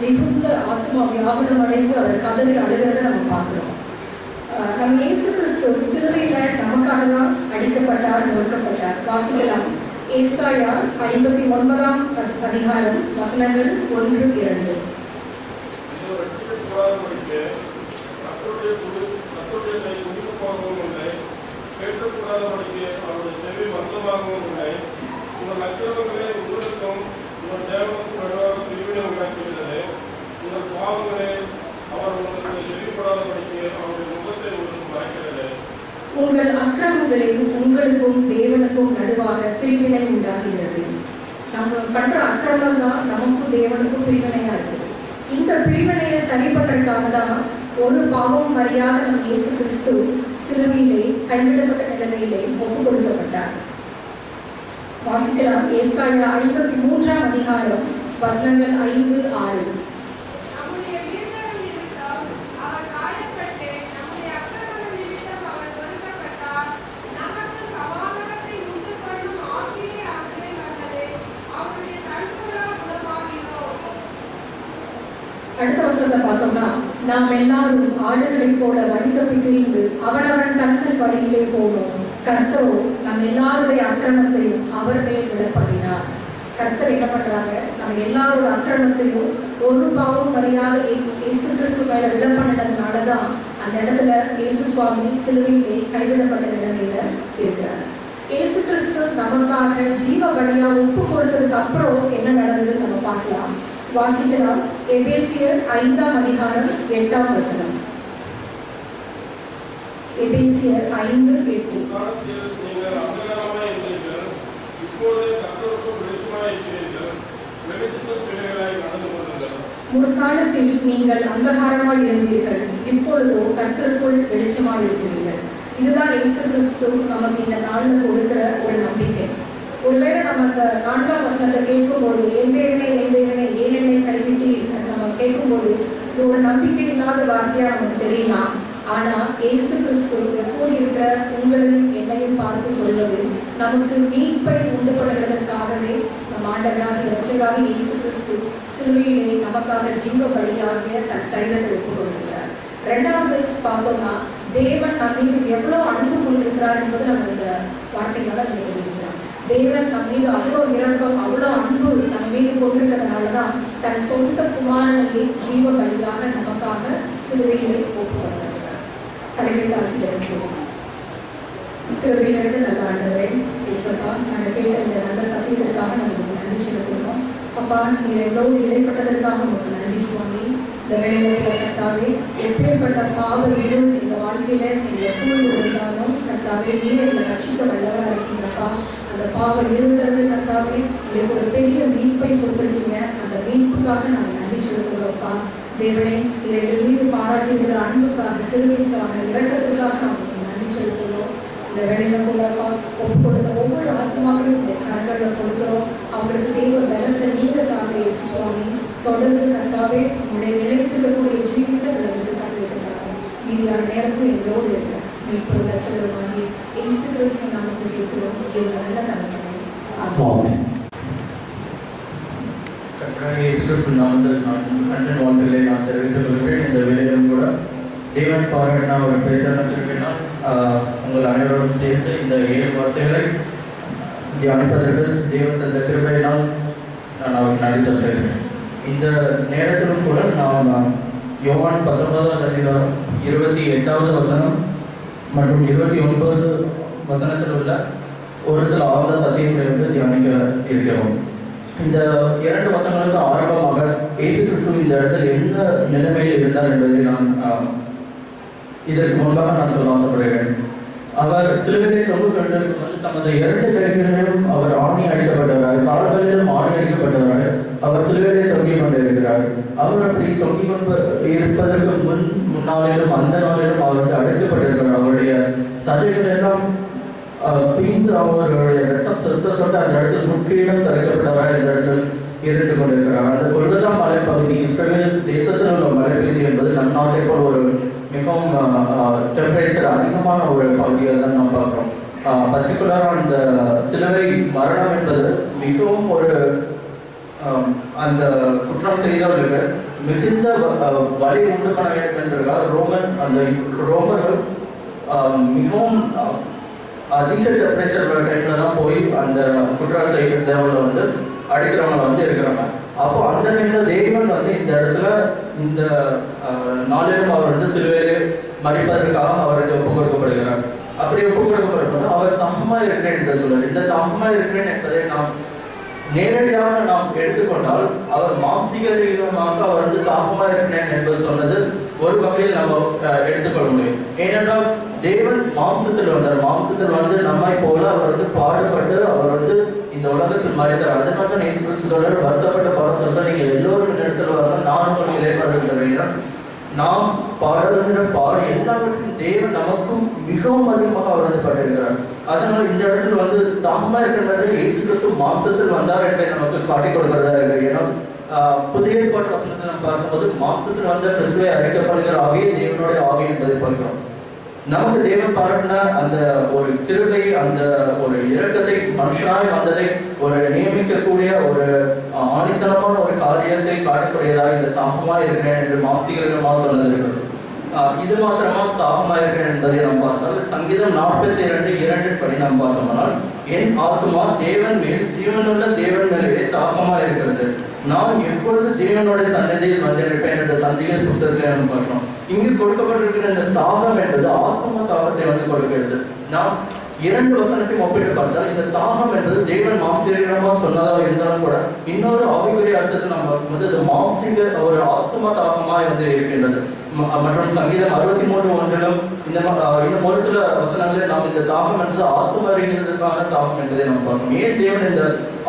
மிகுந்த ஆத்மா வியாகுலம் அடைந்து அவர் கதறி அழுகிறத நம்ம பார்க்கிறோம். நம்ம இயேசு கிறிஸ்து சிலுவையில நமக்காக தான் அடிக்கப்பட்டார், நொறுக்கப்பட்டார். வாசிக்கலாம், ஏசாயா 59ஆம் அதிகாரம் வசனங்கள் 1-2. கேட்கக்கூடாதபடிக்கு அவருடைய செவி மந்தமாகவும் இல்லை. உங்கள் அக்கிரமங்களே உங்களுக்கும் உங்கள் தேவனுக்கும் நடுவாக பிரிவினை உண்டாக்கிவிட்டது. உங்கள் பாவங்களே வெளிப்படாதபடிக்கு அவருடைய முகத்தை மறைக்கிறது. உங்கள் அக்கிரமங்களில் உங்களுக்கும் தேவனுக்கும் நடுவாக பிரிவினை உண்டாகிறது. நம்ம பண்ற அக்கிரமம் தான் நமக்கும் தேவனுக்கும் பிரிவினையா இருக்கு. இந்த பிரிவினையை சரி பண்றதுக்காக தான் ஒரு பாவம் அறியாத நம் இயேசு கிறிஸ்து சிலுவையிலே கைவிடப்பட்ட நிலைமையிலே ஒப்பு கொடுக்கப்பட்டார். வாசிக்கலாம். ஏசாயா 53ஆம் அதிகாரம் வசனங்கள் 5, 6. அடுத்த வசனத்தை பார்த்தோம்னா, நாம் எல்லாரும் ஆடுகளைப் போல வழிதப்பி திரிந்து அவனவன் தங்கள் வழியிலே போனோம். கர்த்தரோ நம் எல்லாருடைய அக்கிரமத்தையும் அவர் மேல் விடப்படினார். கர்த்தர் என்ன பண்றாங்க? நம்ம எல்லாரோட அக்கிரமத்தையும் ஒரு பாவம் அறியாத இயேசு கிறிஸ்து மேல விடப்பட்டதுனாலதான் அந்த இடத்துல இயேசு சுவாமி சிலுவையிலே கைவிடப்பட்ட நிலைமையில இருக்கிறார். இயேசு கிறிஸ்து நமக்காக ஜீவ பலியா ஒப்பு கொடுத்ததுக்கு அப்புறம் என்ன நடந்ததுன்னு நம்ம பார்க்கலாம். வாசிக்கலாம். எபேசியர் 5ஆம் அதிகாரம் 8ஆம் வசனம். எபேசியர் 5:8. நீங்கள் அந்தகாரமாய் இருந்தீர்கள், இப்போது கர்த்தருக்குள் வெளிச்சமாய் இருக்கிறீர்கள், வெளிச்சத்தின் பிள்ளைகளாய் நடந்து கொள்ளுங்கள். முற்காலத்தில் நீங்கள் அந்தகாரமாய் இருந்தீர்கள், இப்பொழுதோ கர்த்தருக்குள் வெளிச்சமாய் இருக்கிறீர்கள். இதுதான் இயேசு கிறிஸ்து நமக்கு இந்த நாளில் கொடுக்கிற ஒரு நம்பிக்கை. ஒருவேளை நம்ம அந்த 4ஆம் வசனத்தை கேட்கும்போது என் தேவனே ஏன் என்னை கைவிட்டி நம்ம கேட்கும்போது இது ஒரு நம்பிக்கை இல்லாத வார்த்தையா நமக்கு தெரியலாம். ஆனா இயேசு கிறிஸ்து எப்போது இருக்கிற உங்களையும் என்னையும் பார்த்து சொல்வது நமக்கு மீட்பை உண்டு பண்ணுகிறதற்காகவே நம் ஆண்டவராக இரட்சகராக இயேசு கிறிஸ்து சிலுவையிலே நமக்காக ஜீவ பலியாகிய தன் சரீரத்தை ஒப்புக் கொண்டிருக்கிறார். ரெண்டாவது பார்த்தோம்னா, தேவன் நம் மீது எவ்வளவு அன்பு கொண்டிருக்கிறார் என்பது நம்ம இந்த வார்த்தைகளால் நம்ம தெரிஞ்சுக்கிறோம். தேவன் நம் மீது அவ்வளோ இரக்கம், அவ்வளோ அன்பு நம் மீது கொண்டிருக்கிறதுனாலதான் தன் சொந்த குமாரனையை ஜீவ பலியாக நமக்காக சிலுவையிலே ஒப்புக் கொண்டிருக்கிறார். தலைமையில் ஜெயிச்சோம். கிருபையிலிருந்து நல்ல ஆண்டவரே இயேசுப்பா, நாங்கள் கேட்ட இந்த நல்ல சத்தியத்திற்காக நமக்கு நன்றி செலுத்துகிறோம். அப்பா, நீர் எவ்வளவு இடைப்பட்டதற்காக உங்களுக்கு நன்றி சுவாமி. இந்த வேலையில கர்த்தாவே, எப்பேற்பட்ட பாவ இருள் இந்த வாழ்க்கையில எங்களை சூழ்ந்து இருந்தாலும் கர்த்தாவே நீர் எங்களை ரட்சிக்க வல்லவராக இருக்கீங்கப்பா. அந்த பாவ இருந்தது கர்த்தாவே எங்களுக்கு ஒரு பெரிய மீட்பை கொடுத்துருக்கீங்க. அந்த மீட்புக்காக நாங்கள் நன்றி செலுத்துகிறோம்ப்பா. தேவனே, நீர் எங்கள் மீது பாராட்டுகிற அன்புக்காக, கிருபைக்காக, இரக்கத்துக்காக நாங்கள் நன்றி செலுத்துகிறோம். இந்த வேலையிலப்பா ஒப்பு கொடுத்த ஒவ்வொரு ஆத்மாக்களும் இந்த கரங்களில் கொடுக்கிறோம். அவங்களுக்கு தேவை பலத்தை நீங்க தாங்க இயேசு சுவாமி. தொடர்ந்து கர்த்தாவே உங்களுடைய நிலைத்திருக்கக்கூடிய ஜீவித்தை கண்டுவிட்டுருக்காங்க. மீதியான நேரத்தில் எங்களோடு இருக்க மீட்பு லட்சணமாகி இயேசு கிறிஸ்து நாமத்தில் கேட்கிறோம். ஜீவன நடக்கிறேன். இயேசு கிறிஸ்து நாமத்தில் அன்பின் வாழ்த்துக்களை நான் தெரிவித்துக் கொள்கிறேன். இந்த வேலையிலும் கூட தேவன் பாராட்டினா ஒரு பேசணும்னா உங்கள் அனைவரும் சேர்ந்து இந்த 7 வார்த்தைகளை தியானிப்பதற்கு தேவன் தந்த கிருபையினால் நான் அவருக்கு நன்றி செலுத்துகிறேன். இந்த நேரத்திலும் கூட நாம் யோவான் 19ஆம் அதிகாரம் 28வது வசனம் மற்றும் 29 வசனத்தில் உள்ள ஒரு சில ஆழ்ந்த சத்தியங்களை தியானிக்க இருக்கிறோம். இந்த 2 வசனங்களுக்கு ஆரம்பமாக இயேசு கிறிஸ்து இந்த இடத்தில் எந்த நிலைமையில் இருந்தார் என்பதை நான் இதற்கு முன்பாக நான் சொல்ல ஆசைப்படுகிறேன். அவர் சிலுவையை தொங்கு கொண்டு தமது 2 கைகளிலும் அவர் ஆணி அடிக்கப்பட்டவர், கால்களிலும் ஆணி அடிக்கப்பட்டவர். அவர் சிலுவையை தொங்கிக் கொண்டிருக்கிறார். அவர் அப்படி தொங்கிக் கொண்டு இருப்பதற்கு முன்னாளிலும் அந்த நாளிலும் அவருக்கு அடைக்கப்பட்டிருக்கிறார். அவருடைய சதைகள் எல்லாம் பிந்து அவர்களுடைய ரத்தம் சொட்ட அந்த இடத்தில் முற்றிலும் தடுக்கப்பட்டவராக இந்த இடத்தில் இருந்து கொண்டிருக்கிறார். அந்த கொல்கத்தா மலைப்பகுதி இஸ்ரேல் தேசத்தில் உள்ள மலைப்பகுதி என்பது நம் நாட்டை போல் ஒரு மிகவும் டெம்பரேச்சர் அதிகமான ஒரு பகுதியில் தான் நாம் பார்க்கிறோம். பர்டிகுலராக அந்த சிலுவை மரணம் என்பது மிகவும் ஒரு அந்த குற்றம் செய்தவர்களுக்கு மிகுந்த வலி உண்டு பண்ண வேண்டும் என்றால் ரோமர்கள் மிகவும் அதிக டெம்பரேச்சர் டைமில் தான் போய் அந்த குற்றம் செய்கிறவங்களை அடிக்கிறவங்க இருக்கிறாங்க. அப்போ அந்த டைமில் தேவன் இந்த இடத்துல இந்த நாளிலும் அவர் சிலுவையிலே மறிப்பதற்காக அவருக்கு ஒப்புக் கொடுக்கப்படுகிறார். அப்படி ஒப்புக் கொடுக்கப்படும்போது அவர் தாகமாக இருக்கிறேன் என்று சொல்வார். இந்த தாகமாக இருக்கிறேன் என்பதை நாம் நேரடியாக நாம் எடுத்துக்கொண்டால் அவர் மாம்சீகமாக அவர் தாகமாக இருக்கிறேன் என்பது சொன்னது ஒரு வகையில் நம்ம எடுத்துக்கொள்ள முடியும். ஏனென்றால் தேவன் மாம்சத்தில் வந்தார். மாம்சத்தில் வந்து நம்மை போல அவர் வந்து பாடுபட்டு அவர் வந்து இந்த உலகத்தில் மறைத்தார். அதனால தான் இயேசு கிறிஸ்துவோட வருத்தப்பட்ட பாடம் சொல்ற நீங்க எல்லோரும் இந்த இடத்துல வரலாம், நான் உங்களுக்கு இடைப்படுகிறேன். நாம் பாடுகிற பாடு எல்லாவற்றையும் தேவன் நமக்கும் மிகவும் அதிகமாக அவர் வந்து பண்ணியிருக்கிறார். அதனால இந்த இடத்துல வந்து தாமா இருக்கிறது இயேசு கிறிஸ்து மாம்சத்தில் வந்தார் என்பதை நமக்கு காட்டிக் கொடுக்கிறதா இருக்கு. ஏன்னா புதிய ஏற்பாட்டு வசனத்தை நம்ம பார்க்கும்போது மாம்சத்தில் வந்த கிறிஸ்துவை அழைக்கப்படுகிற ஆவியே தேவனுடைய ஆவி என்பதை பார்க்கிறோம். நமக்கு தேவன் பாராட்டின அந்த ஒரு கிருபை, அந்த ஒரு இரக்கத்தை, மனுஷனாய் வந்ததை ஒரு நியமிக்கக்கூடிய ஒரு ஆணித்தனமான ஒரு காரியத்தை காட்டக்கூடியதாக இந்த தாகமா இருக்கிறேன் என்று மாம்சீகரமாக சொன்னது இருக்கிறது. இது மாத்திரமா தாகமா இருக்கிறேன் என்பதை நாம் பார்த்தால் சங்கீதம் 42:2 படி நாம் பார்த்தோம்னால் என் ஆத்மா தேவன் மேல், ஜீவனுள்ள தேவன் மேலே தாகமா இருக்கிறது, நான் எப்பொழுது தேவனுடைய சன்னதியில் வந்திருப்பேன் என்ற சங்கீத புத்தகத்தை நம்ம பார்க்கிறோம். இங்கு கொடுக்கப்பட்டிருக்கிற இந்த தாகம் என்பது ஆத்ம தாகத்தை வந்து கொடுக்கிறது. நாம் 2 வசனத்தையும் ஒப்பிட்டு பார்த்தால் இந்த தாகம் என்பது தேவன் மாம்சீகரமா சொன்னதாக இருந்தாலும் கூட இன்னொரு ஆவிக்குரிய அர்த்தத்தை நம்ம பார்க்கும்போது அது மாம்சீக ஒரு ஆத்ம தாகமாய் வந்து இருக்கின்றது. மற்றும் சங்கீதம் 63:1 இன்னும் ஒரு சில வசனங்களில் நாம் இந்த தாகம் என்பது ஆத்ம ரீதியான தாகம் என்பதை நாம் பார்க்கணும். ஏன் தேவன் இந்த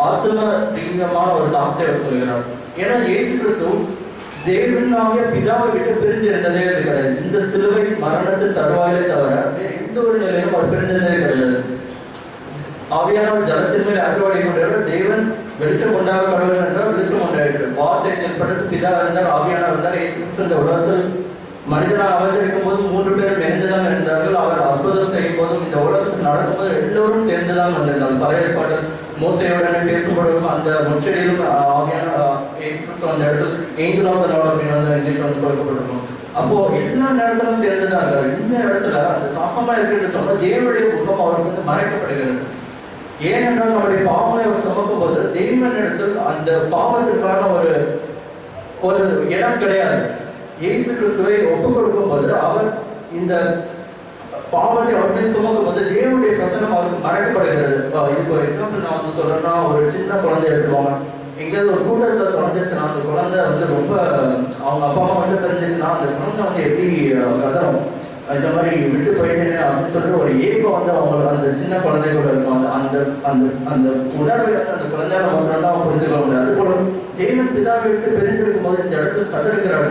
ஆத்ம ரீதியமான ஒரு தாகத்தை அவர் சொல்கிறார்? ஏன்னா இயேசு கிறிஸ்து தேவனாகிய பிதாவை விட்டு பிரிந்து இருந்ததே கிடையாது. இந்த சிலுவை மரணத்து தருவாயிலே தவிர வேறு எந்த ஒரு நிலையிலும் அவர் பிரிந்ததே கிடையாது. ஆவியானவர் ஜலத்தின் மேல் ஆசீர்வாதம் கொண்டார். தேவன் வெளிச்சம் உண்டாக கடவுள் என்றால் வெளிச்சம் உண்டாயிற்று. வார்த்தை செயல்படுறது பிதா இருந்தார், ஆவியானவர் இருந்தார். இயேசு கிறிஸ்து இந்த உலகத்தில் மனிதனாக அவதரிக்கும் போது 3 பேர் இணைந்துதான் இருந்தார்கள். அவர் அற்புதம் செய்யும் போதும் இந்த உலகத்தில் நடக்கும்போது எல்லோரும் சேர்ந்துதான் வந்திருந்தார்கள். பழைய ஏற்பாட்டில் மோசையுடனே பேசும்பொழுதும் அந்த முச்சடியிலும் ஆவியான இயேசு கிறிஸ்து அந்த இடத்துல ஏஞ்சல் ஆஃப் தி லார்ட் அப்படின்னு வந்து கொடுக்கப்பட்டிருக்கும். அப்போ எல்லா நேரத்திலும் சேர்ந்துதான் இருக்காரு. இந்த இடத்துல அந்த தாகமா இருக்குன்னு சொன்னா தேவனுடைய முகம் அவருக்கு வந்து மறைக்கப்படுகிறது. ஏனென்றால் நம்முடைய பாவங்களை அவர் சுமக்கும் போது தேவன் இடத்தில் அந்த பாவத்திற்கான ஒரு இடம் கிடையாது. இயேசு கிறிஸ்துவை ஒப்புக் கொடுக்கும் போது அவர் இந்த பாவத்தை அவர்கள் சுமக்கும் போது தேவனுடைய பிரசனம் அவருக்கு மறைக்கப்படுகிறது. இதுக்கு ஒரு எக்ஸாம்பிள் நான் வந்து சொல்றேன்னா, ஒரு சின்ன குழந்தை எடுத்துக்கோங்க. எங்கேயாவது ஒரு கூட்டத்தில் தொலைஞ்சிருச்சுன்னா அந்த குழந்தை வந்து ரொம்ப அவங்க அப்பா அம்மா வந்து தெரிஞ்சிச்சுன்னா அந்த குழந்தை வந்து எப்படி கதறும், இந்த மாதிரி விட்டு போயிட்டேன் அப்படின்னு சொல்லிட்டு ஒரு ஏக்கம் வந்து அவங்க அந்த சின்ன குழந்தைகளோட இருக்கும். அந்த அந்த அந்த உணர்வை வந்து அந்த குழந்தையால மட்டும் தான் புரிஞ்சுக்க முடியாது. அதுபோல தேவன் பிதாவை விட்டு பிரிந்திருக்கும் போது இந்த இடத்துல கதறுகிறார்,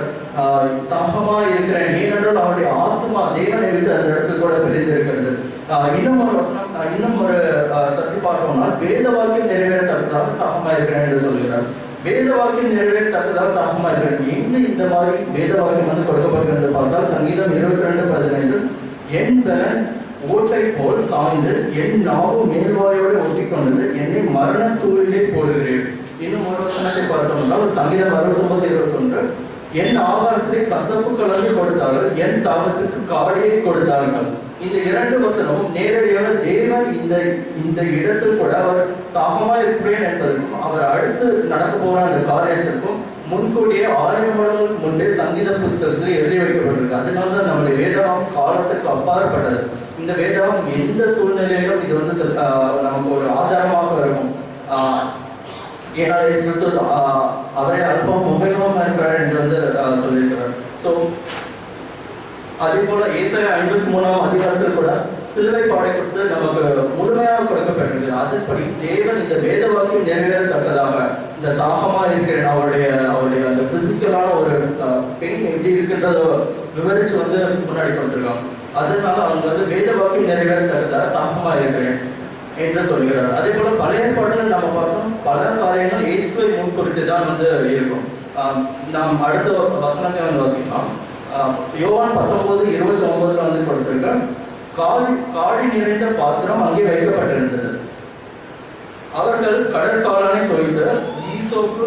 தாகமா இருக்கிறேன். ஏனென்றால் அவருடைய ஆத்மா தேவனை விட்டு அந்த இடத்துல கூட பிரிந்திருக்கிறது. இன்னும் ஒரு வசனம், இன்னும் ஒரு சற்று பார்த்தோம்னா வேத வாக்கியம் நிறைவேறத்தக்கதாக தாகமா இருக்கிறேன் என்று சொல்கிறார். வேத வாக்கியம் நிறைவேறத்தக்கதாக தாகமா இருக்கிறேன். எங்க இந்த மாதிரி வேத வாக்கியம் வந்து கொடுக்கப்பட்டிருந்து பார்த்தால் சங்கீதம் 22:15 என் பலன் ஓட்டை போல் சாய்ந்து என் நாவு மேல்வாயோடு ஒட்டிக்கொண்டது என்னை மரண தூரிலே போடுகிறேன். இன்னும் ஒரு வசனத்தை பார்த்தோம்னா சங்கீதம் 69:21 என் ஆகாரத்தை கசப்பு கலந்து கொடுத்தார்கள், என் தாகத்துக்கு காடியை கொடுத்தார்கள். இந்த 2 வசனமும் நேரடியாக தேவன் இந்த இடத்தில் கூட அவர் தாகமா இருக்கிறேன் என்பதற்கும் அவர் அடுத்து நடக்க போற அந்த காரியத்திற்கும் முன்கூட்டியே 1000 வருடங்களுக்கு முன்பே சங்கீத புஸ்தகத்தில் எழுதி வைக்கப்பட்டிருக்கு. அதனால்தான் நம்முடைய வேதாகம் காலத்துக்கு அப்பாற்பட்டது. இந்த வேதாகம் எந்த சூழ்நிலையிலும் இது வந்து நமக்கு ஒரு ஆதாரமாக இருக்கும். ஏன்னா அவரை அல்பம் உபயோகமா இருக்கிறார் என்று வந்து சொல்லியிருக்கிறார். ஸோ அதே போல ஏசாயா 53:அதிகாரத்தில் கூட சிலுவை பாடை கொடுத்து நமக்கு முழுமையாக கொடுக்கப்பட்டிருக்கு. அதன்படி தேவன் இந்த வேத வாக்கியம் நிறைவேறத்தக்கதாக இந்த தாகமா இருக்கிறேன் அவருடைய அந்த பிசிக்கலான ஒரு பெண் எப்படி இருக்கின்றதோ விவரிச்சு வந்து முன்னாடி கொடுத்துருக்காங்க. அதனால அவங்க வந்து வேத வாக்கியம் நிறைவேறத்தக்கதாக தாகமா இருக்கிறேன் என்று சொல்கிறார். அதே போல பழைய பாடலில் நம்ம பார்த்தோம் பல காரியங்கள் இயேசுவை முன்குறித்து தான் வந்து இருக்கும். நாம் அடுத்த வசனத்தை வந்து வாசிக்கலாம். யோவான் 19:29 வந்து கொடுத்திருக்க காடி நிறைந்த பாத்திரம் அங்கே வைக்கப்பட்டிருந்தது. அவர்கள் கடற்காலனை தோய்த்து ஈசோப்பு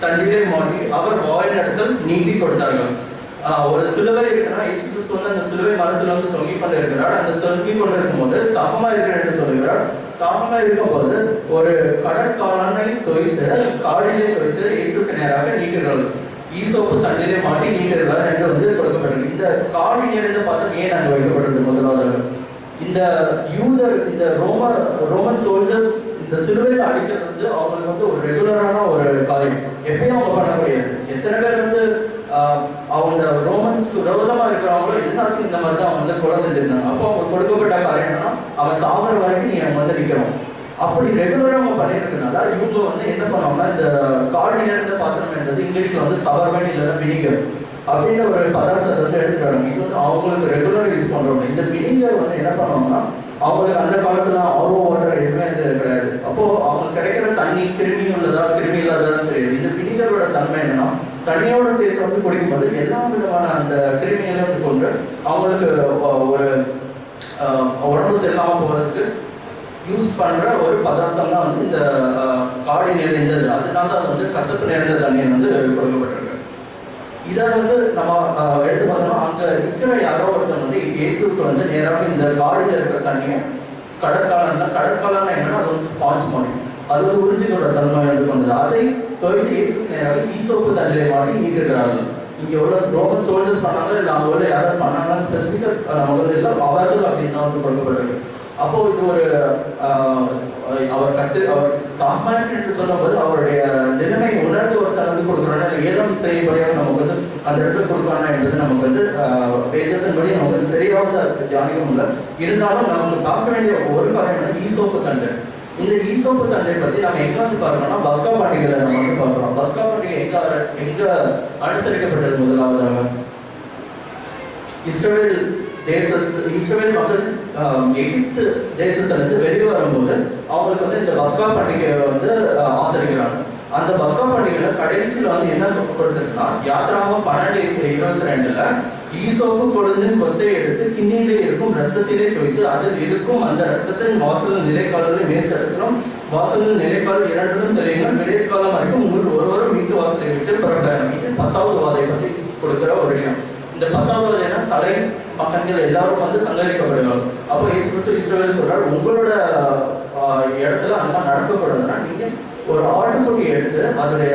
தண்ணீரை மாட்டி அவர் வாயின் இடத்தில் நீட்டி கொடுத்தார்கள். ஒரு சிலுவை இருக்குன்னா இயேசு கிறிஸ்து வந்து அந்த சிலுவை மரத்துல வந்து தொங்கி கொண்டு இருக்கிறார். அந்த தொங்கி கொண்டு இருக்கும் போது தாகமா இருக்கிறேன் என்று சொல்கிறார். தாகமா இருக்கும் போது ஒரு கடற்காலனை தோய்த்து காடிலே தோய்த்து இயேசுக்கு நேராக நீட்டுகிறார்கள். ஈசோப்பு தண்ணீரை மாட்டி நீட்டுகிறார் என்று வந்து கொடுக்கப்பட்டிருக்கு. இந்த காடி நிறைந்த பாத்திரம் ஏன் அங்கு வைக்கப்பட்டது? முதலாவது இந்த யூதர், இந்த ரோமன் சோல்ஜர்ஸ் இந்த சிலுவையில் அடிக்கிறது வந்து அவங்களுக்கு வந்து ஒரு ரெகுலரான ஒரு காரியம். எப்பயும் அவங்க பண்ண முடியாது. எத்தனை பேர் வந்து அவங்க ரோமன்ஸ்க்கு விரோதமாக இருக்கிறவங்களும் எல்லாத்தையும் இந்த மாதிரி தான் அவங்க வந்து கொலை செஞ்சிருந்தாங்க. அப்போ அவங்க கொடுக்கப்பட்ட காரியம் என்னன்னா அவன் சாகிற வரைக்கும் நீ வந்து நிற்கிறோம். அப்படி ரெகுலராக அவங்க பண்ணிட்டு இருக்கனால இவங்க வந்து என்ன பண்ணுவாங்கன்னா இந்த காடு நிறைந்த பாத்திரம் என்றது இங்கிலீஷ்ல வந்து சவர்மன் இல்லைன்னா வினிகர் அப்படின்ற ஒரு பதார்த்தத்தை வந்து எடுத்துட்டு வராங்க. இது வந்து அவங்களுக்கு ரெகுலராக யூஸ் பண்றவங்க. இந்த வினிகர் வந்து என்ன பண்ணுவாங்கன்னா அவங்களுக்கு அந்த காலத்துல ஆர்ஓ வாட்டர் எதுவுமே கிடையாது. அப்போ அவங்களுக்கு கிடைக்கிற தண்ணி கிருமி உள்ளதா கிருமி இல்லாததான்னு தெரியாது. இந்த வினிகரோட தன்மை என்னன்னா தண்ணியோட சேர்த்து வந்து குடிக்கும்போது எல்லா விதமான அந்த கிருமிகளையும் வந்து கொண்டு அவங்களுக்கு ஒரு உடம்பு செல்லாமல் போகிறதுக்கு யூஸ் பண்ணுற ஒரு பதார்த்தம் தான் வந்து இந்த காடி நிறைந்தது. அதனால அது வந்து கசப்பு நிறைந்த தண்ணீர் வந்து கொடுக்கப்பட்டிருக்கு. இதை வந்து நம்ம எடுத்து பார்த்தோம்னா அங்கே இருக்கிற யாரோ ஒருத்தர் வந்து இயேசுக்கு வந்து நேராக இந்த காடியில் இருக்கிற தண்ணியை கடற்காலம்னா என்னன்னா அது வந்து ஸ்பான்ஸ் மாதிரி அது வந்து உறிஞ்சிக்கோட தன்மை வந்து கொண்டது. அதை தொழில் இயேசுக்கு நேராக ஈசோப்பு தண்ணியை மாட்டி நீக்கிறார்கள். இங்கே எவ்வளோ ரோமன் சோல்ஜர்ஸ் பண்ணாங்க இல்லை அவங்க எவ்வளோ யாராவது பண்ணாங்கன்னு ஸ்பெசிஃபிக்காக நமக்கு வந்து இல்லை அவர்கள் அப்படின்னு தான் வந்து கொடுக்கப்பட்டிருக்கு. அப்போ இது ஒரு அவர் தாமான் என்று சொல்லும்போது அவருடைய நிலைமை உணர்ந்து ஒருத்தர் வந்து கொடுக்குறோன்னா இல்லை ஏதம் செய்யப்படியாக நமக்கு வந்து அந்த இடத்துல கொடுக்குறானா என்பது நமக்கு வந்து வேதத்தின்படி நமக்கு வந்து சரியாக தியானிக்க முடியல. இருந்தாலும் நமக்கு பார்க்க வேண்டிய ஒரு காரணம் ஈசோப்பு தண்டை. இந்த ஈசோப்பு தண்டை பற்றி நம்ம எங்கே வந்து பார்க்கணும்னா பஸ்கா பண்டிகைகளை நம்ம வந்து பார்க்குறோம். பஸ்கா பண்டிகை எங்க அனுசரிக்கப்பட்டது? முதலாவதாக இஸ்ரவேல் மக்கள் எகிப்து தேசத்திலிருந்து வெளியே வரும்போது அவங்களுக்கு வந்து இந்த பஸ்கா பண்டிகையை வந்து ஆசரிக்கிறாங்க. அந்த பஸ்கா பண்டிகையில கடைசியில் வந்து என்ன சொல்லப்படுதுன்னா யாத்திராமம் 12:22 ஈசோப்பு கொழுந்தின் கொத்தை எடுத்து கிண்ணியிலே இருக்கும் ரத்தத்திலே தொய்த்து அதில் இருக்கும் அந்த ரத்தத்தின் வாசல் நிலைக்காலில் மேற்சட்டத்திலும் வாசலில் நிலைக்கால் இரண்டிலும் தெரியுங்கள் விடைக்காலம் வரைக்கும் உங்களுக்கு ஒருவரும் வீட்டு வாசலை விட்டு புறப்படணும். இது 10வது வாதை பற்றி கொடுக்குற ஒரு விஷயம். இந்த 10வது என்ன தலை மகன்கள் எல்லாரும் வந்து சங்கரிக்கப்படுவாங்க. அப்போ இஸ்ரவேல் சொல்றாரு உங்களோட இடத்துல அந்த மாதிரி நடக்கப்படுதுன்னா நீங்க ஒரு ஆட்டுக்குட்டி எடுத்து அதோடைய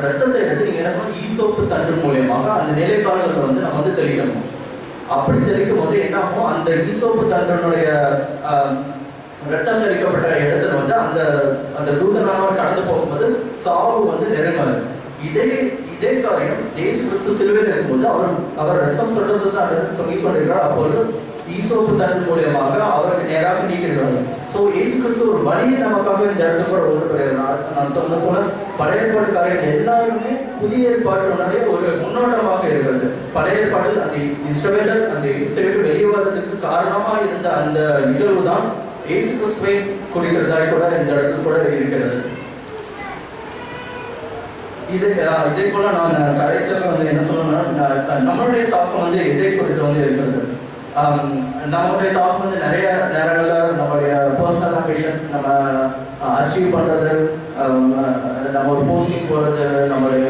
ரத்தத்தை எடுத்து நீங்க என்ன ஈசோப்பு தண்டு மூலியமாக அந்த நிலைக்காலங்களை வந்து நம்ம வந்து தெளிக்கணும். அப்படி தெளிக்கும் போது என்ன ஆகும்? அந்த ஈசோப்பு தண்டனுடைய ரத்தம் தெளிக்கப்பட்ட இடத்துல வந்து அந்த தூதனானவர் கடந்து போகும்போது சாவு வந்து நெருங்காது. இதே காரியம் இயேசு கிறிஸ்து சிலுவையில் இருக்கும்போது அவர் ரத்தம் சொல்றது அடுத்து தொங்கிக் கொண்டிருக்கிறார். அப்பொழுது ஈசோப்பு தண்டு மூலியமாக அவருக்கு நேராக நீக்கிறார்கள். ஸோ இயேசு கிறிஸ்து ஒரு வழியை நமக்காக இந்த இடத்துல கூட ஒன்று பெறுகிறார். நான் சொன்ன போல பழைய ஏற்பாடு காரியங்கள் எல்லாருமே புதிய ஏற்பாட்டினுடைய ஒரு முன்னோட்டமாக இருக்கிறது. பழைய ஏற்பாட்டில் அந்த இஸ்ரவேலர் அந்த எகிப்திலிருந்து வெளியே வர்றதுக்கு காரணமாக இருந்த அந்த நிகழ்வு தான் இயேசு கிறிஸ்துவை குறிக்கிறதாய் கூட இந்த இடத்துல கூட இருக்கிறது. இதே போல நான் கடைசியில் வந்து என்ன சொல்லணும்னா நம்மளுடைய தாக்கம் வந்து எதை குறித்து வந்து இருக்கிறது. நம்மளுடைய தாக்கம் வந்து நிறைய நேரங்களில் நம்மளுடைய பர்சனல் அம்பிஷன்ஸ் நம்ம அச்சீவ் பண்ணுறது, நம்ம ஒரு போஸ்டிங் போகிறது, நம்மளுடைய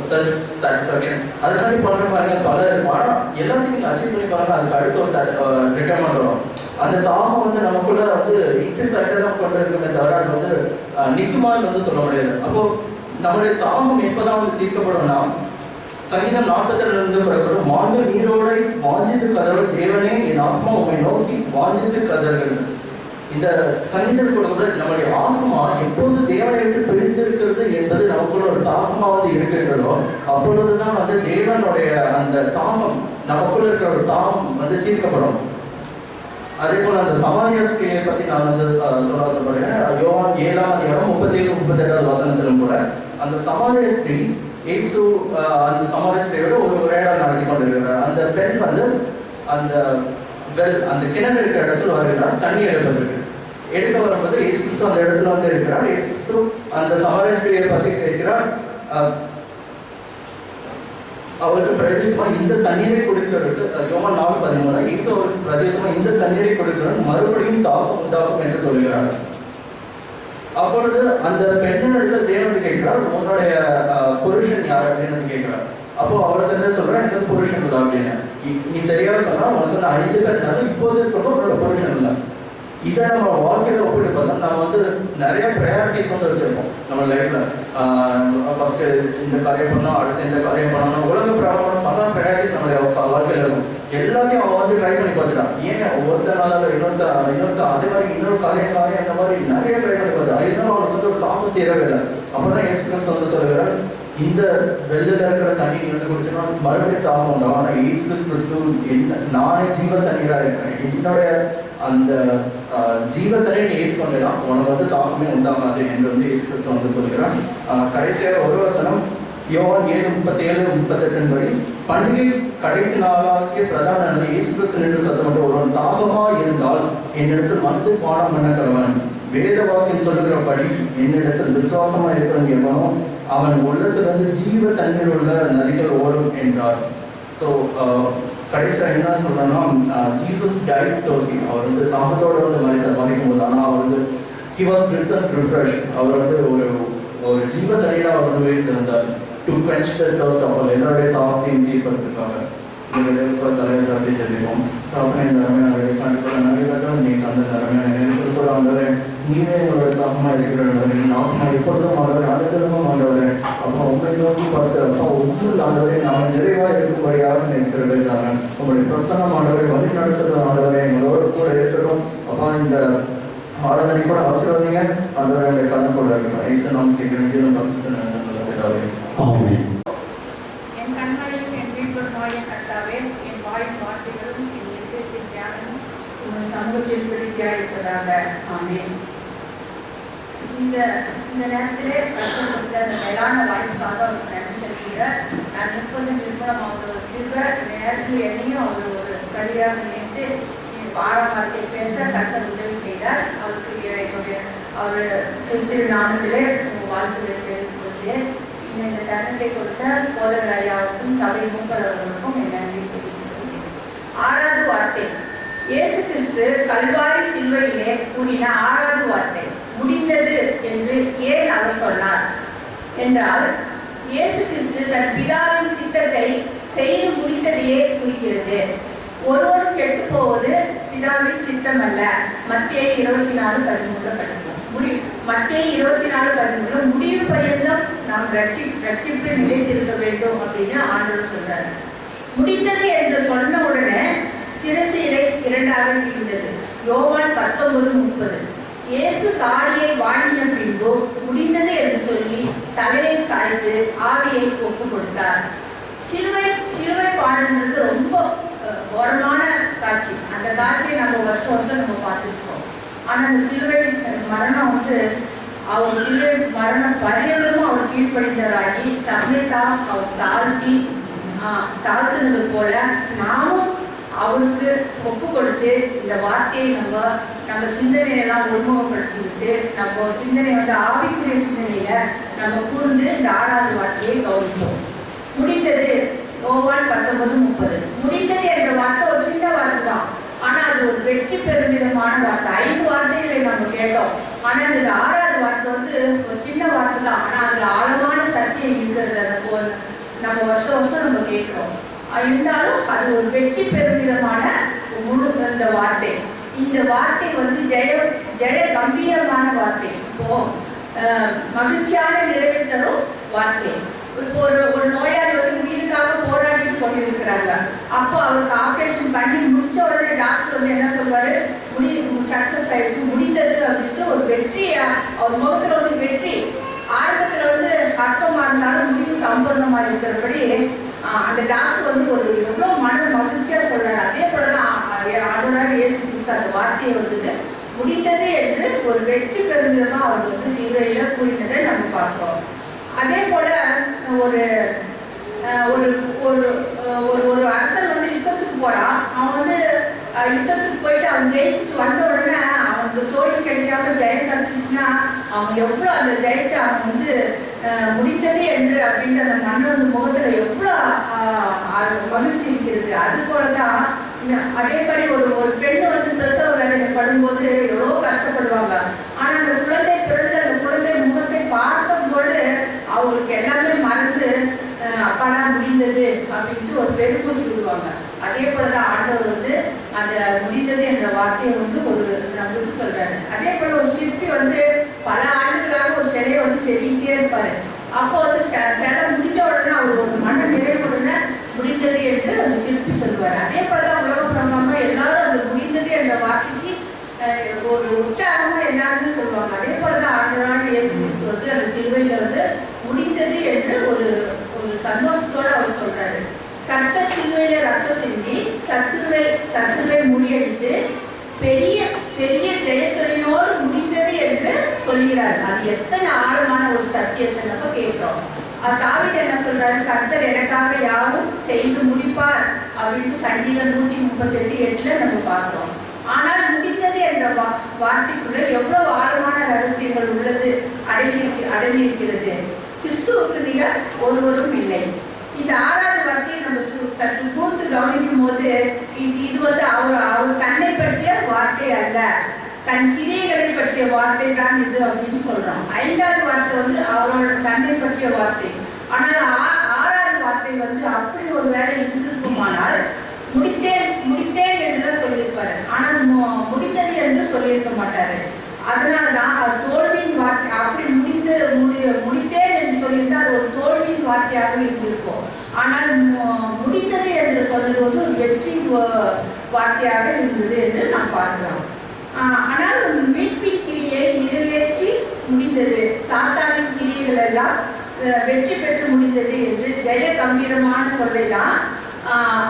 செல்ஃப் சாட்டிஸ்ஃபேக்ஷன் அதுக்காண்டி பண்ணுற காரியங்கள் பல இருக்கும். ஆனால் எல்லாத்தையும் நீங்கள் அச்சீவ் பண்ணி பாருங்க, அதுக்கு அடுத்த ஒரு ரிட்டைர்மெண்ட் வரும். அந்த தாகம் வந்து நமக்குள்ள வந்து இன்க்ரீஸ் ஆகிட்டு தான் கொண்டு இருக்குமே தவிர அது வந்து நிற்குமான்னு வந்து சொல்ல முடியாது. அப்போது நம்முடைய தாகம் எப்போதான் வந்து தீர்க்கப்படும்னா சங்கீதம் 42 புறப்படும் மாண்பு நீரோடை வாஞ்சித்து கதறு தேவனே என் ஆத்மா உண்மை நோக்கி வாஞ்சித்து கதறுகிறது. இந்த சங்கீதம் கூட நம்முடைய ஆத்மா எப்போது தேவனை விட்டு பிரிந்திருக்கிறது என்பது நமக்குள்ள ஒரு தாகமாக வந்து இருக்கின்றதோ அப்பொழுதுதான் வந்து தேவனுடைய அந்த தாகம் நமக்குள்ள இருக்கிற ஒரு தாகம் வந்து தீர்க்கப்படும். அதே போல அந்த சமாரியா ஸ்திரியை பற்றி நான் வந்து சொல்ல ஆசைப்படுறேன். யோவான் 7:37-38 வசனத்திலும் கூட அந்த சமாரியா ஸ்திரீ இயேசு அந்த சமாரியா ஸ்திரியோட ஒரு உரையாடல் நடத்தி கொண்டிருக்கிறார். அந்த பெண் வந்து அந்த கிணறு இருக்கிற இடத்துல வருகிறார் தண்ணி எடுக்க வரும்போது இயேசு கிறிஸ்து அந்த இடத்துல வந்து இருக்கிறார். இயேசு கிறிஸ்து அந்த சமாரியா ஸ்திரியை பற்றி கேட்கிறார். அவருக்கு பிரதியுத்தமாக இந்த தண்ணீரை கொடுக்கிறது யோவான் 4:13 இயேசு அவருக்கு பிரதியுத்தமாக இந்த தண்ணீரை கொடுக்கிறது மறுபடியும் தாகம் உண்டாகும் என்று சொல்கிறார். அப்பொழுது அந்த பெண்ணிடத்தில் தேவன் கேட்கிறார் உன்னுடைய புருஷன் யார் அப்படின்னு கேட்கிறார். அப்போ அவளுக்கு என்ன சொல்றேன் எனக்கு புருஷன் இல்லை அப்படின்னு. நீ சரியாக சொன்னா உனக்கு வந்து 5 பேர் இருந்தாலும் இப்போது இருக்கணும் உன்னோட புருஷன் இல்லை. இதை நம்ம வாழ்க்கையில ஒப்பிட்டு பார்த்தா நம்ம வந்து நிறைய ப்ரையாரிட்டிஸ் வந்து வச்சிருப்போம் நம்ம லைஃப்ல. ஃபர்ஸ்ட் இந்த காரியம் பண்ணோம், அடுத்து இந்த காரியம் பண்ணணும், உலக பிரபலம் பல ப்ரையாரிட்டிஸ் நம்மளுடைய வாழ்க்கையில இருக்கும். எல்லாத்தையும் அவன் வந்து ட்ரை பண்ணி பார்த்துட்டான். ஏன் ஒருத்தனால இன்னொருத்த அதே மாதிரி இன்னொரு காரியம் அந்த மாதிரி நிறைய ட்ரை பண்ணி பார்த்தான். இருந்தாலும் அவனுக்கு வந்து ஒரு தாகம் தீரவே இல்லை. அப்பதான் இயேசு கிறிஸ்து வந்து சொல்லுகிறார் இந்த வெள்ளில் இருக்கிற தண்ணி நீ வந்து குடிச்சோன்னா மறுபடியும் தாகம் உண்டாகும். ஆனால் இயேசு கிறிஸ்து நானே ஜீவ தண்ணீராக இருக்கிறேன், என்னுடைய அந்த ஜீவ தண்ணீரை நீ ஏற்றுக்கொண்டா உனக்கு வந்து தாகமே உண்டாகாது என்று வந்து இயேசு கிறிஸ்து வந்து சொல்கிறான். கடைசியாக ஒரு வசனம் யோவான் 7:37-38 படி, பண்டிகை கடைசி நாளாகிய பிரதான நாள் இயேசு கிறிஸ்து என்று சத்தமிட்டு ஒருவன் தாகமா இருந்தால் என்னிடத்தில் வந்து பானம் பண்ண கடவன், வேத வாக்கியம் சொல்லுகிறபடி என்னிடத்தில் விசுவாசமா இருக்கிறவன் எவனோ அவன் உள்ளத்திலிருந்து ஜீவ தண்ணீர் உள்ள நதிகள் ஓடும் என்றார். ஸோ கடைசியாக என்ன சொல்றேன்னா, ஜீசஸ் டைட் டோஸ்டி, அவர் வந்து தாகத்தோடு வந்து மறைக்கும் போது, ஆனால் அவர் வந்து he was refreshed, அவர் வந்து ஒரு ஜீவ தண்ணீராக அவர் வந்து வைத்திருந்தார். To quench the thirst of all, எல்லாருடைய தாகத்தையும் தீர்ப்பதற்காக. தலைவர் தாண்டி தெரியும் அப்படி இந்த அருமையான கண்டிப்பாக நிறைவேற்ற நீங்கள் அந்த அருமையான நேரத்தில் கூட ஆண்டவரே, நீவே எங்களோட தாகமாக இருக்கிற நாகமாக எப்பொழுதும் ஆண்டவரே, அனைத்திலும் ஆண்டவரே, அப்போ உங்களை நோக்கி பார்த்து அப்போ ஒவ்வொரு ஆண்டவரே நாங்கள் நிறைவாக இருக்கும்படியாக நினைச்சிருக்காங்க. உங்களுடைய பிரசன்னம் ஆண்டவரை வழி நடத்துகிற ஆண்டவரை எங்களோடு கூட இருக்கட்டும். அப்போ இந்த ஆராதனை கூட ஆசீர்வாதிங்க ஆண்டவரை எங்களை கலந்து கொள்ள இருக்கணும். ஐசா நாம் கேட்கிறேன் நல்லதாவே. என் கண்களையும் என் வீட்டில் நோயை கட்டாவே, என் வாயின் வார்த்தைகளும் என் இதயத்தின் தியானமும் உங்கள் சமூகத்தில் பிடித்தியாக இருப்பதாக. ஆமென். இந்த நேரத்திலே கற்றுக்கொண்ட அந்த மேலான வாய்ப்புக்காக அவருக்கு நன்றி செலுத்துகிறார். நான் 30 நிமிடம் அவர் நேரத்தில் என்னையும் அவர் ஒரு கல்வியாக நினைத்து பாரம்பரியத்தை பேச கர்த்தர் உதவி செய்தார். அவருக்கு என்னுடைய அவர் கிறிஸ்துவ நாமத்திலே வாழ்த்துக்களை தெரிவித்துக் கொள்கிறேன். இந்த தருணத்தை கொடுத்த போதகர் ஐயாவுக்கும் சபை மூப்பர் அவர்களுக்கும் என் நன்றி தெரிவித்துக். 6வது வார்த்தை, இயேசு கிறிஸ்து கல்வாரி சிலுவையிலே கூறின 6வது வார்த்தை முடிந்தது என்று ஏன் அவர் சொன்னார் என்றால், இயேசு கிறிஸ்து தன் பிதாவின் சித்தத்தை செய்து முடித்ததையே குறிக்கிறது. ஒருவரும் கெட்டு போவது பிதாவின் சித்தம் அல்ல. மத்தேயு 24:13 படிப்போம். மத்தேயு 24:13 முடிவு பரியந்தம் நாம் ரட்சிப்பு நிலைத்திருக்க வேண்டும் அப்படின்னு ஆண்டவர் சொல்றாரு. முடிந்தது என்று சொன்ன உடனே திரைச்சீலை 2ஆக கிழிந்தது. யோவான் 19:30 இயேசு காடியை வாங்கின பின்பு முடிந்தது என்று சொல்லி தலையை சாய்த்து ஆவியை ஒப்புக் கொடுத்தார். சிலுவை பாடுன்றது ரொம்ப ஓரமான காட்சி. அந்த காட்சியை நம்ம வருஷம் நம்ம பார்த்துருக்கோம். ஆனால் அந்த சிலுவை மரணம் வந்து அவர் சிலுவை மரணம் பரியலும் அவர் கீழ்ப்படிந்தவராகி தன்னை தான் அவர் தாழ்த்தினது போல நாமும் அவருக்கு ஒப்பு கொடுத்து இந்த வார்த்தையை நம்ம சிந்தனையெல்லாம் ஒருமுகப்படுத்திவிட்டு நம்ம சிந்தனை வந்து ஆவிக்குரிய சிந்தனையில நம்ம கூர்ந்து இந்த 6வது வார்த்தையை கவனிப்போம். முடிந்தது. யோவான் 19:30 முடிந்தது என்ற வார்த்தை ஒரு சின்ன வார்த்தை தான், ஆனா அது ஒரு வெற்றி பெறும் விதமான வார்த்தை. 5 வார்த்தைகளை நம்ம கேட்டோம், ஆனா இந்த 6வது வார்த்தை வந்து ஒரு சின்ன வார்த்தை தான், ஆனா அதுல ஆழமான சத்தியம் இருக்கிறத நம்ம வருஷம் நம்ம கேட்கிறோம். இருந்தாலும் அது ஒரு வெற்றி பெறும் விதமான முழு இந்த வார்த்தை. இந்த வார்த்தை வந்து ஜெய கம்பீரமான வார்த்தை. இப்போ மகிழ்ச்சியான நிறைவு தரும் வார்த்தை. இப்போ ஒரு நோயாளி வந்து உயிருக்காக போராடி கொண்டிருக்கிறாங்க. அப்போ அவருக்கு ஆப்ரேஷன் பண்ணி முடிச்ச உடனே டாக்டர் வந்து என்ன சொல்வாரு, சக்சஸ் ஆயிடுச்சு, முடிந்தது அப்படின்ட்டு ஒரு வெற்றி அவர் முகத்துல வந்து வெற்றி. ஆரம்பத்துல வந்து கஷ்டமா இருந்தாலும் முடிவு சம்பூர்ணமா இருக்கிறபடி அந்த டாக்டர் வந்து ஒரு எவ்வளவு மன மகிழ்ச்சியா சொல்றாரு. அதே போலதான் ஆண்டவராக இயேசு கிறிஸ்து அந்த வார்த்தையை வந்தது முடிந்தது என்று ஒரு வெற்றி பெறும் விதமா அவர் வந்து சிலுவையில கூறினதை நம்ம பார்த்தோம். அதே போல ஒரு ஒரு அரசன் வந்து யுத்தத்துக்கு போறான். அவன் வந்து யுத்தத்துக்கு போயிட்டு அவன் ஜெயிச்சுட்டு வந்த உடனே அவனுக்கு தோல்வி கிடைக்காம ஜெயம் கிடைச்சிச்சுன்னா அவன் எவ்வளோ அந்த ஜெயத்தை அவன் வந்து முடிந்தது என்று அப்படின்ற அந்த மன்னன் முகத்துல எவ்வளோ மகிழ்ச்சி இருக்கிறது. அது போலதான் அதே மாதிரி ஒரு பெண்ணு வந்து பிரசவ வேதனை படும்போது எவ்வளோ கஷ்டப்படுவாங்க. ஆனா அந்த குழந்தை பிறந்து அந்த குழந்தை முகத்தை பார்க்கும்போது அவங்களுக்கு எல்லாமே மறந்து அப்பாடா முடிந்தது அப்படின்ட்டு ஒரு பெருமை சொல்லுவாங்க. அதே போலதான் ஆண்டவர் வந்து அந்த முடிந்தது என்ற வார்த்தையை வந்து ஒரு நம்மளுக்கு சொல்றாரு. அதே போல ஒரு சிற்பி வந்து பல ஆண்டுகளாக ஒரு சிலையை வந்து செதுக்கிட்டே இருப்பாரு. அப்போ வந்து சிலை முடிஞ்ச உடனே அவர் ஒரு மன நிறைவுடனே முடிந்தது என்று அந்த சிற்பி சொல்லுவார். அதே போலதான் உலக பிரமாணமா எல்லாரும் அந்த முடிந்தது என்ற வார்த்தைக்கு ஒரு உற்சாகமா எல்லாருமே சொல்லுவாங்க. அதே போலதான் ஆண்டவராக இயேசு கிறிஸ்து வந்து அந்த சிலுவையில வந்து முடிந்தது என்று ஒரு தாவீது என்ன சொல்றாரு, கர்த்தர் எனக்காக யாரும் செய்து முடிப்பார் அப்படின்னு சங்கீதம் 138:8 நம்ம பார்க்கிறோம். ஆனால் முடிந்தது என்ற வார்த்தைக்குள்ள எவ்வளவு ஆழமான ரகசியங்கள் உள்ளது அடங்கியிருக்கிறது. கிறிஸ்துவுக்கு நிகர் ஒருவரும் இல்லை. இந்த 6வது வார்த்தையை நம்ம சற்று கூர்ந்து கவனிக்கும் போது இது வந்து அவர் தன்னை பற்றிய வார்த்தை அல்ல, தன் கிரியைகளை பற்றிய வார்த்தை தான் இது அப்படின்னு சொல்றோம். 5வது வார்த்தை வந்து அவரோட தன்னை பற்றிய வார்த்தை. ஆனால் 6வது வார்த்தை வந்து அப்படி ஒரு வேலை இருந்திருக்குமானால் முடித்தேன் என்றுதான் சொல்லியிருப்பாரு. ஆனால் முடிந்தது என்று சொல்லியிருக்க மாட்டாரு. அதனாலதான் அது தோல்வியின் வார்த்தை. அப்படி முடித்தேன் என்று சொல்லியிருந்தா அது ஒரு தோல்வியின் வார்த்தையாக இருந்திருக்கும். ஆனால் முடிந்தது என்று சொன்னது வந்து ஒரு வெற்றி வார்த்தையாக இருந்தது என்று நாம் பார்க்கிறோம். ஆனால் மீட்பின் கிரியை நிறைவேற்றி முடிந்தது, சாத்தானின் கிரியைகள் எல்லாம் வெற்றி பெற்று முடிந்தது என்று ஜெய கம்பீரமான சொல்லை தான்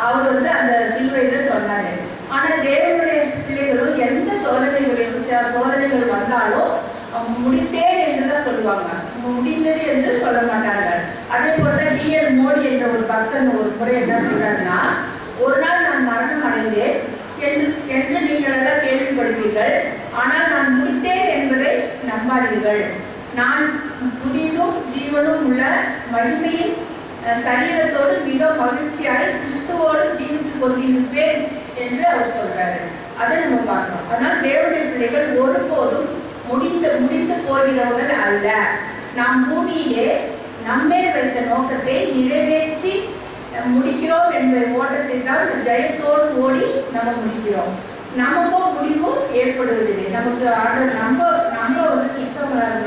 அவர் வந்து அந்த சிலுவையில சொன்னாரு. ஆனால் தேவனுடைய பிள்ளைகளும் எந்த சோதனைகள் வந்தாலும் முடித்தேன் என்றுதான் சொல்லுவாங்க, முடிந்தது என்று சொல்ல மாட்டார்கள். அதே போலதான் D.L. மோடி என்ற ஒரு பக்தன் ஒரு முறை என்ன சொல்றாருன்னா, ஒரு நாள் நான் மரணம் அடைந்தேன் என்று நீங்கள் எல்லாம் கேள்விப்படுவீர்கள், ஆனால் நான் முடித்தேன் என்பதை நம்பாதீர்கள். நான் புதிதும் ஜீவனும் உள்ள மகிமையின் சரீரத்தோடு மிக மகிழ்ச்சியாக கிறிஸ்துவோடு ஜீவித்துக் கொண்டிருப்பேன் என்று அவர் சொல்றாரு. அதை நம்ம பார்க்கிறோம். அதனால் தேவனுடைய பிள்ளைகள் ஒருபோதும் முடிந்து போகிறவர்கள் அல்ல. நாம் பூமியிலே நம்மேல் வைத்த நோக்கத்தை நிறைவேற்றி முடிக்கிறோம் என்பதை ஓட்டத்தை தான் ஜெயத்தோடு ஓடி நம்ம முடிக்கிறோம். நமக்கோ முடிவு ஏற்படுவதில்லை. நமக்கு நம்ம வந்து கிறிஸ்தவர்களாக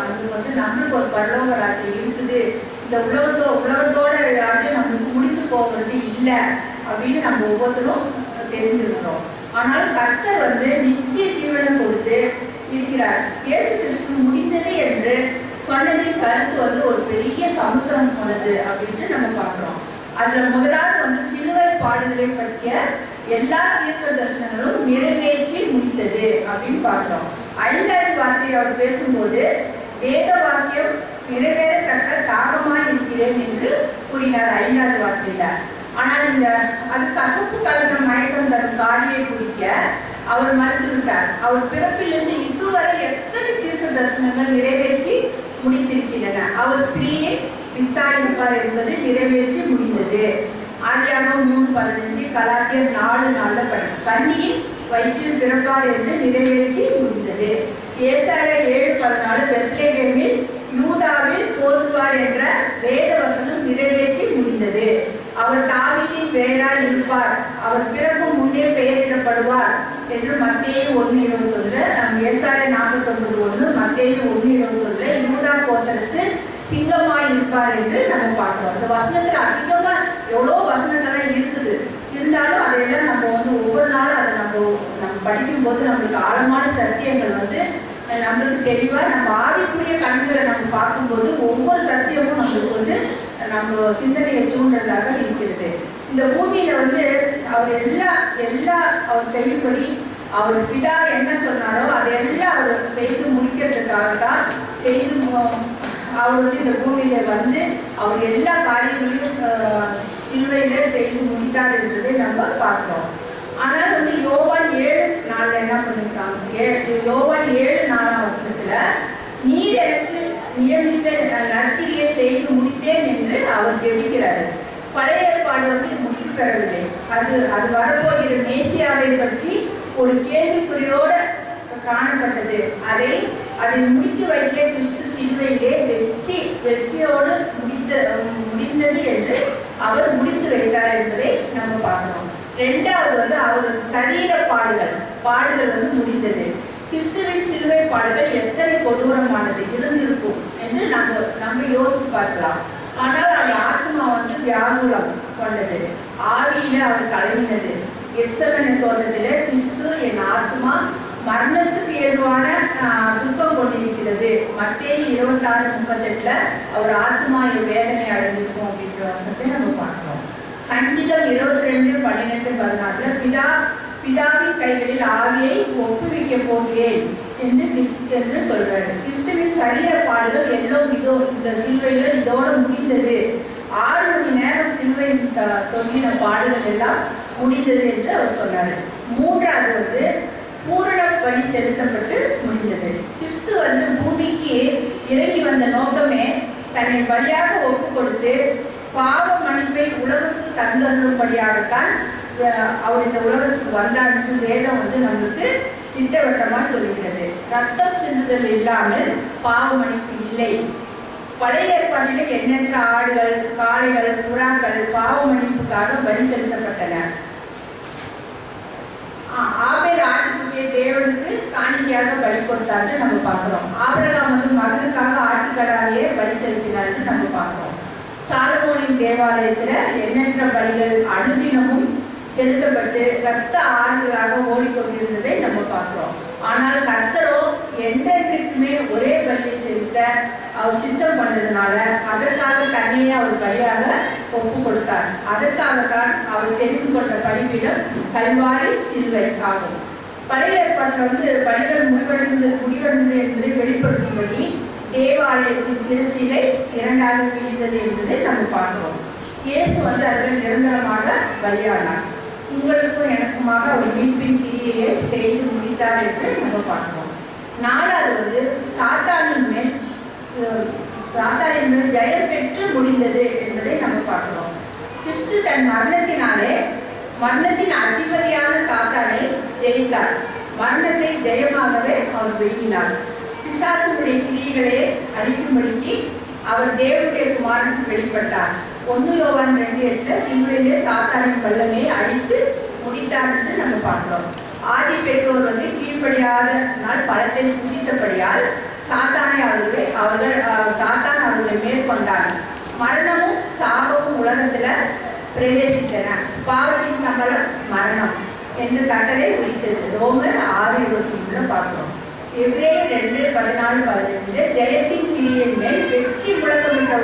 நம்மளுக்கு ஒரு பரலோக ராஜ்யம் இருக்குது, இந்த உலகத்தோட ராஜ்யம் நம்மளுக்கு முடித்து போகிறது இல்லை அப்படின்னு நம்ம ஒவ்வொருத்தரும் தெரிஞ்சுக்கிறோம். ஆனால் கர்த்தர் வந்து நித்திய ஜீவனை கொடுத்து இருக்கிறார். இயேசு கிறிஸ்து முடிந்தது என்று சொன்னதின் கருத்து வந்து ஒரு பெரிய சமுத்திரம் போனது அப்படின்னு நம்ம பார்க்கிறோம். அதுல முதலாவது வந்து சிலுவை பாடுகளை பற்றிய எல்லா தீர்க்க தரிசனங்களும் நிறைவேற்றி முடித்தது அப்படின்னு பார்க்கிறோம். 5வது வார்த்தையை அவர் பேசும்போது வேத வாக்கியம் நிறைவேறத்தக்க தாகமாய் இருக்கிறேன் என்று கூறினார் 5வது வார்த்தையில. ஆனால் அது கசப்பு கலந்த மயக்கம் தரும் காடியை குடிக்க அவர் மறுத்துவிட்டார். அவர் பிறப்பிலிருந்து இதுவரை எத்தனை தீர்க்க தரிசனங்கள் நிறைவேற்றி முடித்திருக்கின்றன. அவர் ஸ்திரீயை வித்தாயிருப்பார் என்பது நிறைவேற்றி முடிந்தது. ஆதியாகமம் 3:15, கலாத்தியர் 4:4 படிக்கும். கன்னியின் வயிற்றில் பிறப்பார் என்று நிறைவேற்றி முடிந்தது. ஏசாயா 7:14, பெத்லெகேமில் யூதாவில் தோன்றுவார் என்ற வேத வசனம் நிறைவேற்றி முடிந்தது. அவர் தாவீதின் பெயராய் இருப்பார், அவர் பிறக்கும் முன்னே பெயரிடப்படுவார் என்று மத்தேயு 1:21, ஏசாயா 49:1, மத்தேயு 1:21 யூதா கோத்திரத்து சிங்கமாய் இருப்பார் என்று நம்ம பார்க்கிறோம். இந்த வசனத்துல அதிகமா எவ்வளோ வசனங்கள்லாம் இருக்குது. இருந்தாலும் அதையெல்லாம் நம்ம வந்து ஒவ்வொரு நாளும் அதை நம்ம படிக்கும் போது நம்மளுக்கு ஆழமான சத்தியங்கள் வந்து நம்மளுக்கு தெளிவா நம்ம ஆவிக்குரிய கண்களை நம்ம பார்க்கும்போது ஒவ்வொரு சத்தியமும் நம்மளுக்கு வந்து நம்ம சிந்தனையை தூண்டுறதாக இருக்கிறது. இந்த பூமியில வந்து அவர் எல்லா அவர் செய்யும்படி அவர் பிதா என்ன சொன்னாரோ அதையெல்லாம் அவர் செய்து முடிக்கிறதுக்காக தான் அவர் வந்து இந்த பூமியில வந்து அவர் எல்லா காரியங்களையும் சிலுவையில செய்து முடித்தார் என்பதை நம்ம பார்க்கிறோம். ஆனால் வந்து யோவான் 7:4 என்ன பண்ணிருக்காங்க, யோவான் 7:4 நீர் எனக்கு நியமித்த நற்கிரியை செய்து முடித்தேன் என்று அவர் தெரிவிக்கிறார். பழைய ஏற்பாடு வந்து முடிவு பெறவில்லை. அது வரப்போகிற மேசியாவை பற்றி ஒரு கேள்விக்குறியோட காணப்பட்டது. அதை முடித்து வைக்க கிறிஸ்து சிலுவையிலே வெற்றியோடு முடிந்தது என்று அவர் முடித்து வைத்தார் என்பதை நம்ம பார்க்கிறோம். 2வது வந்து அவரது சரீர பாடுகள் வந்து முடிந்தது. கிறிஸ்துவின் சிலுவை பாடுகள் எத்தனை கொடூரமானது இருந்திருக்கும் என்று நம்ம யோசித்து பார்க்கலாம். ஆனால் அவர் ஆத்மா வந்து வியாகுலம் கொண்டது, ஆவியில அவர் கலங்கினது. எஸ்ஸமன தோட்டத்தில கிறிஸ்து என் ஆத்மா மரணத்துக்கு ஏதுவான துக்கம் கொண்டிருக்கிறது. மத்தேயு 26:38 அவர் ஆத்மா வேதனை அடைந்திருக்கும் அப்படின்ற வசனத்தை நம்ம பார்க்கிறோம். சங்கீதம் 22:12-14 பிதாவின் கைகளில் ஆவியை ஒப்புவிக்க போகிறேன் என்று சொல்றாரு. கிறிஸ்துவின் சரீர பாடுகள் எல்லாம் இந்த சிலுவையில இதோட முடிந்தது. 6 மணி நேரம் சிலுவையின் தொங்கின பாடுகள் எல்லாம் முடிந்தது என்று அவர் சொன்னாரு. 3வது பூரண பலி செலுத்தப்பட்டு முடிந்தது. கிறிஸ்து பூமிக்கு இறங்கி வந்த நோக்கமே தன்னை பலியாக ஒப்பு கொடுத்து பாவ மன்னிப்பை உலகுக்கு தந்தரும்படியாகத்தான் அவர் இந்த உலகத்துக்கு வந்தார் என்று வேதம் நம்மளுக்கு திட்டவட்டமா சொல்லுகிறது. ரத்தம் சிந்துதல் இல்லாமல் பாவ மன்னிப்பு இல்லை. பழைய ஏற்பாட்டில் எண்ணற்ற ஆடுகள், காளைகள், புறாக்கள் பாவ மன்னிப்புக்காக பலி செலுத்தப்பட்டன. ஆபேல் ஆட்டுக்குட்டியை தேவனுக்கு காணிக்கையாக பலி கொடுத்தார்னு நம்ம பார்க்கிறோம். ஆபிரகாம் மகனுக்காக ஆட்டுக்கடாவையே பலி செலுத்தினார்னு நம்ம பார்க்கிறோம். சாலமோனின் தேவாலயத்துல எண்ணற்ற பலிகள் அனுதினமும் செலுத்தப்பட்டு இரத்த ஆறுகளாக ஓடிக்கொண்டிருந்ததை நம்ம பார்க்கிறோம். ஆனால் கர்த்தரோ என்றென்றைக்குமே ஒரே பலியை செலுத்த அவர் சித்தம் பண்ணதுனால அதற்காக தன்னையே அவர் பலியாக ஒப்பு கொடுத்தார். அதற்காகத்தான் அவர் தெரிந்து கொண்ட பலிபீடம் கல்வாரி சிலுவை ஆகும். பழைய ஏற்பாட்டில் பலிகள் முடிவடைந்தது என்பதை வெளிப்படுத்தும்படி தேவாலயத்தின் திருசிலை 2ஆக பிரிந்தது என்பதை நம்ம பார்க்கிறோம். இயேசு அதில் நிரந்தரமாக பலியானார். உங்களுக்கும் எனக்குமாக அவர் மீட்பின் கிரியையை செய்து முடித்தார் என்று நம்ம பார்க்கிறோம். 4வது சாத்தானின் மேல் ஜெயம் பெற்று முடிந்தது என்பதை நம்ம பார்க்கிறோம். கிறிஸ்து தன் மரணத்தின் அதிபதியான சாத்தானை ஜெயித்தார். மரணத்தை ஜெயமாகவே அவர் விழுங்கினார். பிசாசுடைய கிரியைகளை அழிக்கும்படிக்கு அவர் தேவனுடைய குமாரனுக்கு வெளிப்பட்டார். 1 யோவான் 2:8 சிலுவையிலே சாத்தானின் வல்லமையை அழித்து முடித்தார் என்று நம்ம பார்க்கிறோம். ஆதி பெற்றோர் கீழ்ப்படியாத நாள் பழத்தை புசித்தபடியால் சாத்தான் அவர்களை மேற்கொண்டார். மரணமும் சாபமும் உலகத்துல பிரவேசித்தன. பாவத்தின் சம்பளம் மரணம் என்று கட்டளை உரித்தது. ரோமர் 6:23 பார்க்கிறோம். எபிரேயர் 2:14-15 ஜெயத்தின் கிரியின் மேல் வெற்றி முழக்கமிட்ட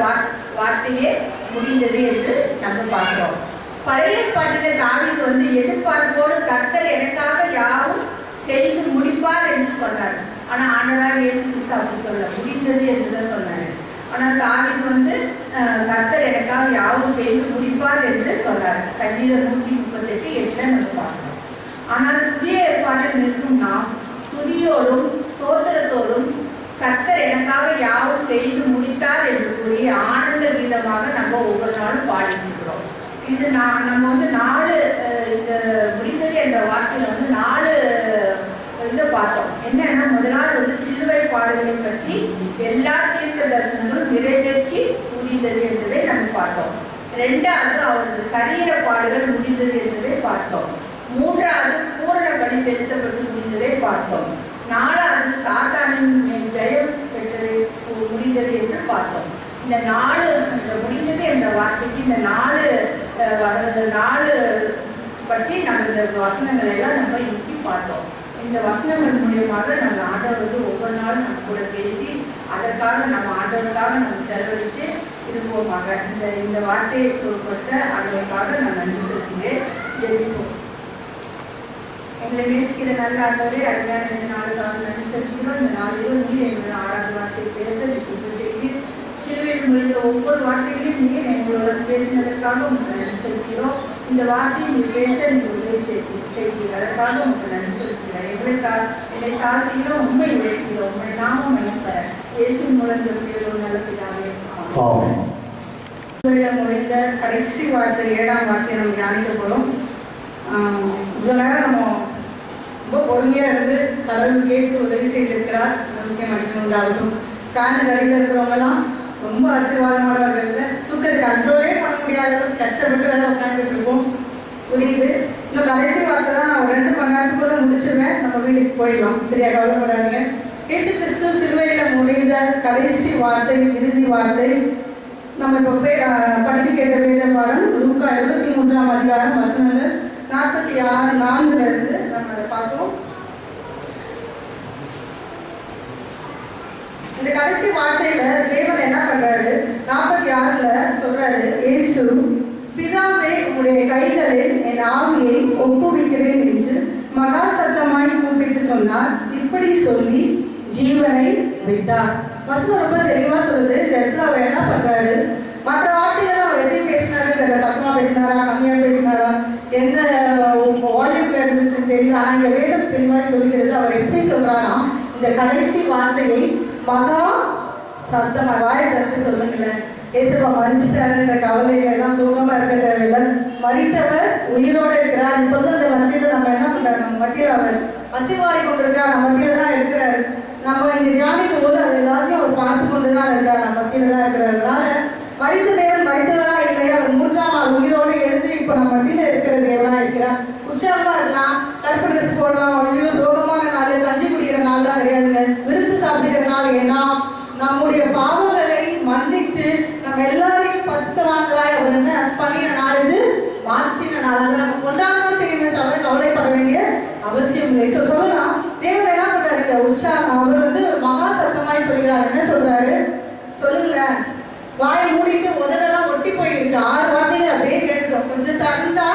வார்த்தையே முடிந்தது என்று நம்ம பார்க்கிறோம். பழைய ஏற்பாட்டில் தாவீது எதிர்பார்ப்போடு கர்த்தர் எனக்காக யாவும் செய்து முடிப்பார் என்று சொன்னார். ஆனால் ஆண்டவராக இயேசு கிறிஸ்து அப்படி சொல்ல முடிந்தது என்றுதான் சொன்னார். ஆனால் தாவீது கர்த்தர் எனக்காக யாவும் செய்து முடிப்பார் என்று சொன்னார். சங்கீதம் 138:8 நம்ம பார்க்கிறோம். ஆனால் புதிய ஏற்பாட்டில் நிற்கும் நாம் துதியோடும் ஸ்தோத்திரத்தோடும் கர்த்தர் எனக்காக யாவும் செய்து முடித்தார் என்று கூறி ஆனந்த கீதமாக நம்ம ஒவ்வொரு நாளும் பாடிக்கிறோம். இது நம்ம 4 இந்த முடிந்தது என்ற வார்த்தையில் 4 இதை பார்த்தோம். என்னன்னா, முதலாவது சிலுவை பாடுகளை பற்றி எல்லா தீர்க்க தரிசனங்களும் நிறைவேற்றி முடிந்தது என்பதை நம்ம பார்த்தோம். 2வது அவரது சரீர பாடுகள் முடிந்தது என்பதை பார்த்தோம். 3வது பூரண பலி செலுத்தப்பட்டு முடிந்ததை பார்த்தோம். 4வது சாத்தானின் ஜெயம் பெற்றது முடிந்தது என்று பார்த்தோம். இந்த 4 முடிந்தது என்ற வார்த்தைக்கு இந்த 4 பற்றி நம்ம இந்த வசனங்கள் எல்லாம் நம்ம இன்னைக்கு பார்த்தோம். இந்த வசனங்கள் மூலியமாக நம்ம ஆண்டவர் ஒவ்வொரு நாளும் நம்ம கூட பேசி அதற்காக நம்ம ஆண்டவருக்காக நம்ம செலவழித்து இருப்போமாக. இந்த வார்த்தையை கொடுத்த ஆண்டவருக்காக நான் நன்றி சொல்கிறேன். ஜெபிப்போம். எங்களை நேசிக்கிற நல்ல ஆண்டவரே, அருமையான இந்த நாளுக்காக நன்றி செலுத்துகிறோம். இந்த நாளிலும் நீர் எங்களை 6வது வார்த்தையை பேச விட்டு செய்து சிலுவையில் முடிந்த ஒவ்வொரு வார்த்தைகளையும் நீர் எங்களோட பேசினதற்காக உங்களுக்கு நன்றி செலுத்துகிறோம். இந்த வார்த்தையை நீர் பேச நீங்கள் உதவி செய்கிறீர்கள். அதற்காக உங்களுக்கு நன்றி செலுத்துகிறேன். என்னை தாழ்த்துகிறோம், உண்மை உழைக்கிறோம். உண்மை நாமும் மையப்பட இயேசுவின் மூலம் ஜெபிக்கிறோம் நல்ல பிதாவே. முடிந்த கடைசி வார்த்தை 7ஆம் வார்த்தையை நம்ம தியானிக்க போகிறோம். இவ்வளோ நேரம் நம்ம ரொம்ப பொறுமையாக இருந்து கடவுள் கேட்டு உதவி செய்திருக்கிறார். நம்பிக்கை மதிப்பு உண்டாகட்டும். ஃபேன் கடையில் இருக்கிறவங்கலாம் ரொம்ப ஆசீர்வாதமானவர்கள். தூக்கத்தை கண்ட்ரோலே பண்ண முடியாத கஷ்டப்பட்டு வேலை உட்காந்துட்டு இருக்கோம். புரியுது. இன்னும் கடைசி வார்த்தை தான். நான் 2 மணி நேரத்துக்குள்ள முடிச்சிருவேன். நம்ம வீட்டுக்கு போயிடலாம். சரியா, கவலைப்படாதீங்க. இயேசு கிறிஸ்து சிலுவையில் முடிந்த கடைசி வார்த்தை, இறுதி வார்த்தை நம்ம இப்போ படிக்க கேட்ட வேத பாடம் லூக்கா 23ஆம் அதிகாரம் வசனங்கள் 46-4 இருந்து நம்ம அதை பார்த்தோம். இந்த கடைசி வார்த்தையில தேவன் என்ன பண்றாரு, 46ல சொல்றாரு, இயேசு பிதாவே உங்களுடைய கைகளில் என் ஆவியை ஒப்புவிக்கிறேன் என்று மகா சத்தமாய் கூப்பிட்டு சொன்னார். இப்படி சொல்லி ஜீவனை விட்டார். வசனம் ரொம்ப தெளிவா சொல்லுது. இந்த இடத்துல அவர் என்ன பண்றாரு, மற்ற வார்த்தைகள் அவர் எப்படி பேசினாரு தெரியல, சத்தமா பேசினாரா கம்மியா பேசினாரா எந்த வால்யூம்ல இருந்துச்சுன்னு தெரியல. ஆனா இங்க வேதம் தெளிவா சொல்லுகிறது. அவர் எப்படி சொல்றாரா, இந்த கடைசி வார்த்தையை மகா சத்தமா வாயை திறந்து சொல்லுங்களேன். ஏசப்பா மறிச்சிட்டாருன்ற கவலையில எல்லாம் சோகமா இருக்க தேவையில்லை. மறித்தவர் உயிரோடு இருக்கிறார். இப்போதும் அந்த மத்தியில நம்ம என்ன பண்றாரு, நம்ம மத்தியில் அவர் அசைவாடி கொண்டிருக்கிறார். நம்ம மத்தியில தான் இருக்கிறாரு. நம்ம இங்க தியானிக்கும் போது அது எல்லாத்தையும் அவர் பார்த்து கொண்டுதான் இருக்கார். நம்ம மத்தியில தான் இருக்கிறார். அதனால மறித்த தேவன் மறித்தவரா இல்லையா, அவர் 3ஆம் நாள் உயிரோடு எழுந்து இப்ப நம்ம மத்தியில இருக்கிற தேவனா இருக்கிறார். உற்சாகமா இருக்கலாம், கருப்பு ட்ரெஸ் போடலாம், ஐயோ சோகமான நாள், கஞ்சி குடிக்கிற நாள்லாம் கிடையாதுங்க. விருந்து சாப்பிடுகிற நாள். ஏன்னா நம்முடைய பாவங்களை மன்னித்து நம்ம எல்லாரையும் பசுத்தவான்களாய் அவர் என்ன பண்ணின நாள், இது மாற்றின நாள். அதை நம்ம கொண்டாடதான் செய்யணும், தவிர கவலைப்பட வேண்டிய அவசியம் இல்லை. சொல்லலாம் தேவன் என்ன பண்றாரு, உற்சாகம் அவர் வந்து மகா சத்தமாய் சொல்கிறார். என்ன சொல்றாரு சொல்லுங்களேன். வாயை மூடிட்டு உதடெல்லாம் ஒட்டி போயிருக்கு. 6 வார்த்தைகள் அப்படியே கேட்டுட்டோம். கொஞ்சம் திறந்தா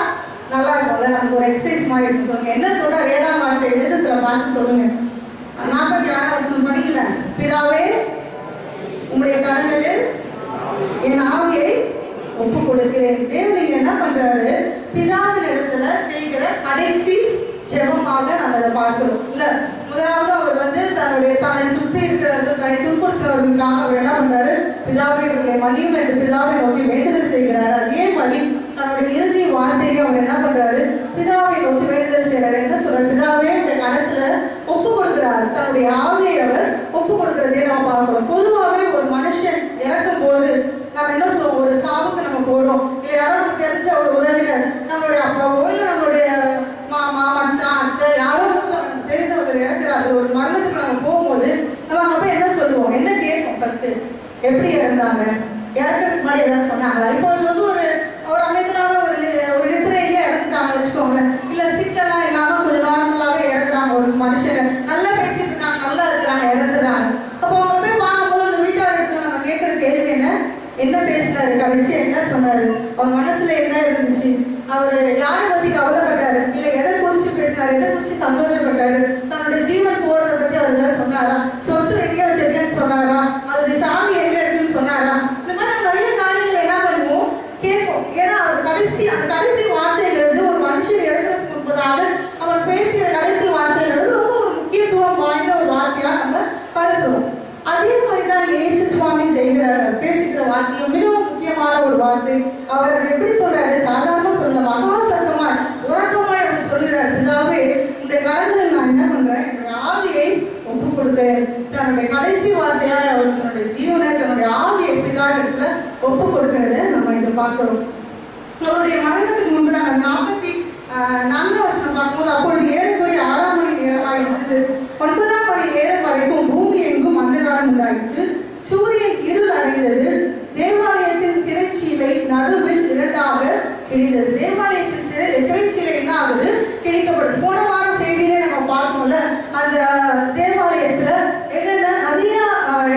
நல்லா இருக்கும்ல, நமக்கு ஒரு எக்ஸசைஸ் மாதிரி இருக்கும். சொல்லுங்க என்ன சொல்றாரு, 7ஆம் வார்த்தை எழுத்துல பார்த்து சொல்லுங்க. 46ஆம் வசனம் படிக்கல. பிதாவே உங்களுடைய கரங்களில் என் ஆவியை ஒப்பு கொடுக்கிறேன். தேவன் என்ன பண்றாரு, பிதாவின் இடத்துல செய்கிற கடைசி ஜெபமாக நம்ம அதை பார்க்கிறோம். இல்ல முதலாவது அவர் வந்து தன்னை சுற்றி இருக்கிறவர்கள், தன்னை துன்புறுத்துறவர்களுக்காக அவர் என்ன பண்றாரு, பிதாவை இவர்களை மன்னியும் என்று பிதாவை நோக்கி வேண்டுதல் செய்கிறார். அதே மாதிரி தன்னுடைய இறுதி வார்த்தையை அவர் என்ன பண்றாரு, பிதாவை நோக்கி வேண்டுதல் செய்யறாரு. என்ன சொல்றாரு, பிதாவே இந்த கரத்துல ஒப்பு கொடுக்கிறார். தன்னுடைய ஆவியை அவர் ஒப்பு கொடுக்கிறதே நம்ம பார்க்கிறோம். பொதுவாகவே ஒரு மனுஷன் இறக்கும் போது நம்ம என்ன சொல்லுவோம், ஒரு சாவுக்கு நம்ம போறோம், இல்லை யாரோ நமக்கு தெரிஞ்ச ஒரு உறவினர், நம்மளுடைய அப்பாவோ இல்லை நம்மளுடைய மாமா மச்சான் அத்தை யாரோ தெரிந்தவர்கள் இறக்குறார்கள். ஒரு மரணத்துக்கு நம்ம போகும்போது நம்ம அப்ப என்ன சொல்லுவோம், என்ன கேட்போம், ஃபர்ஸ்ட் எப்படி இறந்தாங்க, இறக்கிறதுக்கு முன்னாடி ஏதாவது சொன்னாங்களா. இப்போ அது வந்து ஒரு அமைதியான ஒரு நித்திரையிலே இறந்துட்டாங்க வச்சுக்கோங்களேன். இல்ல சிக்கெல்லாம் இல்லாம கொஞ்சம் நார்மலாவே இறக்குறாங்க. ஒரு மனுஷன் நல்லா பேசிட்டு இருக்காங்க, நல்லா இருக்கிறாங்க, இறந்துறாங்க. அப்போ அவங்க போய் பார்க்கும்போது அந்த வீட்டார் இடத்துல நம்ம கேட்கிற கேள்வி என்ன பேசினாரு, கடைசி என்ன சொன்னாரு, அவர் மனசுல என்ன இருந்துச்சு, அவர் யாரை பத்தி கவலைப்பட்டாரு, இல்ல எதை குறிச்சு பேசினாரு, எதை குறிச்சு சந்தோஷப்பட்டாரு, தன்னுடைய ஜீவன் போறதை பத்தி அவர் ஏதாவது சொன்னாரா, சொத்து எங்க வச்சிருக்கேன்னு சொன்னாரா, அதோடைய சாமி எங்க இருக்குன்னு சொன்னாரா. இந்த மாதிரி நிறைய காரியங்கள் என்ன பண்ணுவோம், கேட்போம். ஏன்னா அவர் அந்த கடைசி வார்த்தையிலிருந்து ஒரு மனுஷன் இறக்கிறதுக்கு முன்பதாக அவர் பேசிய கடைசி வார்த்தையிலிருந்து ரொம்ப ஒரு முக்கியத்துவம் வாய்ந்த ஒரு வார்த்தையா நம்ம கருதுறோம். அதே மாதிரிதான் இயேசு சுவாமி பேசுகிற வார்த்தையும் மிகவும் முக்கியமான ஒரு வார்த்தை. அவர் அதை எப்படி சொல்றாரு, சாதாரண சொல்ல மகா சத்தமாய் உறக்கமாய் அவர் சொல்கிறார், பிதாவே இந்த கரங்களில் நான் என்ன பண்றேன், என்னுடைய ஆவியை ஒப்பு கொடுக்கிறேன். தன்னுடைய கடைசி வார்த்தையாய் அவர் தன்னுடைய ஜீவனை, தன்னுடைய ஆவியை பிதாவிடத்துல ஒப்பு கொடுக்கிறத நம்ம இங்க பார்க்கிறோம். அவருடைய மரணத்துக்கு முன்பதாக 44 வசனம் பார்க்கும்போது, அப்பொழுது ஏறக்குறைய 6ஆம் மணி நேரமாக இருந்தது. 9ஆம் மணி நேரம் வரைக்கும் பூமி எங்கும் அந்தகாரம் உண்டாயிற்று. சூரியன் இருள் அடைந்தது. தேவாலயத்தின் திரைச்சீலை நடுவில் 2ஆக கிழிந்தது. தேவாலயத்தின் திரைச்சீலை என்ன ஆகுது, கிழிக்கப்படும். போன வாரம் செய்தியிலே நம்ம பார்த்தோம்ல, அந்த தேவாலயத்துல என்னென்ன நிறைய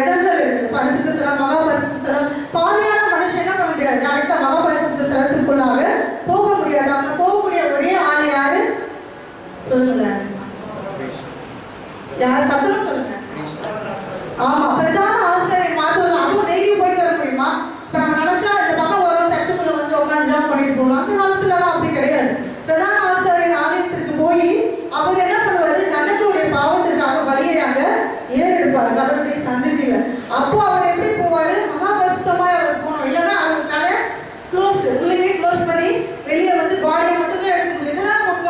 இடங்கள் இருக்கு. பரிசுத்த ஸ்தலம், மகா பரிசுத்த ஸ்தலம். பாவியான மனுஷன் என்ன பண்ண முடியாது, கரெக்டா மகா பரிசுத்த ஸ்தலத்திற்குள்ளாக போக முடியாது. அங்க போகக்கூடிய ஒரே ஆள் யாரு சொல்லுங்களேன், யார் சத்தம் சொல்லுங்க. ஆமா, பிரதான ஆசிரியர் மாத்திரம். அதுவும் டெய்லி போயிட்டு வர முடியுமா? இப்ப நம்ம நினைச்சா இந்த பக்கம் ஒரு சர்ச்சுக்குள்ள வந்து உட்காந்து ஜாப் பண்ணிட்டு போகலாம். அந்த காலத்துல எல்லாம் அப்படி கிடையாது. பிரதான ஆசிரியர் ஆலயத்திற்கு போய் அவர் என்ன பண்ணுவாரு, ஜனங்களுடைய பாவத்திற்காக பலியாக ஏறெடுப்பாரு கடவுளுடைய சந்ததியில. அப்போ அவர் எப்படி போவாரு, மகாபரிசுத்தமாய் அவர் போகணும். இல்லைன்னா அவங்க கதை க்ளோஸ், உள்ளேயே க்ளோஸ் பண்ணி வெளியே வந்து பாடியை மட்டும்தான் எடுக்க முடியும். இதெல்லாம் நம்ம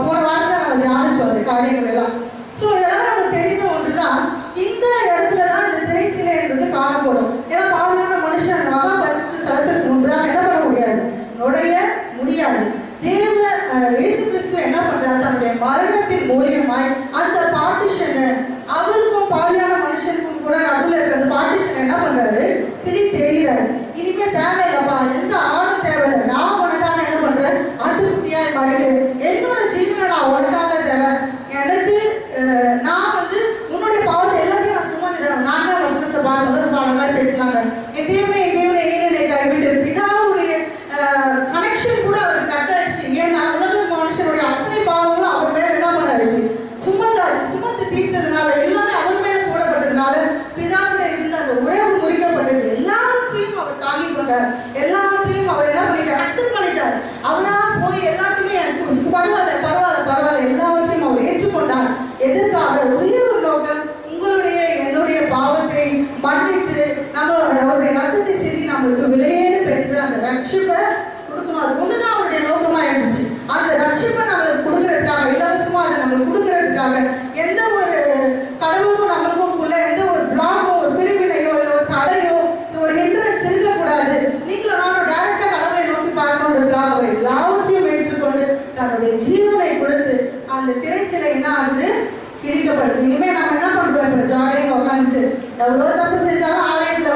போன வாரத்தில் நம்ம தியானிச்சோம் அந்த காரியங்கள் எல்லாம். ஸோ இதெல்லாம் நமக்கு தெரிந்த ஒன்றுதான். இந்த இடத்துல தான் இந்த திரைசிலை என்பது காணப்படும். ஏன்னா பாவமான மனுஷன் மகா பரிசுத்த ஸ்தலத்திற்கு முன்பாக என்ன பண்ண முடியாது, நுழைய முடியாது. இயேசு கிறிஸ்து என்ன பண்றாரு, தன்னுடைய மரணத்தின் மூலியமாய் அந்த பார்ட்டிஷனை அவருக்கும் பாவியான மனுஷனுக்கும் கூட நடுவில் இருக்கிற அந்த பார்ட்டிஷன் என்ன பண்றாரு, பிடி தெரிகிறாரு. இனிமே தேவையில்லப்பா, எந்த ஆடும் தேவையில்லை, நான் உனக்காக என்ன பண்றேன், ஆட்டுக்குட்டியாய் மாறிடு, என்னோட ஜீவனை நான் உனக்காக தரேன். எனக்கு நான் வந்து உன்னுடைய பாவத்தை எல்லாத்தையும் நான் சுமந்துடுறேன். 4ஆம் வசனத்தை பாருங்க, பேசுறாங்க, என் தேவனை என்னை கைவிட்டு. பிதாவுடைய கனெக்ஷன் கூட அவருக்கு கட் ஆயிடுச்சு. ஏன்னா உலக மனுஷனுடைய அத்தனை பாவங்களும் அவர் மேல என்ன பண்ணாச்சு, சுமந்து தீர்த்ததுனால கொடுப்பதற்காக. எந்த ஒரு கடவுளுக்கும் நம்மளுக்கும் எந்த ஒரு பிளாக்கோ ஒரு பிரிவினையோ இல்லை ஒரு தடையோ ஒரு ஹிண்ட்ரன்ஸ் இருக்கக்கூடாது. நீங்களும் நானும் டைரக்டா கடவுளை நோக்கி பார்க்கணுன்றதுக்காக அவர் எல்லாவற்றையும் ஏற்றுக்கொண்டு தன்னுடைய ஜீவனை கொடுத்து அந்த திரை சிலை என்ன ஆகுது, கிழிக்கப்படுது. இனிமே நம்ம என்ன பண்றோம், இப்ப ஜாலியாக உட்காந்துட்டு எவ்வளவு தப்பு செஞ்சாலும் ஆலயத்துல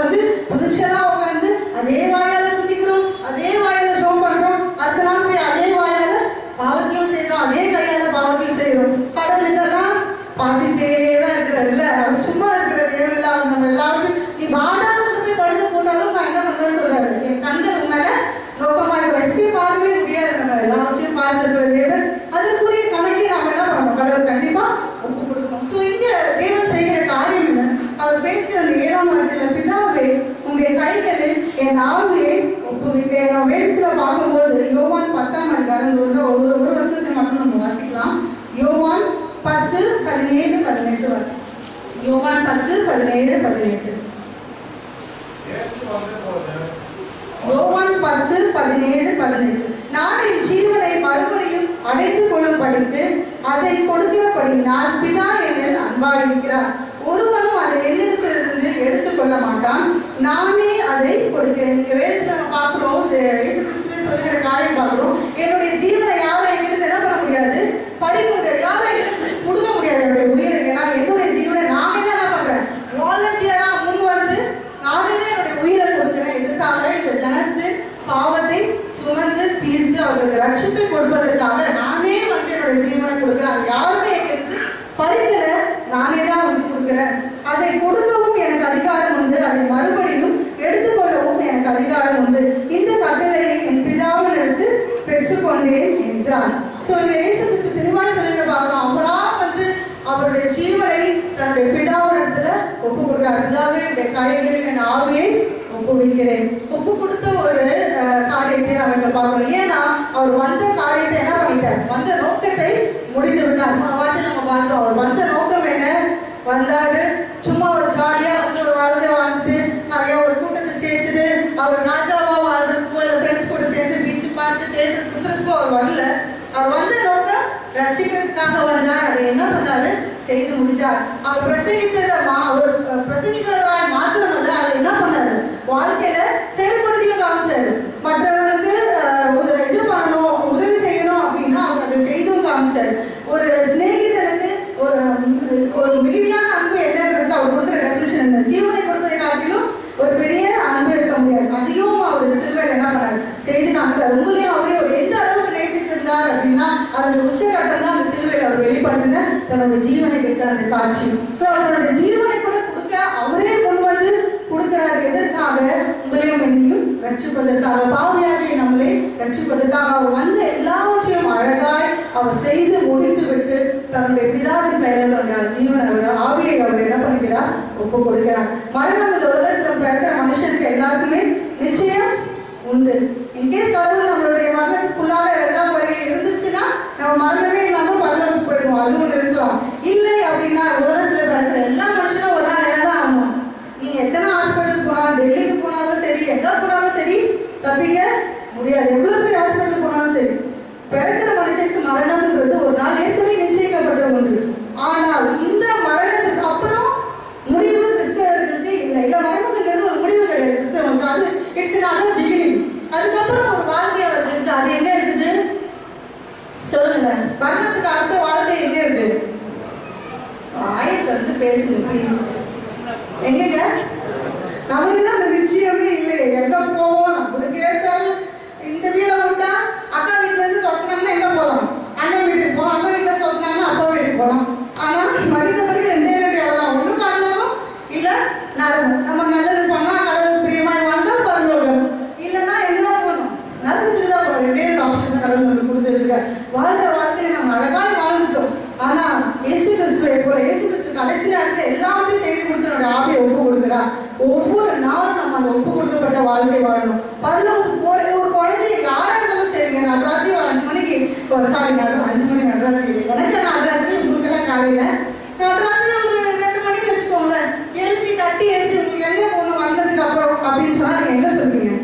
துணிச்சலா உட்காந்து அதே வாயால குத்திக்கிறோம், அதே வாயால ஜோம் பண்றோம், அடுத்த நாள் போய் அதே வாயால பாவத்தையும் செய்யறோம், அதே கையால பாவத்தையும் செய்யறோம். கடவுள் இதெல்லாம் பார்த்துட்டே தான் இருக்கிறாரு இல்ல, அவர் சும்மா இருக்கிறது தேவையில்லாத நம்ம எல்லாரும். நீ பாதாளத்துல போய் படுக்க போட்டாலும் நான் என்ன பண்றேன்னு சொல்றாரு, என் கண்கள் மேல நோக்கமா எஸ்கேப் ஆகவே முடியாது. நம்ம எல்லாவற்றையும் பார்த்துருக்கிற தேவன் அதற்குரிய கணக்கை நாம என்ன பண்ணணும், கடவுள் கண்டிப்பா ஒப்பு கொடுக்கணும். ஸோ இங்க தேவன் செய்கிற காரியம் என்ன, அவர் பேசுகிற அந்த 7ஆம் வார்த்தையில பிதாவே உங்கள் கைகளில் என் ஆவியை ஒப்புவிக்கிறேன். நம்ம வேதத்துல பார்க்கும்போது யோவான் 10ஆம் அதிகாரம் ஒரு வருஷத்தை மட்டும் நம்ம வாசிக்கலாம். யோவான் 10:17-18 வாசி. யோவான் 10:17-18. யோவான் 10:17-18. நான் என் ஜீவனை மறுபடியும் அடைத்துக் கொள்ளும்படிக்கு அதை கொடுக்கிறபடியினால் பிதா என்னில் அன்பாயிருக்கிறார். ஒருவனும் அதை என்னிடத்திலிருந்து எடுத்துக் கொள்ள மாட்டான், நானே அதை கொடுக்கிறேன். நீங்க வேதத்துல நம்ம பார்க்கிறோம், இயேசு கிறிஸ்துவே சொல்லுகிற காரியம் பார்க்கிறோம். என்னுடைய ஜீவனை யாரும் என்கிட்ட என்ன பண்ண முடியாது, பறிக்க முடியாது, யாரும் கொடுக்க முடியாது என்னுடைய உயிரை. ஏன்னா என்னுடைய ஜீவனை நானே தான் என்ன பண்றேன், வாலண்டியரா முன் வந்து நானே தான் என்னுடைய உயிரை கொடுக்கிறேன். இதற்காக இந்த ஜனத்து பாவத்தை சுமந்து தீர்த்து அவர்களுக்கு ரட்சிப்பை கொடுப்பதற்காக நானே வந்து என்னுடைய ஜீவனை கொடுக்கிறேன். அது யாருமே எங்களுக்கு பறிக்கல, நானே தான் வந்து கொடுக்கிறேன். அதை கொடுக்கவும் எனக்கு அதிகாரம் உண்டு, அதை மறுபடியும் எடுத்துக்கொள்ளவும் எனக்கு அதிகாரம் உண்டு. இந்த கட்டளையை என் பிதாவின் எடுத்து பெற்றுக்கொண்டேன் என்றார். ஸோ இந்த இயேசு கிறிஸ்து தெளிவாக சொல்லிட்டு பார்க்கலாம், அவரா வந்து அவருடைய ஜீவனை தன்னுடைய பிதாவின் இடத்துல ஒப்பு கொடுக்கிறார். பிதாவே என்னுடைய கைகளில் என் ஆவியை ஒப்புவிக்கிறேன். ஒப்பு கொடுத்த ஒரு காரியத்தை நம்ம பார்க்கணும். ஏன்னா அவர் வந்த காரியத்தை என்ன பண்ணிட்டார், வந்த நோக்கத்தை முடிந்து விட்டார். நம்ம பார்த்தோம், அவர் வந்த நோக்கம் என்ன, வந்தாரு சும்மா ஒரு ஜாலியா வந்து ஒரு வாழ்க்கை வாழ்ந்துட்டு நிறைய ஒரு கூட்டத்தை சேர்த்துட்டு அவர் ராஜாவா வாழ்றதுக்கோ இல்லை ஃப்ரெண்ட்ஸ் கூட சேர்ந்து பீச்சு பார்த்து தேட்டர் சுற்றுறதுக்கோ அவர் வரல. அவர் வந்த நோக்கம் ரட்சிக்கிறதுக்காக வந்தார். அதை என்ன பண்ணாரு, செய்து முடித்தார். அவர் அவர் பிரசங்கிக்கிறவராய் மாத்திரமல்ல, அதை என்ன பண்ணாரு, வாழ்க்கையில செயல்படுத்தியும் காமிச்சாரு. மற்றவர்களுக்கு இது பண்ணணும், உதவி செய்யணும் அப்படின்னா அவர் அதை செய்தும் காமிச்சாரு. ஒரு சிநேகிதனுக்கு ஒரு மிகுதியான அன்பு என்னன்றது அவர் கொடுக்குற டெஃபினிஷன் என்ன, ஜீவனை கொடுப்பதை காட்டிலும் ஒரு பெரிய அன்பு இருக்க முடியாது. அதையும் அவர் சிலுவையில் என்ன பண்ணாரு, செய்து காமிச்சார். உங்களையும் அவரே எந்த அளவுக்கு நேசித்திருந்தார் அப்படின்னா அதனுடைய உச்சகட்டம் தான் அந்த சிலுவையில் அவர் வெளிப்படுத்தின தன்னுடைய ஜீவனை கொடுத்த அந்த காட்சி. ஸோ அவருடைய ஜீவனை கூட கொடுக்க அவரே முன் வந்து கொடுக்கிறார். எதற்காக, உங்களையும் என்னையும் ரட்சிப்பதற்காக, பாவியாக நம்மளை ரட்சிப்பதற்காக. அவர் வந்து எல்லாவற்றையும் அழகாய் அவர் செய்து முடித்து விட்டு தன்னுடைய பிதாவின் பெயரில் தன்னுடைய ஜீவனை அவர் ஆவியை அவர் என்ன பண்ணுகிறார், ஒப்பு கொடுக்கிறார். மரணம் இந்த உலகத்தில் பிறந்த மனுஷனுக்கு எல்லாருக்குமே நிச்சயம் உண்டு. இன்கேஸ் கடவுள் நம்மளுடைய மரணத்துக்குள்ளாக 2ஆம் வருகை இருந்துச்சுன்னா நம்ம மரணமே இல்லாம பரலோகத்துக்கு போயிடுவோம், அது ஒன்று இருக்கலாம். இல்லை அப்படின்னா உலகத்துல பிறக்கிற எல்லா மனுஷனும் ஒரு நாள் என்னதான் ஆகணும். நீங்க எத்தனை ஹாஸ்பிட்டலுக்கு போனாலும், டெல்லிக்கு போனாலும் சரி, எங்க போனாலும் சரி, தப்பிக்க முடியாது. எவ்வளவு பேர் ஹாஸ்பிட்டலுக்கு போனாலும் சரி, பிறக்கிற மனுஷனுக்கு மரணம்ன்றது ஒரு நாள் ஏற்கனவே நிச்சயிக்கப்பட்ட ஒன்று. ஆனால் இந்த மரணத்துக்கு அப்புறம் முடிவு கிறிஸ்தவர்களுக்கு இல்லை. இல்ல மரணம்ங்கிறது ஒரு முடிவு கிடையாது கிறிஸ்தவனுக்கு, அது இட்ஸ் another beginning. அதுக்கப்புறம் ஒரு வாழ்க்கை அவருக்கு இருக்கு. அது என்ன இருக்குது சொல்லுங்க, மரணத்துக்கு அடுத்த வாழ்க்கை எங்க இருக்கு, ஆயத்தை வந்து பேசுங்க ப்ளீஸ். எங்க நம்மளுக்கு தான் அந்த நிச்சயமே இல்லை, எங்க போவோம் நம்மளுக்கு ஏற்றாரு. இந்த வீடை விட்டா அக்கா வீட்டுல இருந்து தொட்டினாங்கன்னா எங்க போகலாம், அண்ணன் வீட்டுக்கு போகலாம், அண்ணன் வீட்டுல இருந்து தொட்டினாங்கன்னா அப்பா வீட்டுக்கு போகலாம். ஆனா மனித மனித 2 இடம் தான், ஒண்ணு காரணம் இல்ல நரகம். நம்ம நல்லது பண்ணா கடவுள் பிரியமாய் வாழ்ந்தால் பரலோகம், இல்லைன்னா எங்கதான் போகணும், நரகத்துக்கு தான் போகணும். 2 ஆப்ஷன் கடவுள் நமக்கு கொடுத்துருக்காரு. வாழ்ற வாழ்க்கையை நம்ம அழகாய் வாழ்ந்துட்டோம். ஆனா இயேசு கிறிஸ்துவை போல இயேசு கிறிஸ்து கடைசி நேரத்துல எல்லாத்தையும் செய்து கொடுத்து நம்முடைய ஆவியை ஒப்பு கொடுக்கிறார். ஒவ்வொரு நாளும் நம்ம அந்த ஒப்பு கொடுக்கப்பட்ட வாழ்க்கை வாழணும். பரலோகத்துக்கு போற ஒரு குழந்தைய யாரா இருந்தாலும் சரிங்க, நடராத்திரி 5 மணிக்கு 5 மணி நடராத்திரி, எனக்கு நடராத்திரி, உங்களுக்கெல்லாம் காலையில நடராத்திரி ஒரு 2 மணிக்கு வச்சுக்கோங்களேன், எழுப்பி தட்டி எழுப்பி உங்களுக்கு எங்க போகணும் வந்ததுக்கு அப்புறம் அப்படின்னு சொன்னா நீங்க எங்க சொல்றீங்க,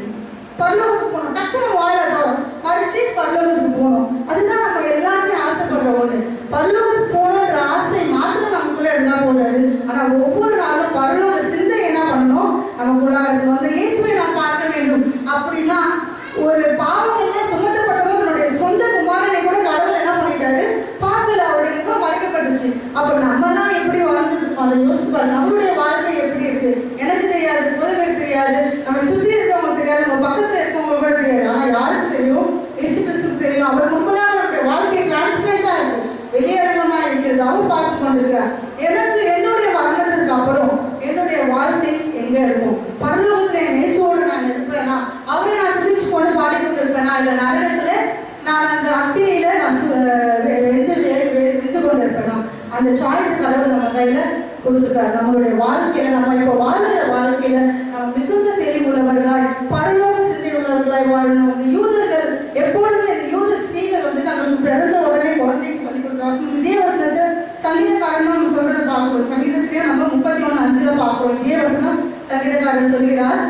பரலோகத்துக்கு போகணும். டக்குனு வாழறோம் மறிச்சு பரலோகத்துக்கு போகணும். அதுதான் நம்ம எல்லாருமே ஆசைப்படுற ஒண்ணு. பரலோகத்துக்கு போகணுன்ற இருந்தா போதாது. ஆனா ஒவ்வொரு நாளும் பரலோக சிந்தை என்ன பண்ணணும் நமக்குள்ளாக இருக்கணும். அந்த இயேசுவை நாம் பார்க்க வேண்டும். அப்படின்னா ஒரு பாவம் எல்லாம் சுமத்தப்பட்டவங்க தன்னுடைய சொந்த குமாரனை கூட கடவுள் என்ன பண்ணிட்டாரு, பார்க்கல, அவருடைய முகம் மறைக்கப்பட்டுச்சு. அப்ப நம்மலாம் எப்படி வாழ்ந்துருக்கோம் அதை யோசிச்சு பாருங்க. நம்மளுடைய வாழ்க்கை எப்படி இருக்கு எனக்கு தெரியாது, பொதுவேற்கு தெரியாது, நம்ம சுற்றி இருக்கவங்களுக்கு தெரியாது, நம்ம பக்கத்துல இருக்கவங்களுக்கு கூட தெரியாது. ஆனா யாருக்கு தெரியும்? இயேசு கிறிஸ்துவுக்கு தெரியும். அவர் முன்பதாக நம்முடைய வாழ்க்கை டிரான்ஸ்பரண்டா இருக்கும், வெளியரங்கமா இருக்கிறது. அவர் பார்த்து கொண்டிருக்கிறார். எனக்கு என்னுடைய மரணத்திற்கு அப்புறம் என்னுடைய வாழ்க்கை எங்க இருக்கும்? பரலோகத்துல என் இயேசுவோடு நான் இருப்பேனா, அவரை நான் துதிச்சு கொண்டு பாடிக்கொண்டு இருப்பேனா, இல்ல நரகத்துல நான் அந்த அக்கினியில நான் வெந்து கொண்டு இருப்பேனா? அந்த சாய்ஸ் கடவுள் நம்ம கையில கொடுத்துருக்காரு. நம்மளுடைய வாழ்க்கையில நம்ம இப்ப வாழ்கிற வாழ்க்கையில நம்ம மிகுந்த தெளிவுள்ளவர்களாய் பரலோக சிந்தை உள்ளவர்களாய் வாழணும். இந்த யூதர்கள் எப்பொழுதுமே இந்த யூத ஸ்திரீகள் வந்து தங்களுக்கு பிறந்த உடனே குழந்தைக்கு சொல்லிக் கொடுக்குறாங்க. இதே வசனத்தை சங்கீதக்காரன் நம்ம சொல்றதை பார்க்கிறோம். சங்கீதத்திலேயே நம்ம 31:5 பார்க்கிறோம். இதே வசனம் சங்கீதக்காரன் சொல்கிறார்,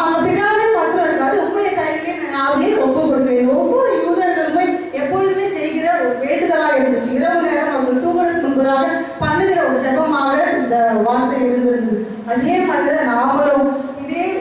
அவங்க பிதாவே பத்திரம் இருக்காது, உங்களுடைய கையிலே நானே ஒப்பு கொடுக்கிறேன். ஒவ்வொரு யூதர்களுமே எப்பொழுதுமே செய்கிற ஒரு வேண்டுதலாக இருந்துச்சு. இரவு நேரம் அவர்கள் தூங்குறதுக்கு முன்பதாக பண்ணுகிற ஒரு ஜெபமாக இந்த வார்த்தை இருந்திருந்தது. அதே மாதிரி நாமளும்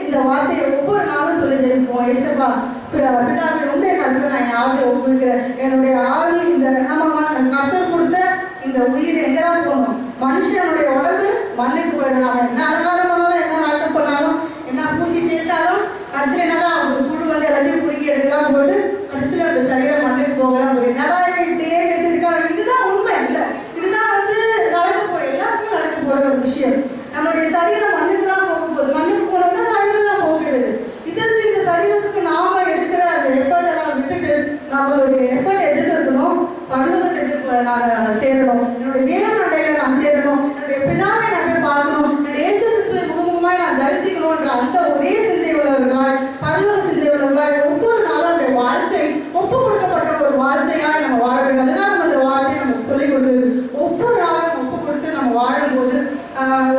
இந்த வார்த்தையை ஒவ்வொரு நாளும் சொல்லி ஜெயிப்போம். ஏசப்பா பிதாவே உங்களுடைய கருத்துல நான் என் ஆவியை ஒப்புக்கிறேன். என்னுடைய ஆவி இந்த நம்ம கர்த்தர் கொடுத்த இந்த உயிர் எங்கதான் போகணும்? மனுஷனுடைய உடம்பு மண்ணுக்கு போயிடலாம். என்ன அலங்காரம் பண்ணாலும், என்ன நாட்டம் பண்ணாலும், என்ன பூசி தேய்ச்சாலும் கடைசியில் என்னதான் அவங்களுக்கு குழு வந்து எல்லாத்தையும் குடிக்க எடுக்கலாம் போட்டு கடைசியில் அந்த சரீரம் மண்ணுக்கு போகலாம் போய் என்னடா இப்படியே வச்சிருக்காங்க. இதுதான் உண்மை இல்லை, இதுதான் வந்து நடக்க போய் எல்லாருக்கும் நடக்க போற ஒரு விஷயம். நம்மளுடைய சரீரம் மண்ணுக்கு தான் போக போகுது. மண்ணுக்கு போனோம்னா அது அழுகுதான் போகிறது. இதற்கு இந்த சரீரத்துக்கு நாம எடுக்கிற அந்த எஃபர்ட் எல்லாம் விட்டுட்டு நம்மளுடைய எஃபர்ட் எதுக்கு இருக்கணும்? பரலோகத்துக்கு நான் சேரணும், என்னுடைய தேவன் அண்டையில நான் சேரணும், என்னுடைய பிதாவை நான் போய் பார்க்கணும், என்னுடைய இயேசு கிறிஸ்துவை முகமுகமாய் நான் தரிசிக்கணும்ன்ற அந்த ஒரே சிந்தை உள்ளவர்களாய் பரலோக சிந்தை உள்ளவர்களாய் ஒவ்வொரு நாளும் நம்முடைய வாழ்க்கை ஒப்பு கொடுக்கப்பட்ட ஒரு வாழ்க்கையாய் நம்ம வாழ வேண்டும். அதுதான் நம்ம அந்த வாழ்க்கையை நமக்கு சொல்லிக் கொடுக்குது. ஒவ்வொரு நாளும் ஒப்பு கொடுத்து நம்ம வாழும்போது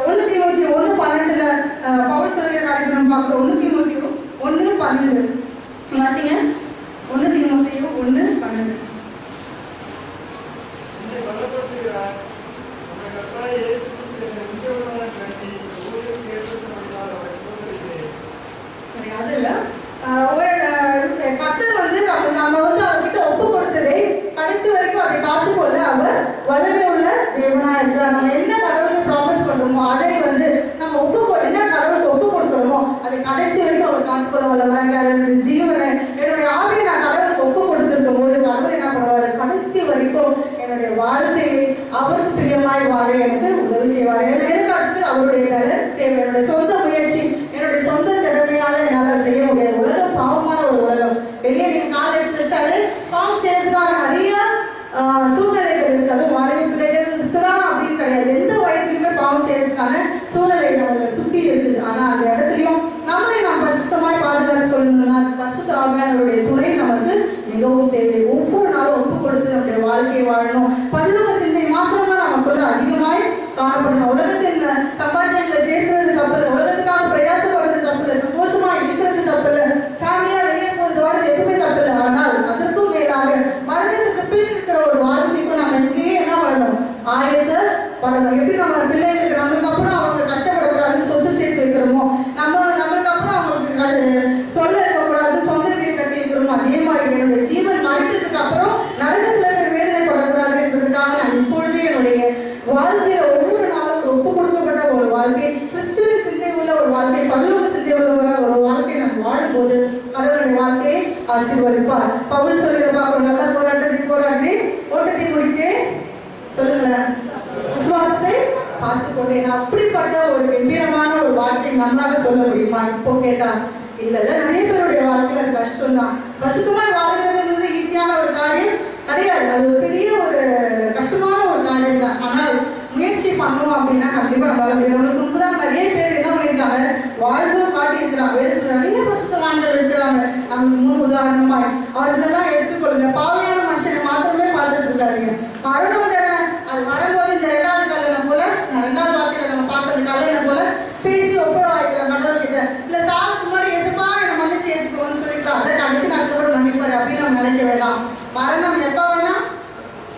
1 தீமோத்தேயு 1:12 பவுல் சொல்கிற காரியத்தை நம்ம பார்க்கிறோம். 1 தீமோத்தேயு 1:12 வாசிங்க. 1 தீமோத்தேயு 1:12 அதுல ஒரு கர்த்தர் வந்து நம்ம வந்து அவர்கிட்ட ஒப்பு கொடுத்ததை கடைசி வரைக்கும் அதை காத்துக்கொள்ள அவர் வல்லமை உள்ள தேவனா இருக்கிறார். நம்ம என்ன கடவுளுக்கு ப்ராமிஸ் பண்றோமோ அதை வந்து நம்ம என்ன கடவுளுக்கு ஒப்பு கொடுக்கிறோமோ அதை கடைசி வரைக்கும் அவர் காத்துக்கொள்ள வல்லவராக. என்னுடைய ஜீவனை என்னுடைய ஆவியை நான் கடவுளுக்கு ஒப்பு கொடுத்திருக்கும் போது கடவுள் என்ன பண்ணுவாரு? கடைசி வரைக்கும் என்னுடைய வாழ்க்கையை அவருக்கு பிரியமாய் வாழ எனக்கு உதவி செய்வார். எனக்கு அதுக்கு அவருடைய பலன் தேவை. என்னுடைய சொந்த முயற்சி, என்னுடைய சொந்த திறமையால என்னால் செய்ய முடியாது. உலகம் பாவமான ஒரு உலகம். வெளியே நீங்க கால் எடுத்து வச்சாலே பாவம் செய்யறதுக்காக நிறைய சூழ்நிலைகள் இருக்கு. அதுவும் வாலிப பிள்ளைகள் இருக்குதான் அப்படின்னு கிடையாது. எந்த வயதிலுமே பாவம் செய்யறதுக்கான சூழ்நிலை நம்மளை சுற்றி இருக்குது. ஆனா அந்த இடத்துலயும் நம்மளை நாம் பரிசுத்தமாய் பாதுகாத்து கொள்ளணும்னா பரிசுத்த ஆவியானவருடைய துணை நமக்கு மிகவும் தேவை. ஒவ்வொரு நாளும் ஒப்பு கொடுத்து நம்முடைய வாழ்க்கையை வாழணும். பரலோக சிந்தை மாத்திரம்தான் நமக்குள்ள அதிகமாய் காணப்படணும். உலகத்தின் சம்பாத்தியங்களை சேர்க்கிறது தப்பில்லை, உலகத்துக்காக பிரயாசப்படுறது தப்பில்லை, சந்தோஷமா இருக்கிறது தப்பில்லை, ஃபேமிலியா வெளியே போறது வரது எதுவுமே தப்பில்லை. ஆனால் அதற்கும் மேலாக மரணத்துக்கு பின் இருக்கிற ஒரு வாழ்க்கைக்கும் நம்ம இங்கேயே என்ன பண்ணணும்? ஆயத்தப்படணும். எப்படி நம்ம பிள்ளைகளுக்கு நம்மளுக்கு அப்புறம் அவங்க கஷ்டப்படக்கூடாதுன்னு சொத்து சேர்த்து வைக்கிறோமோ, நம்மளுக்கு அப்புறம் அவங்களுக்கு தொல்லை இருக்கக்கூடாதுன்னு சொந்த வீடு கட்டி வைக்கிறோமோ, அதே மாதிரி என்னுடைய ஜீவன் மறைத்ததுக்கு அப்புறம் நரகத்துல வேதனை படக்கூடாது என்பதற்காக நான் இப்பொழுதே என்னுடைய வாழ்க்கையில ஒவ்வொரு நாளும் ஒப்பு கொடுக்கப்பட்ட ஒரு வாழ்க்கை, கிறிஸ்துவின் சிந்தை உள்ள ஒரு வாழ்க்கை, பரலோக சிந்தை உள்ள ஒரு வாழ்க்கை நம்ம வாழும்போது கடவுளுடைய வாழ்க்கையை ஆசீர்வதிப்பார். பவுல் சொல்கிற பார்க்க நல்ல போராட்டத்தை போராடி ஓட்டத்தை முடித்தே சொல்லுங்களேன் விசுவாசத்தை பார்த்துக்கொண்டேன். அப்படிப்பட்ட ஒரு கம்பீரமான ஒரு வாழ்க்கை நம்மளால சொல்ல முடியுமா? இப்போ கேட்டா இல்ல. நிறைய பேருடைய வாழ்க்கையில அது கஷ்டம் தான். கஷ்டமாய் வாழ்கிறதுன்றது ஈஸியான ஒரு காரியம் கிடையாது. அது ஒரு பெரிய ஒரு கஷ்டமான ஒரு காரியம் தான். ஆனால் முயற்சி பண்ணோம் அப்படின்னா கண்டிப்பா நம்மளால முடியும். நம்மளுக்கு முன்புதான் நிறைய பேர் என்ன பண்ணியிருக்காங்க, வாழ்வும் காட்டியிருக்கிறாங்க. வேதத்துல நிறைய பரிசுத்தவான்கள் இருக்கிறாங்க. நமக்கு முன் உதாரணமாய் அவர்களெல்லாம் எடுத்துக்கொள்ளுங்க. பாவையான மனுஷனை மாத்திரமே பார்த்துட்டு இருக்காங்க. மரணம் தானே, அது வரும்போது இந்த 2வது கல்யாணம் போல, 2வது வார்த்தையில நம்ம பார்த்த கல்யாணம் போல பேசி ஒப்புரவாய்க்கலாம் கடவுள் கிட்ட. இல்ல சாவுக்கு முன்னாடி எசப்பா என்னை மன்னிச்சு ஏற்றுக்கோன்னு சொல்லிக்கலாம். அதை கடைசி நாட்களோட மன்னிப்பாரு அப்படின்னு நம்ம நினைக்க வேண்டாம். மரணம் எப்ப வேணா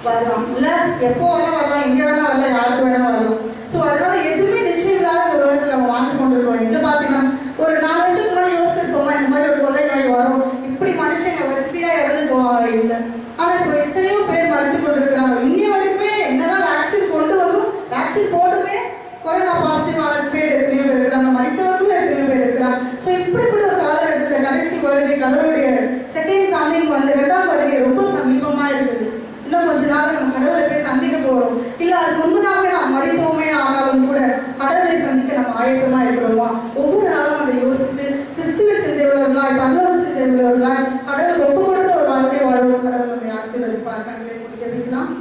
வரலாம், இல்லை எப்போ வேணா வரலாம், எங்கே வேணா வரலாம், யாருக்கு வேணா வரலாம். ஸோ அதனால எதுவுமே நிச்சயம் இல்லாத ஒரு உலகத்தில் நம்ம வாழ்ந்து கொண்டிருக்கோம். எங்கே பார்த்தீங்கன்னா ஒரு 4 வருஷத்துக்கு முன்னாடி யோசிச்சிருப்போமா இந்த மாதிரி ஒரு கொள்ளை நோய் வரும், இப்படி மனுஷங்க வரிசையாக இறந்து போவாங்க இல்லை. ஆனால் இப்போ எத்தனையோ பேர் மறுத்து கொண்டிருக்கிறாங்க. இன்னைய வரைக்குமே என்னதான் வேக்சின் கொண்டு வரும், வேக்சின் போட்டுமே கொரோனா பாசிட்டிவ் ஆன பேர் எத்தனையோ பேர் இருக்கிறாங்க, மருத்துவர்களும் எத்தனையோ பேர் இருக்கிறாங்க. ஸோ இப்படி கூட ஒரு காலகட்டத்தில் கடைசி வருகை கடவுளுடைய செகண்ட் கமிங் வந்து 2ஆம் வருகை ரொம்ப சமீபமாக இருக்குது. இன்னும் கொஞ்ச நாள் நம்ம கடவுளை போய் சந்திக்க போகிறோம். இல்லை அது முன்பதாக நாம் மறிப்போமே ஆனாலும் கூட கடவுளை சந்திக்க நம்ம ஆயத்தமாக இருக்கிறோமா? ஒவ்வொரு நாளும் அதை யோசித்து கிறிஸ்துவ சிந்தையுள்ளவர்களாய் பரலோக சிந்தையுள்ளவர்களாய் கடவுள் ஒப்பு கொடுத்த ஒரு வாழ்க்கை வாழ்வோம். கடவுள் நம்மை ஆசீர்வதிப்பார். கண்களை மூடி ஜெபிக்கலாம்.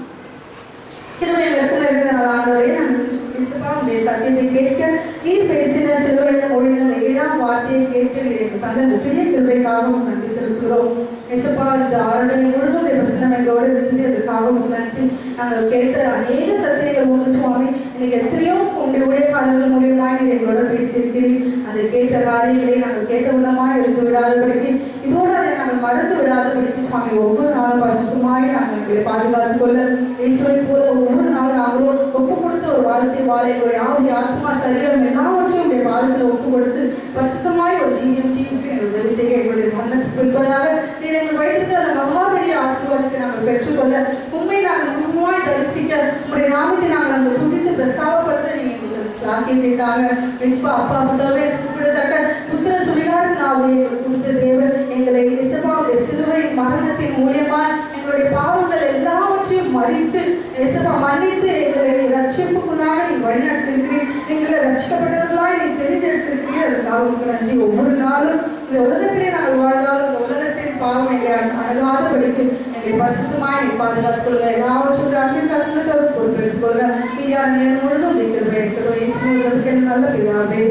கிருபை இருக்கிற ஆண்டவரே, நாங்கள் இயேசுப்பா உடைய சத்தியத்தை கேட்க நீர் பேசின சிலுவையில் ஓடின 7ஆம் வார்த்தையை கேட்க எனக்கு தந்த பெரிய கிருபைக்காக நன்றி செலுத்துகிறோம். இயேசுப்பா இந்த ஆராதனை முழுதும் பிரச்சனைகளோடு இருந்து அதுக்காக நன்றி. நாங்கள் கேட்ட அநேக சத்தியங்கள் உண்டு சுவாமி. எனக்கு எத்தனையோ உங்களுடைய ஊழியக்காரர்கள் மூலியமாக நீர் எங்களோட பேசியிருக்கிறீர். அதை கேட்ட காரியங்களை நாங்கள் கேட்ட விதமாக இருந்து விடாதபடிக்கு இதோடு அதை நாங்கள் மறந்து விடாதபடிக்கு சுவாமி ஒவ்வொரு நாளும் பரிசுத்தமாய் நாங்கள் எங்களை பாதுகாத்துக் கொள்ள இயேசுவை போல ஒவ்வொரு நாளும் நாங்களும் ஒப்பு கொடுத்த ஒரு வாழ்க்கை வாழ எங்களுடைய ஆவி ஆத்மா சரீரம் எல்லாவற்றையும் உடைய பாதத்தில் ஒப்பு கொடுத்து பரிசுத்தமாய் ஒரு ஜீவியம் ஜீவிக்கு எங்கள் உதவி செய்ய எங்களுடைய மரணத்துக்கு இருப்பதாக நீர் எங்கள் வயிற்றுக்கு அந்த மகாபெரிய ஆசீர்வாதத்தை நாங்கள் பெற்றுக்கொள்ள உண்மை நாங்கள் முழுமையாய் தரிசிக்க உங்களுடைய நாமத்தை நாங்கள் அந்த துதித்து பிரஸ்தாபப்படுத்த நீங்க எங்களுக்கு சாக்கியத்தைக்காக இயேசுப்பா அப்பா புத்தகவே கூப்பிடத்தக்க புத்திர சுவிகாரம் நாவை கொடுத்த தேவன் எங்களை இயேசுப்பாவுடைய சிலுவை மரணத்தின் மூலியமா எங்களுடைய பாவங்கள் எல்லாவற்றையும் மறித்து இயேசுப்பா மன்னித்து எங்களை ரட்சிப்புக்குள்ளாக நீ வழிநடத்திருக்கிறீர். எங்களை ரட்சிக்கப்பட்டவர்களாய் நீ தெரிந்தெடுத்திருக்கிறீர். அதுக்காக உங்களுக்கு நன்றி. ஒவ்வொரு நாளும் இந்த உலகத்திலே நாங்கள் வாழ்ந்தாலும் இந்த உலகத்தின் பாவம் எங்களை அணுகாதபடிக்கு எங்களை பரிசுத்தமாய் நீ பாதுகாத்துக் கொள்ளுங்க. எல்லாவற்றோட அன்பின் கருத்துல பொறுப்பெடுத்துக் கொள்ளுங்க. நீ யார் முழுதும் இருக்கிற நல்ல பிதாவே.